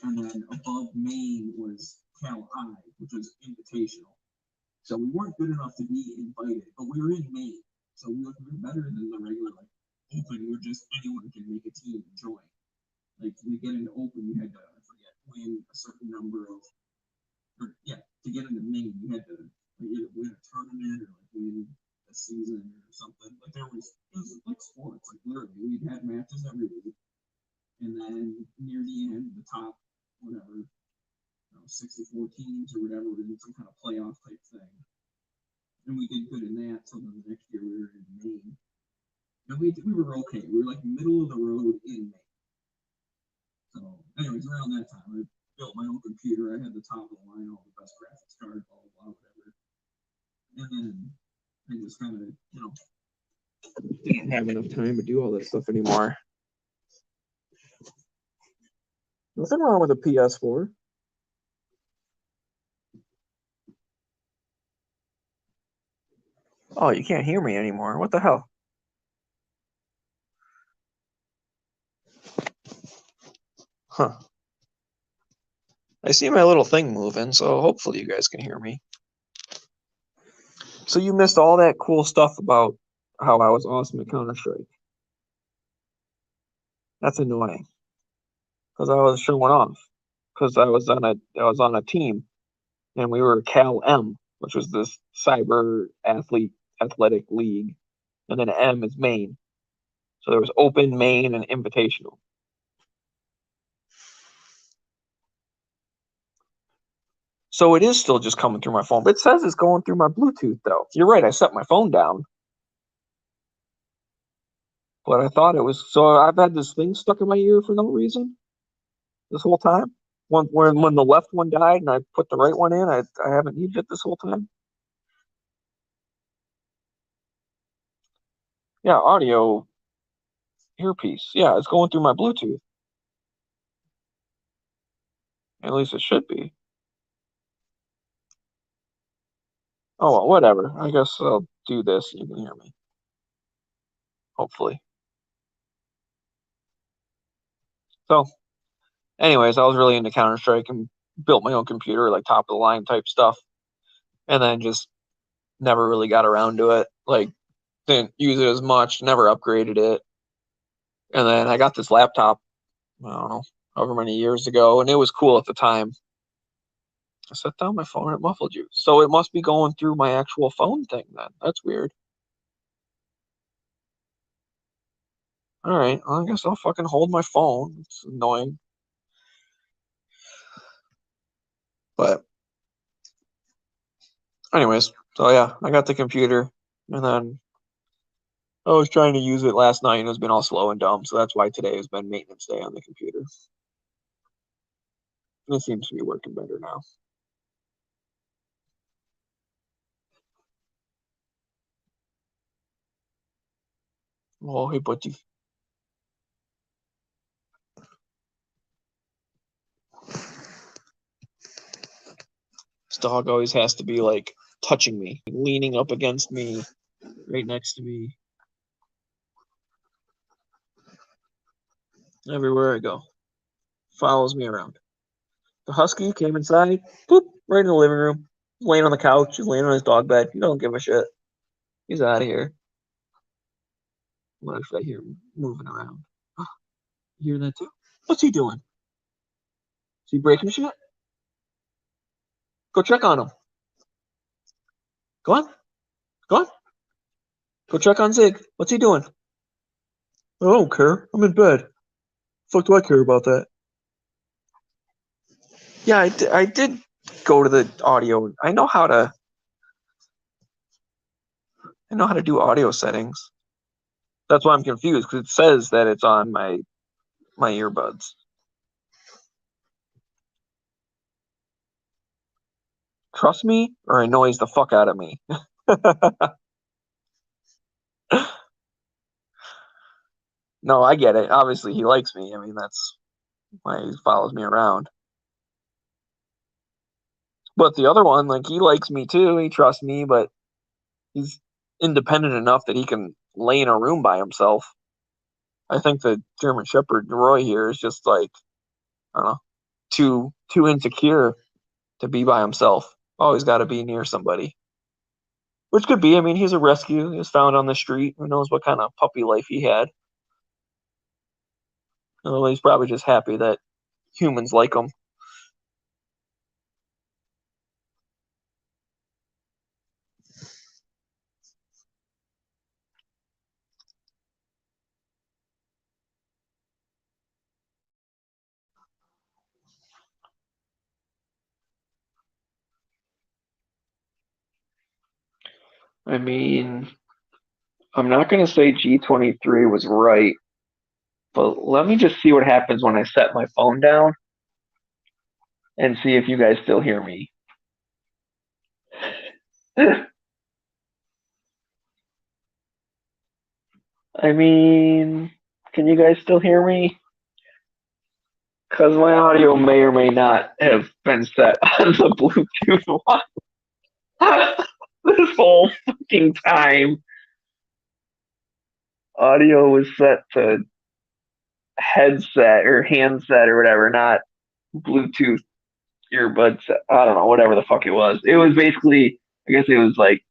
and then above Main was Cal I, which was invitational. So we weren't good enough to be invited, but we were in Maine, so we were better than the regular like open, where just anyone can make a team and join. Like to get into open, you had to win a certain number of, to get into Maine, you had to either win a tournament or like win a season or something. Like it was like sports, like literally we'd had matches every week, and then near the end, the top whatever, 64 teams or whatever, we did some kind of playoff type thing. And we did good in that. So then the next year we were in Maine, and we were okay. We were like middle of the road in Maine. So, anyways, around that time, I built my own computer. I had the top of the line, all the best graphics cards, blah blah blah, whatever. And then I just kind of, didn't have enough time to do all that stuff anymore. Nothing wrong with a PS4. Oh, you can't hear me anymore. What the hell? Huh. I see my little thing moving, so hopefully you guys can hear me. So you missed all that cool stuff about how I was awesome at Counter-Strike. That's annoying. Because I was showing off. Because I was on a team, and we were Cal M, which was this cyber athletic league, and then M is Maine. So there was open, Maine, and invitational. So it is still just coming through my phone. But it says it's going through my Bluetooth, though. You're right, I set my phone down. But I thought it was. So I've had this thing stuck in my ear for no reason this whole time. When the left one died and I put the right one in, I haven't needed it this whole time. Yeah, audio earpiece. Yeah, it's going through my Bluetooth. At least it should be. Oh, well, whatever. I guess I'll do this. You can hear me. Hopefully. So, anyways, I was really into Counter-Strike and built my own computer, like top of the line type stuff. And then just never really got around to it. Like, didn't use it as much, never upgraded it. And then I got this laptop, I don't know, however many years ago, and it was cool at the time. I set down my phone and it muffled you. So it must be going through my actual phone thing then. That's weird. All right, well, I guess I'll fucking hold my phone. It's annoying. But anyways, so yeah, I got the computer, and then I was trying to use it last night, and it's been all slow and dumb. So that's why today has been maintenance day on the computer. And it seems to be working better now. Oh, hey, buddy. This dog always has to be like touching me, leaning up against me, right next to me, everywhere I go. follows me around. The husky came inside, boop, right in the living room. He's laying on the couch. He's laying on his dog bed. He don't give a shit. He's out of here. What if I hear him moving around? You hear that too? What's he doing? Is he breaking shit? Go check on him. Go on. Go on. Go check on Zig. What's he doing? I don't care. I'm in bed. Fuck do I care about that? Yeah, I did go to the audio. I know how to do audio settings. That's why I'm confused because it says that it's on my earbuds. Trust me or annoys the fuck out of me. No, I get it. Obviously, he likes me. I mean, that's why he follows me around. But the other one, like, he likes me too. He trusts me, but he's independent enough that he can lay in a room by himself. I think the German Shepherd Roy here is just like, I don't know, too insecure to be by himself. Always got to be near somebody. Which could be. I mean, he's a rescue. He was found on the street. Who knows what kind of puppy life he had? Well, he's probably just happy that humans like him. I mean, I'm not going to say G23 was right, but let me just see what happens when I set my phone down and see if you guys still hear me. I mean, can you guys still hear me? Because my audio may or may not have been set on the Bluetooth one. This whole fucking time, audio was set to headset or handset or whatever, not Bluetooth earbuds. I don't know, whatever the fuck it was. It was basically, I guess it was like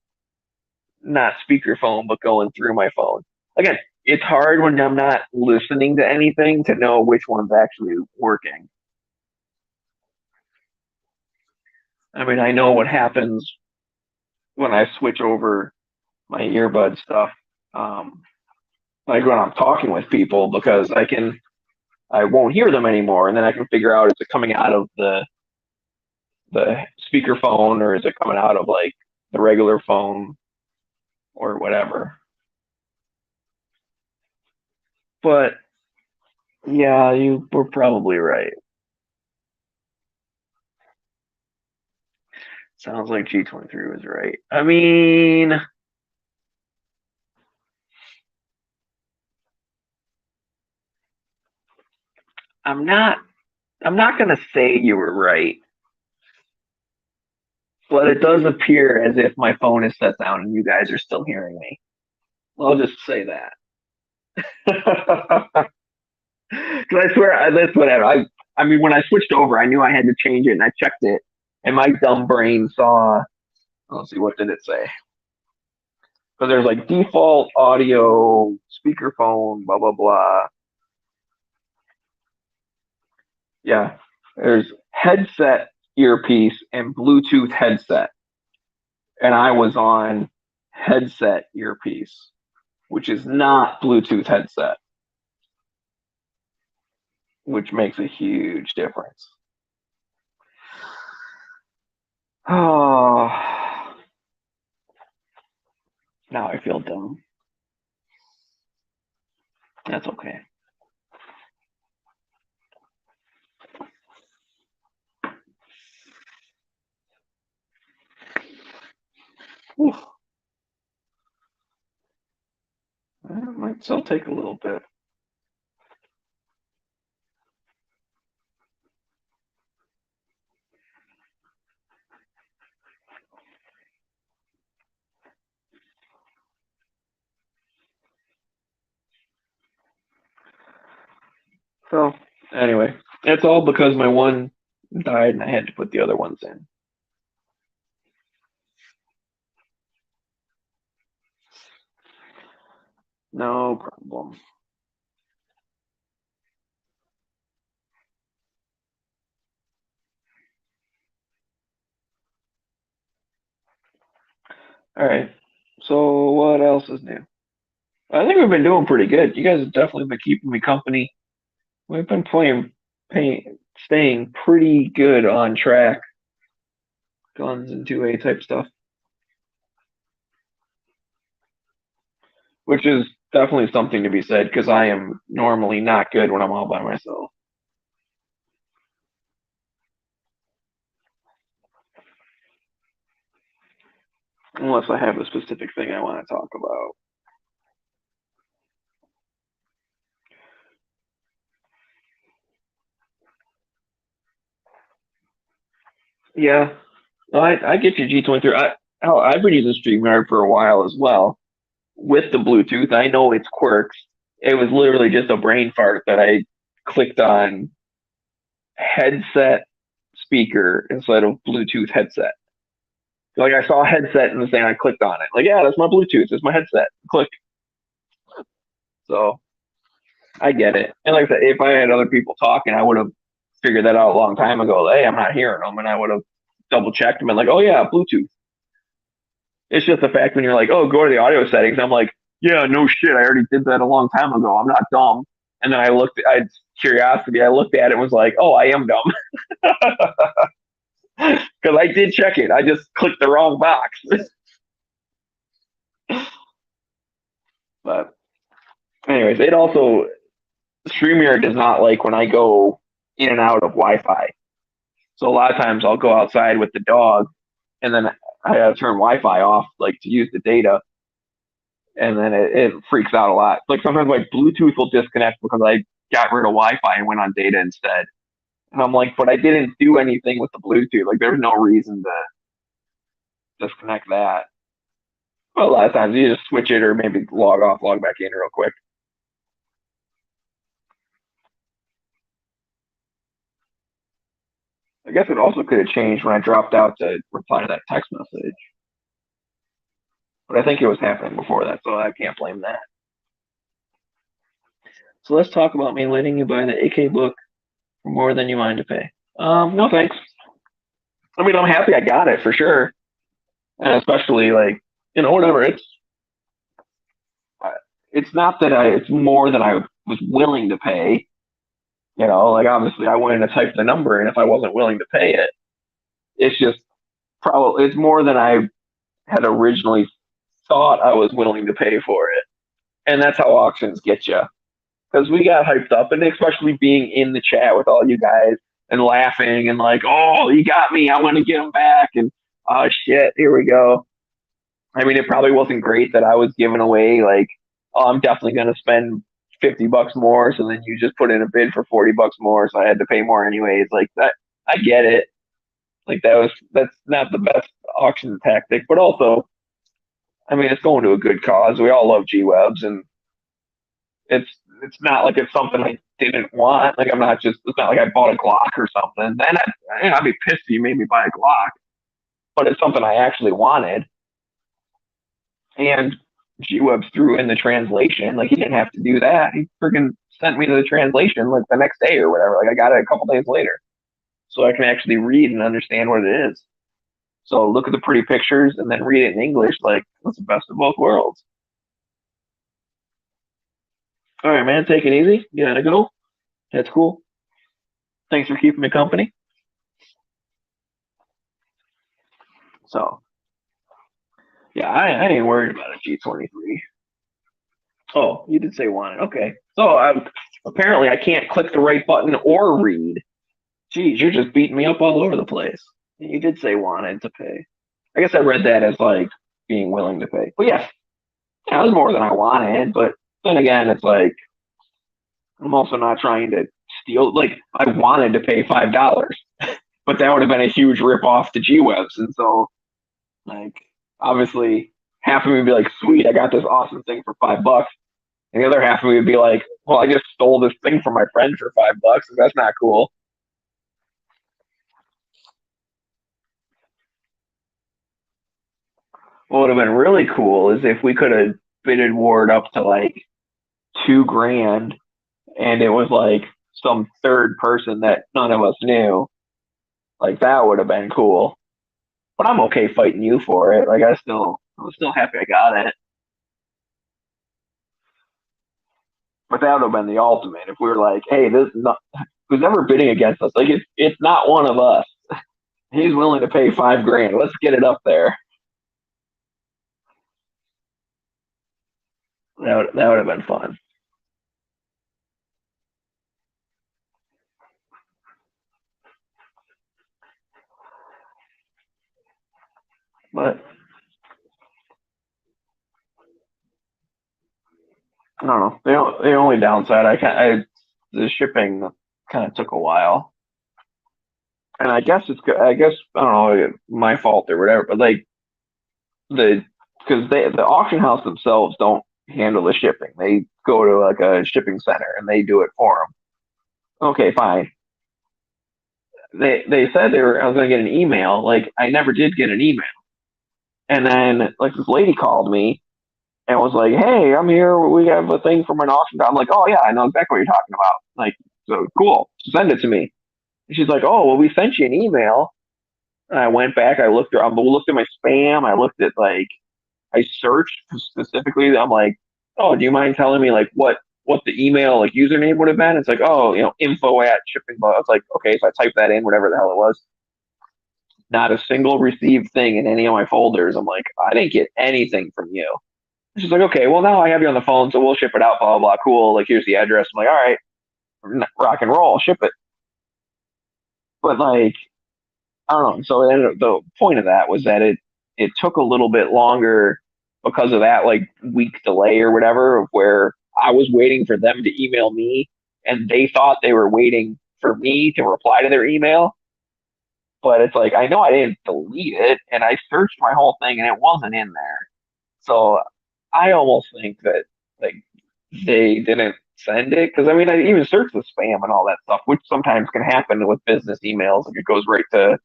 not speakerphone, but going through my phone. Again, it's hard when I'm not listening to anything to know which one's actually working. I mean, I know what happens when I switch over my earbud stuff. Um, like when I'm talking with people because I won't hear them anymore, and then I can figure out is it coming out of the speakerphone or is it coming out of like the regular phone or whatever. But yeah, you were probably right. Sounds like G23 was right. I mean, I'm not I'm not gonna say you were right, but it does appear as if my phone is set down and you guys are still hearing me. I'll just say that. Because I swear, that's whatever. I mean, when I switched over, I knew I had to change it, and I checked it, and my dumb brain saw. Let's see, what did it say? Because there's like default audio, speakerphone, blah blah blah. Yeah, there's headset earpiece and Bluetooth headset, and I was on headset earpiece, which is not Bluetooth headset, which makes a huge difference. Oh, now I feel dumb. That's okay. Oof. It might still take a little bit. So, anyway, It's all because my one died and I had to put the other ones in. No problem. All right. So what else is new? I think we've been doing pretty good. You guys have definitely been keeping me company. We've been staying pretty good on track. Guns and 2A type stuff, which is definitely something to be said because I am normally not good when I'm all by myself. Unless I have a specific thing I want to talk about. Yeah, I get you G23. I've been using StreamYard for a while as well with the Bluetooth. I know its quirks. It was literally just a brain fart that I clicked on headset speaker instead of Bluetooth headset. Like I saw a headset in the thing, I clicked on it. Like, yeah, that's my Bluetooth. It's my headset. Click. So I get it. And like I said, if I had other people talking, I would have figured that out a long time ago. Hey, I'm not hearing them, and I would have double checked them and like, oh yeah, Bluetooth. It's just the fact when you're like, oh, go to the audio settings. I'm like, yeah, no shit, I already did that a long time ago. I'm not dumb. And then I had curiosity. I looked at it and was like, oh, I am dumb because I did check it. I just clicked the wrong box. But anyways, it also StreamYard does not like when I go in and out of Wi-Fi. So a lot of times I'll go outside with the dog, and then I have to turn Wi-Fi off, like to use the data, and then it freaks out a lot. Like sometimes my Bluetooth will disconnect because I got rid of Wi-Fi and went on data instead. And I'm like, but I didn't do anything with the Bluetooth. Like there's no reason to disconnect that. But a lot of times you just switch it or maybe log off, log back in real quick. I guess it also could have changed when I dropped out to reply to that text message. But I think it was happening before that, so I can't blame that. So let's talk about me letting you buy the AK book for more than you wanted to pay. No thanks. I mean, I'm happy I got it for sure, and especially like whatever. It's not that it's more than I was willing to pay. Like obviously I wouldn't have typed the number in if I wasn't willing to pay it. It's just probably it's more than I had originally thought I was willing to pay for it, and that's how auctions get you. Because we got hyped up, and especially being in the chat with all you guys and laughing and like, oh, you got me, I want to get them back, and oh shit, here we go. I mean, it probably wasn't great that I was giving away like, oh, I'm definitely gonna spend $50 more, so then you just put in a bid for $40 more, so I had to pay more anyways. Like that, I get it. Like that's not the best auction tactic, but also, I mean, it's going to a good cause. We all love G Webs, and it's it's not like it's something I didn't want. Like I'm not just it's not like I bought a Glock or something. Then I'd be pissed if you made me buy a Glock. But it's something I actually wanted. And G Webs threw in the translation. Like he didn't have to do that. He freaking sent me to the translation like the next day or whatever. Like I got it a couple days later. So I can actually read and understand what it is. So look at the pretty pictures and then read it in English. Like that's the best of both worlds. All right, man, take it easy. You gotta go. That's cool. Thanks for keeping me company. So yeah, I ain't worried about a G23. Oh, you did say wanted. Okay. So apparently I can't click the right button or read. Geez, you're just beating me up all over the place. You did say wanted to pay. I guess I read that as like being willing to pay. But yeah, that was more than I wanted. But then again, it's like I'm also not trying to steal. Like I wanted to pay $5, but that would have been a huge rip off to G Webs, and so like obviously half of me would be like, sweet, I got this awesome thing for $5. And the other half of me would be like, well, I just stole this thing from my friend for $5. So that's not cool. what would have been really cool is if we could have bidded Ward up to like 2 grand, and it was like some third person that none of us knew. Like that would have been cool. But I'm okay fighting you for it. Like I'm still happy I got it. But that would have been the ultimate if we were like, hey, this is not who's ever bidding against us. Like it's not one of us. He's willing to pay 5 grand. Let's get it up there. That would have been fun. But I don't know. The only downside the shipping kind of took a while, and I guess it's I guess I don't know my fault or whatever. But like the because the auction house themselves don't handle the shipping. They go to like a shipping center and they do it for them. Okay, fine. They said I was gonna get an email. Like I never did get an email, and then like this lady called me and was like, "Hey, I'm here. We have a thing from an auction." I'm like, "Oh yeah, I know exactly what you're talking about." Like, so cool. Send it to me. And she's like, "Oh well, we sent you an email." And I went back. I looked at my spam. I looked at like I searched specifically. I'm like, "Oh, do you mind telling me like what the email like username would have been?" It's like, "Oh, info at shipping." I was like, "Okay," so I typed that in, whatever the hell it was. Not a single received thing in any of my folders. I'm like, I didn't get anything from you. She's like, okay, well now I have you on the phone, so we'll ship it out. Blah blah blah. Cool. Like here's the address. I'm like, all right, rock and roll, ship it. But like, I don't know. So the point of that was that it took a little bit longer because of that like week delay or whatever, of where I was waiting for them to email me, and they thought they were waiting for me to reply to their email. But it's like I know I didn't delete it, and I searched my whole thing, and it wasn't in there. So I almost think that like they didn't send it because I mean I even searched the spam and all that stuff, which sometimes can happen with business emails. Like it goes right to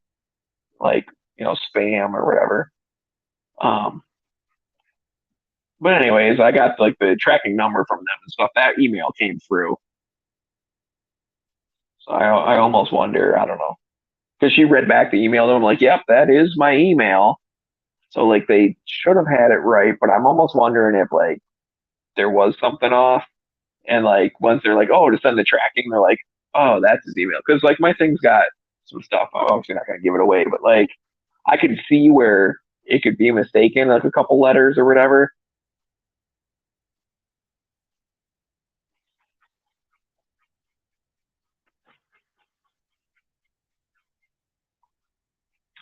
like spam or whatever. Um, but anyways, I got like the tracking number from them and stuff. That email came through, so I almost wonder. I don't know because she read back the email and I'm like, yep, that is my email. So like they should have had it right, but I'm almost wondering if like there was something off. And like once they're like, oh, to send the tracking, they're like, oh, that's his email. Because like my thing's got some stuff. I'm obviously not gonna give it away, but like I could see where it could be mistaken, like a couple letters or whatever.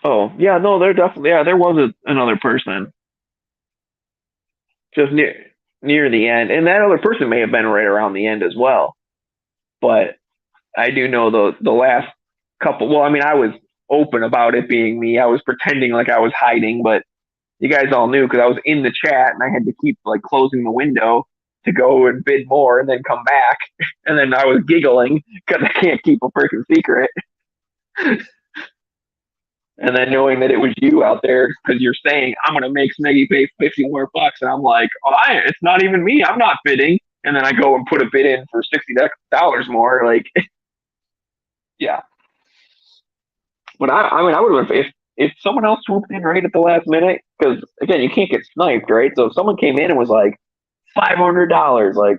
Oh yeah, no, there definitely there was another person just near the end, and that other person may have been right around the end as well. But I do know the last couple. Well, I mean, I was open about it being me. I was pretending like I was hiding, but you guys all knew because I was in the chat and I had to keep like closing the window to go and bid more and then come back. And then I was giggling because I can't keep a freaking secret. And then knowing that it was you out there because you're saying I'm gonna make Smeggy pay 50 more bucks, and I'm like, oh, it's not even me. I'm not bidding. And then I go and put a bid in for $60 more. Like, yeah. But I mean, I would have if someone else swooped in right at the last minute because again, you can't get sniped, right? So if someone came in and was like $500, like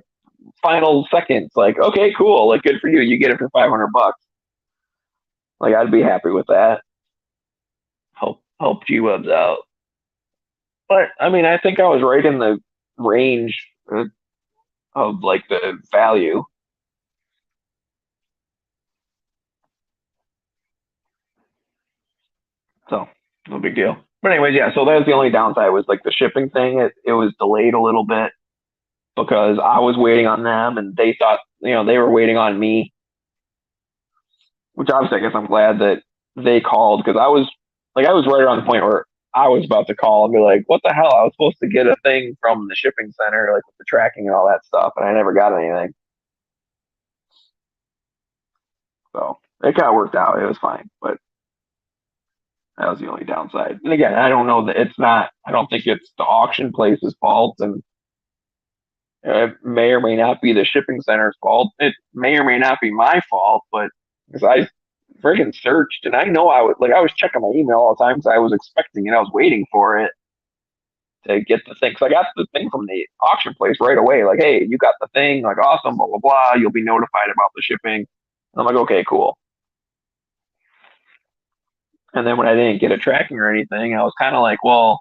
final seconds. Like, okay, cool. Like, good for you. You get it for 500 bucks. Like, I'd be happy with that. Help G Webs out. But I mean, I think I was right in the range of like the value. So no big deal. But anyways, yeah. So that was the only downside was like the shipping thing. It was delayed a little bit because I was waiting on them and they thought they were waiting on me. Which obviously, I guess I'm glad that they called because I was right around the point where I was about to call and be like, "What the hell? I was supposed to get a thing from the shipping center, like with the tracking and all that stuff, and I never got anything." So it kind of worked out. It was fine, but That was the only downside. And again, I don't know that it's not. I don't think it's the auction place's fault, and it may or may not be the shipping center's fault. It may or may not be my fault, but because I friggin' searched and I know I was checking my email all the time because I was expecting it. I was waiting for it to get the thing. So I got the thing from the auction place right away. Like, hey, you got the thing. Like, awesome, blah, blah, blah. You'll be notified about the shipping. I'm like, okay, cool. And then when I didn't get a tracking or anything, I was kind of like, well,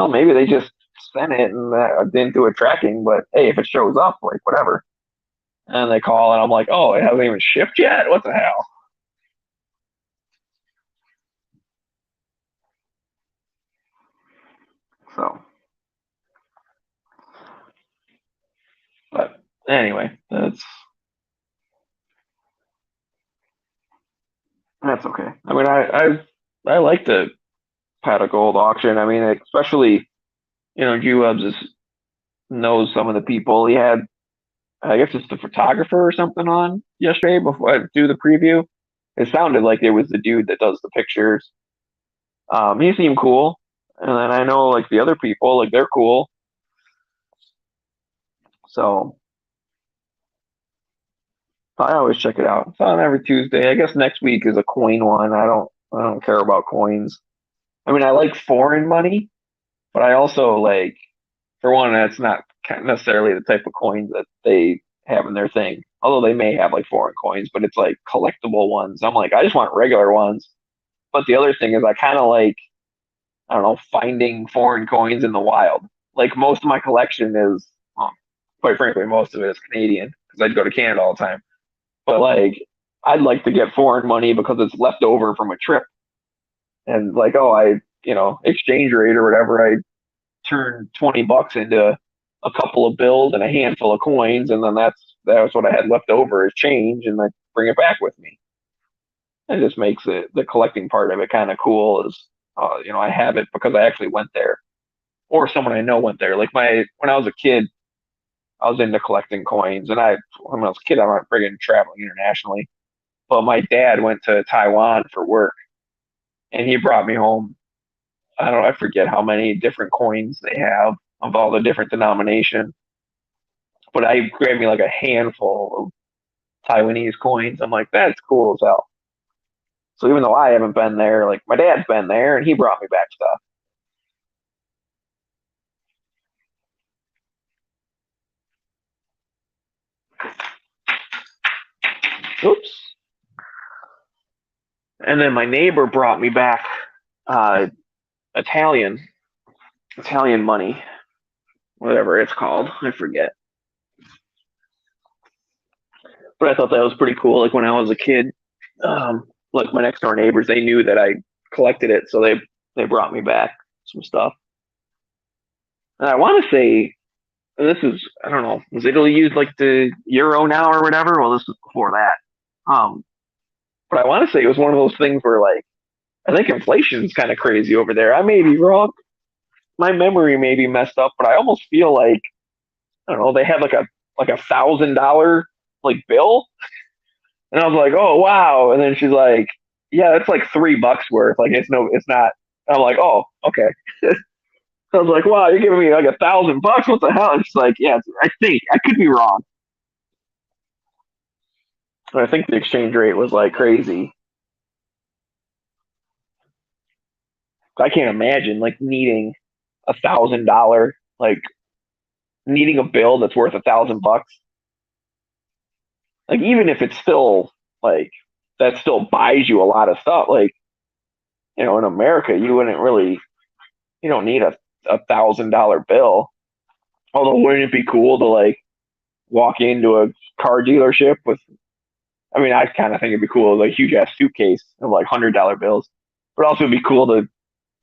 maybe they just sent it and didn't do a tracking. But hey, if it shows up, like, whatever. And they call and I'm like, oh, it hasn't even shipped yet? What the hell? So, but anyway, that's okay. I mean, I like the pot of gold auction. I mean, especially G Webs knows some of the people. He had, I guess it's the photographer or something on yesterday before I do the preview. It sounded like it was the dude that does the pictures. He seemed cool, and then I know like the other people, like they're cool. So I always check it out. It's on every Tuesday. I guess next week is a coin one. I don't care about coins. I mean, I like foreign money, but I also like, for one, that's not necessarily the type of coins that they have in their thing. Although they may have like foreign coins, but it's like collectible ones. I'm like, I just want regular ones. But the other thing is, I kind of like, I don't know, finding foreign coins in the wild. Like most of my collection is, well, quite frankly, most of it is Canadian because I'd go to Canada all the time. But like, I'd like to get foreign money because it's left over from a trip. And like, oh, exchange rate or whatever, I turn $20 into a couple of bills and a handful of coins, and then that's what I had left over as change, and I bring it back with me. It just makes it the collecting part of it kind of cool. Is I have it because I actually went there, or someone I know went there. Like when I was a kid, I was into collecting coins, and when I was a kid, I'm not friggin' traveling internationally. But my dad went to Taiwan for work, and he brought me home. I don't know, I forget how many different coins they have of all the different denominations. But I grabbed me like a handful of Taiwanese coins. I'm like, that's cool as hell. So even though I haven't been there, like my dad's been there and he brought me back stuff. Oops. And then my neighbor brought me back uh, Italian Italian money, whatever it's called. I forget. But I thought that was pretty cool. Like when I was a kid, like my next door neighbors, they knew that I collected it, so they brought me back some stuff. And I want to say this is, I don't know, was Italy use like the euro now or whatever? Well, this was before that. But I want to say it was one of those things where like I think inflation is kind of crazy over there. I may be wrong. My memory may be messed up, but I almost feel like, I don't know, they had like $1,000 like bill, and I was like, oh wow. And then she's like, yeah, that's like $3 worth. Like it's not. I'm like, oh okay. I was like, wow, you're giving me like $1,000. What the hell? And she's like, yeah, I think I could be wrong. But I think the exchange rate was like crazy. I can't imagine like needing $1,000, like needing a bill that's worth $1,000. Like even if it's still like that still buys you a lot of stuff. Like in America, you don't need a $1,000 bill. Although wouldn't it be cool to like walk into a car dealership with? I mean, I kind of think it'd be cool, like huge ass suitcase of like $100 bills. But also it'd be cool to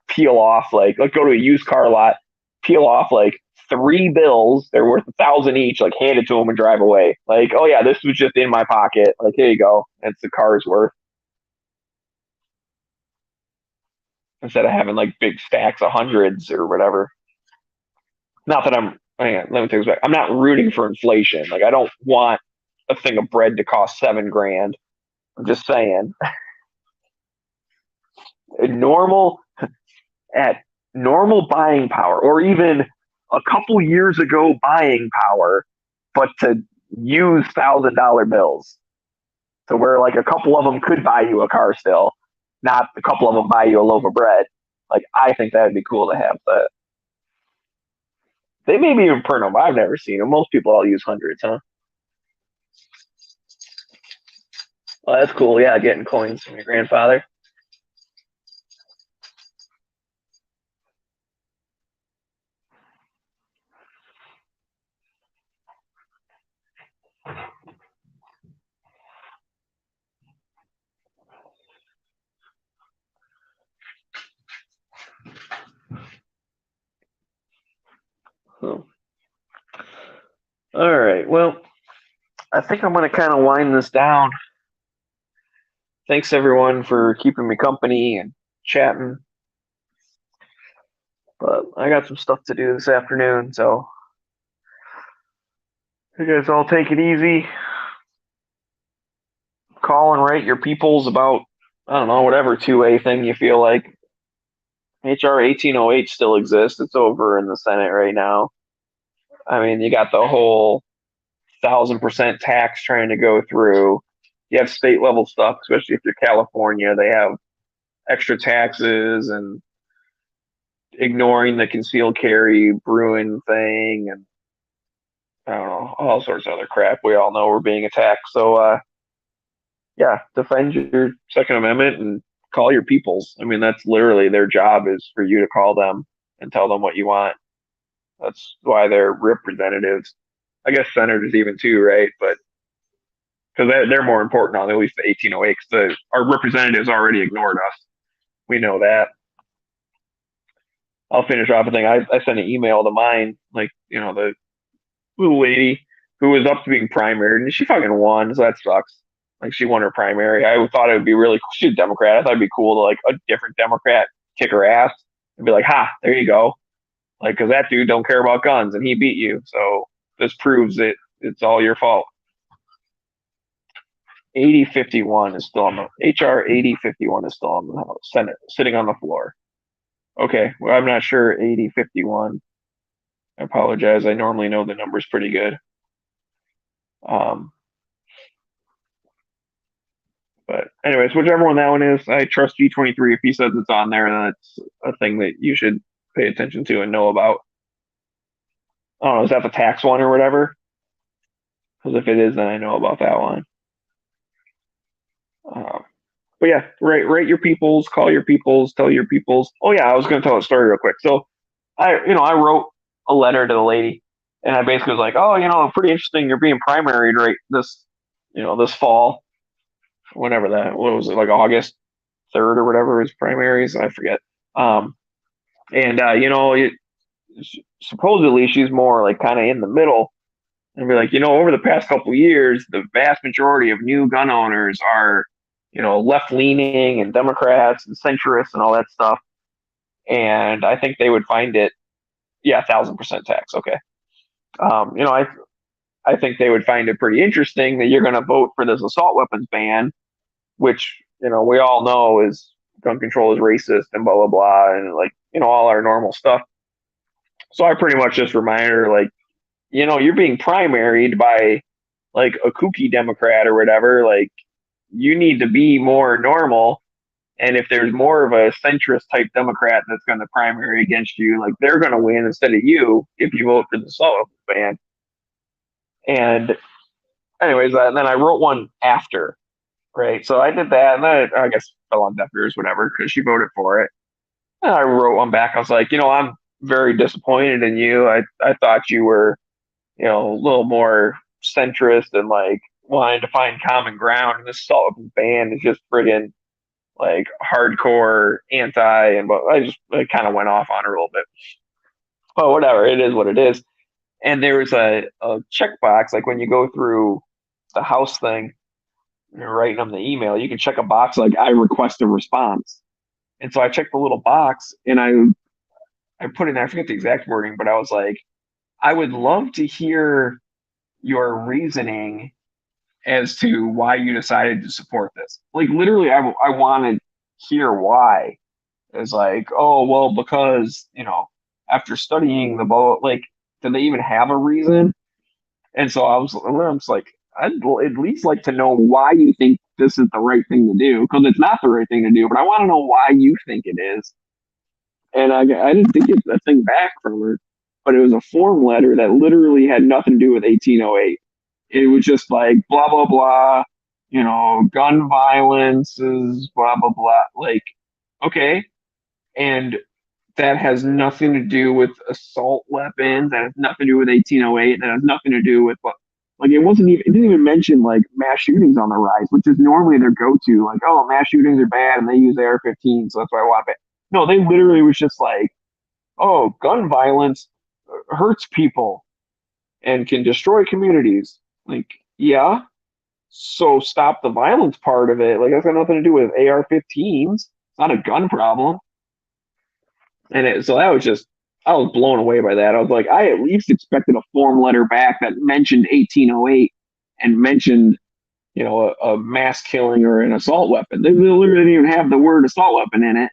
peel off like go to a used car lot, peel off like three bills. They're worth 1,000 each. Like hand it to them and drive away. Like, oh yeah, this was just in my pocket. Like here you go. It's the car's worth. Instead of having like big stacks of hundreds or whatever. Not that I'm. Hang on, let me take this back. I'm not rooting for inflation. Like I don't want a thing of bread to cost 7 grand. I'm just saying. normal at normal buying power, or even a couple years ago buying power, but to use $1,000 bills, to where like a couple of them could buy you a car still, not a couple of them buy you a loaf of bread. Like I think that'd be cool to have that. They maybe even print them. I've never seen them. Most people all use hundreds, huh? Oh, that's cool. Yeah, getting coins from your grandfather. So, all right. Well, I think I'm going to kind of wind this down. Thanks everyone for keeping me company and chatting. But I got some stuff to do this afternoon, so you guys all take it easy. Call and write your peoples about, I don't know, whatever 2A thing you feel like. HR 1808 still exists. It's over in the Senate right now. I mean, you got the whole 1,000% tax trying to go through. You have state level stuff, especially if you're California. They have extra taxes and ignoring the concealed carry Bruin thing, and I don't know, all sorts of other crap. We all know we're being attacked. So, yeah, defend your Second Amendment and call your peoples. I mean, that's literally their job, is for you to call them and tell them what you want. That's why they're representatives. I guess senators even too, right? But because they're more important on at least the 1808. Because our representatives already ignored us. We know that. I'll finish off a thing. I sent an email to mine, like, the little lady who was up to being primary, and she fucking won, so that sucks. Like, she won her primary. I thought it would be really cool. She's a Democrat. I thought it'd be cool to, like, a different Democrat kick her ass and be like, ha, there you go. Like, because that dude don't care about guns, and he beat you. So this proves it's all your fault. 8051 is still on the HR 8051 is still on the House Senate, sitting on the floor. Okay, well, I'm not sure 8051. I apologize. I normally know the numbers pretty good. Um, but anyways, whichever one that one is, I trust G23. If he says it's on there, then it's a thing that you should pay attention to and know about. I don't know, is that the tax one or whatever? Because if it is, then I know about that one. Um, but yeah, rate your peoples, call your peoples, tell your peoples. Oh yeah, I was going to tell a story real quick. So I wrote a letter to the lady, and I basically was like, oh, pretty interesting. You're being primaried right this fall, whenever that. What was it, like August 3rd or whatever is primaries? I forget. And supposedly she's more like kind of in the middle, and be like, over the past couple of years, the vast majority of new gun owners are, left leaning and Democrats and centrists and all that stuff. And I think they would find it, yeah, 1,000% tax. Okay. I think they would find it pretty interesting that you're going to vote for this assault weapons ban, which, we all know is gun control is racist and blah, blah, blah. And like, all our normal stuff. So I pretty much just remind her, like, you're being primaried by like a kooky Democrat or whatever. Like, you need to be more normal. And if there's more of a centrist type Democrat that's going to primary against you, like, they're going to win instead of you if you vote for the assault ban. And anyways, then I wrote one after, right? So I did that, and then I guess fell on deaf ears, whatever, because she voted for it. And I wrote one back. I was like, I'm very disappointed in you. I thought you were, a little more centrist and like wanting to find common ground. And this assault ban is just friggin' like hardcore anti. And but I kind of went off on her a little bit. But whatever, it is what it is. And there was a checkbox, like when you go through the house thing, you're writing them the email, you can check a box like I request a response. And so I checked the little box, and I put in, I forget the exact wording, but I was like, I would love to hear your reasoning as to why you decided to support this. Like, literally, I want to hear why. It's like, oh well, because after studying the boat, like, do they even have a reason? And so I'm just like, I'd at least like to know why you think this is the right thing to do, because it's not the right thing to do, but I want to know why you think it is. And I didn't get a thing back from her, but it was a form letter that literally had nothing to do with 1808. It was just like blah blah blah, gun violence is blah blah blah. Like, okay, and that has nothing to do with assault weapons. That has nothing to do with 1808. That has nothing to do with what. Like, it didn't even mention like mass shootings on the rise, which is normally their go-to. Like, oh, mass shootings are bad, and they use AR-15, so that's why I want it. No, they literally was just like, oh, gun violence hurts people and can destroy communities. Like, yeah, so stop the violence part of it. Like, that's got nothing to do with AR-15s. It's not a gun problem. So that was just, I was blown away by that. I was like, I at least expected a form letter back that mentioned 1808 and mentioned, a mass killing or an assault weapon. They literally didn't even have the word assault weapon in it.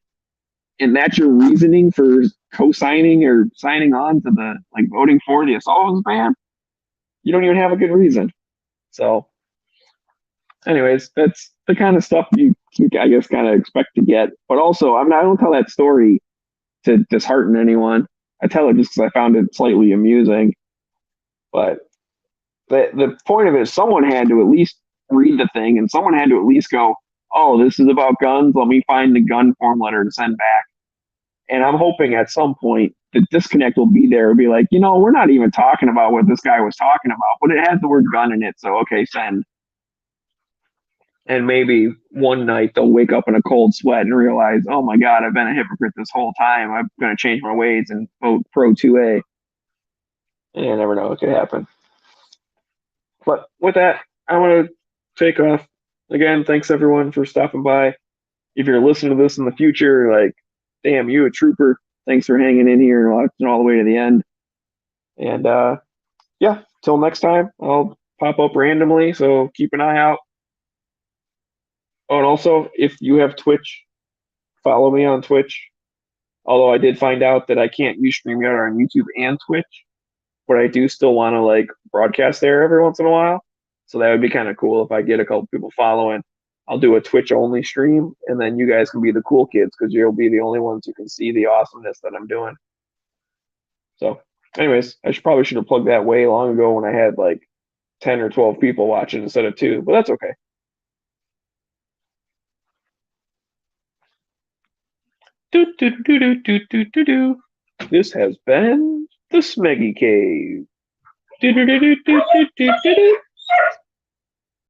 And that's your reasoning for co-signing or signing on to the, like, voting for the assault weapons ban? You don't even have a good reason. So, anyways, that's the kind of stuff you, I guess, kind of expect to get. But also, I don't tell that story to dishearten anyone. I tell it just because I found it slightly amusing. But the point of it is someone had to at least read the thing, and someone had to at least go, oh, this is about guns. Let me find the gun form letter to send back. And I'm hoping at some point the disconnect will be there. It'll be like, we're not even talking about what this guy was talking about, but it has the word gun in it. So, okay, send. And maybe one night they'll wake up in a cold sweat and realize, oh my God, I've been a hypocrite this whole time. I'm going to change my ways and vote pro 2A. And you never know, it could happen. But with that, I want to take off. Again, thanks everyone for stopping by. If you're listening to this in the future, like, damn, you a trooper. Thanks for hanging in here and watching all the way to the end. And yeah, till next time, I'll pop up randomly, so keep an eye out. Oh, and also, if you have Twitch, follow me on Twitch. Although I did find out that I can't use StreamYard on YouTube and Twitch, but I do still want to like broadcast there every once in a while. So that would be kind of cool if I get a couple people following. I'll do a Twitch only stream, and then you guys can be the cool kids because you'll be the only ones who can see the awesomeness that I'm doing. So, anyways, I probably should have plugged that way long ago when I had like 10 or 12 people watching instead of 2, but that's okay. This has been the Smeggy Cave.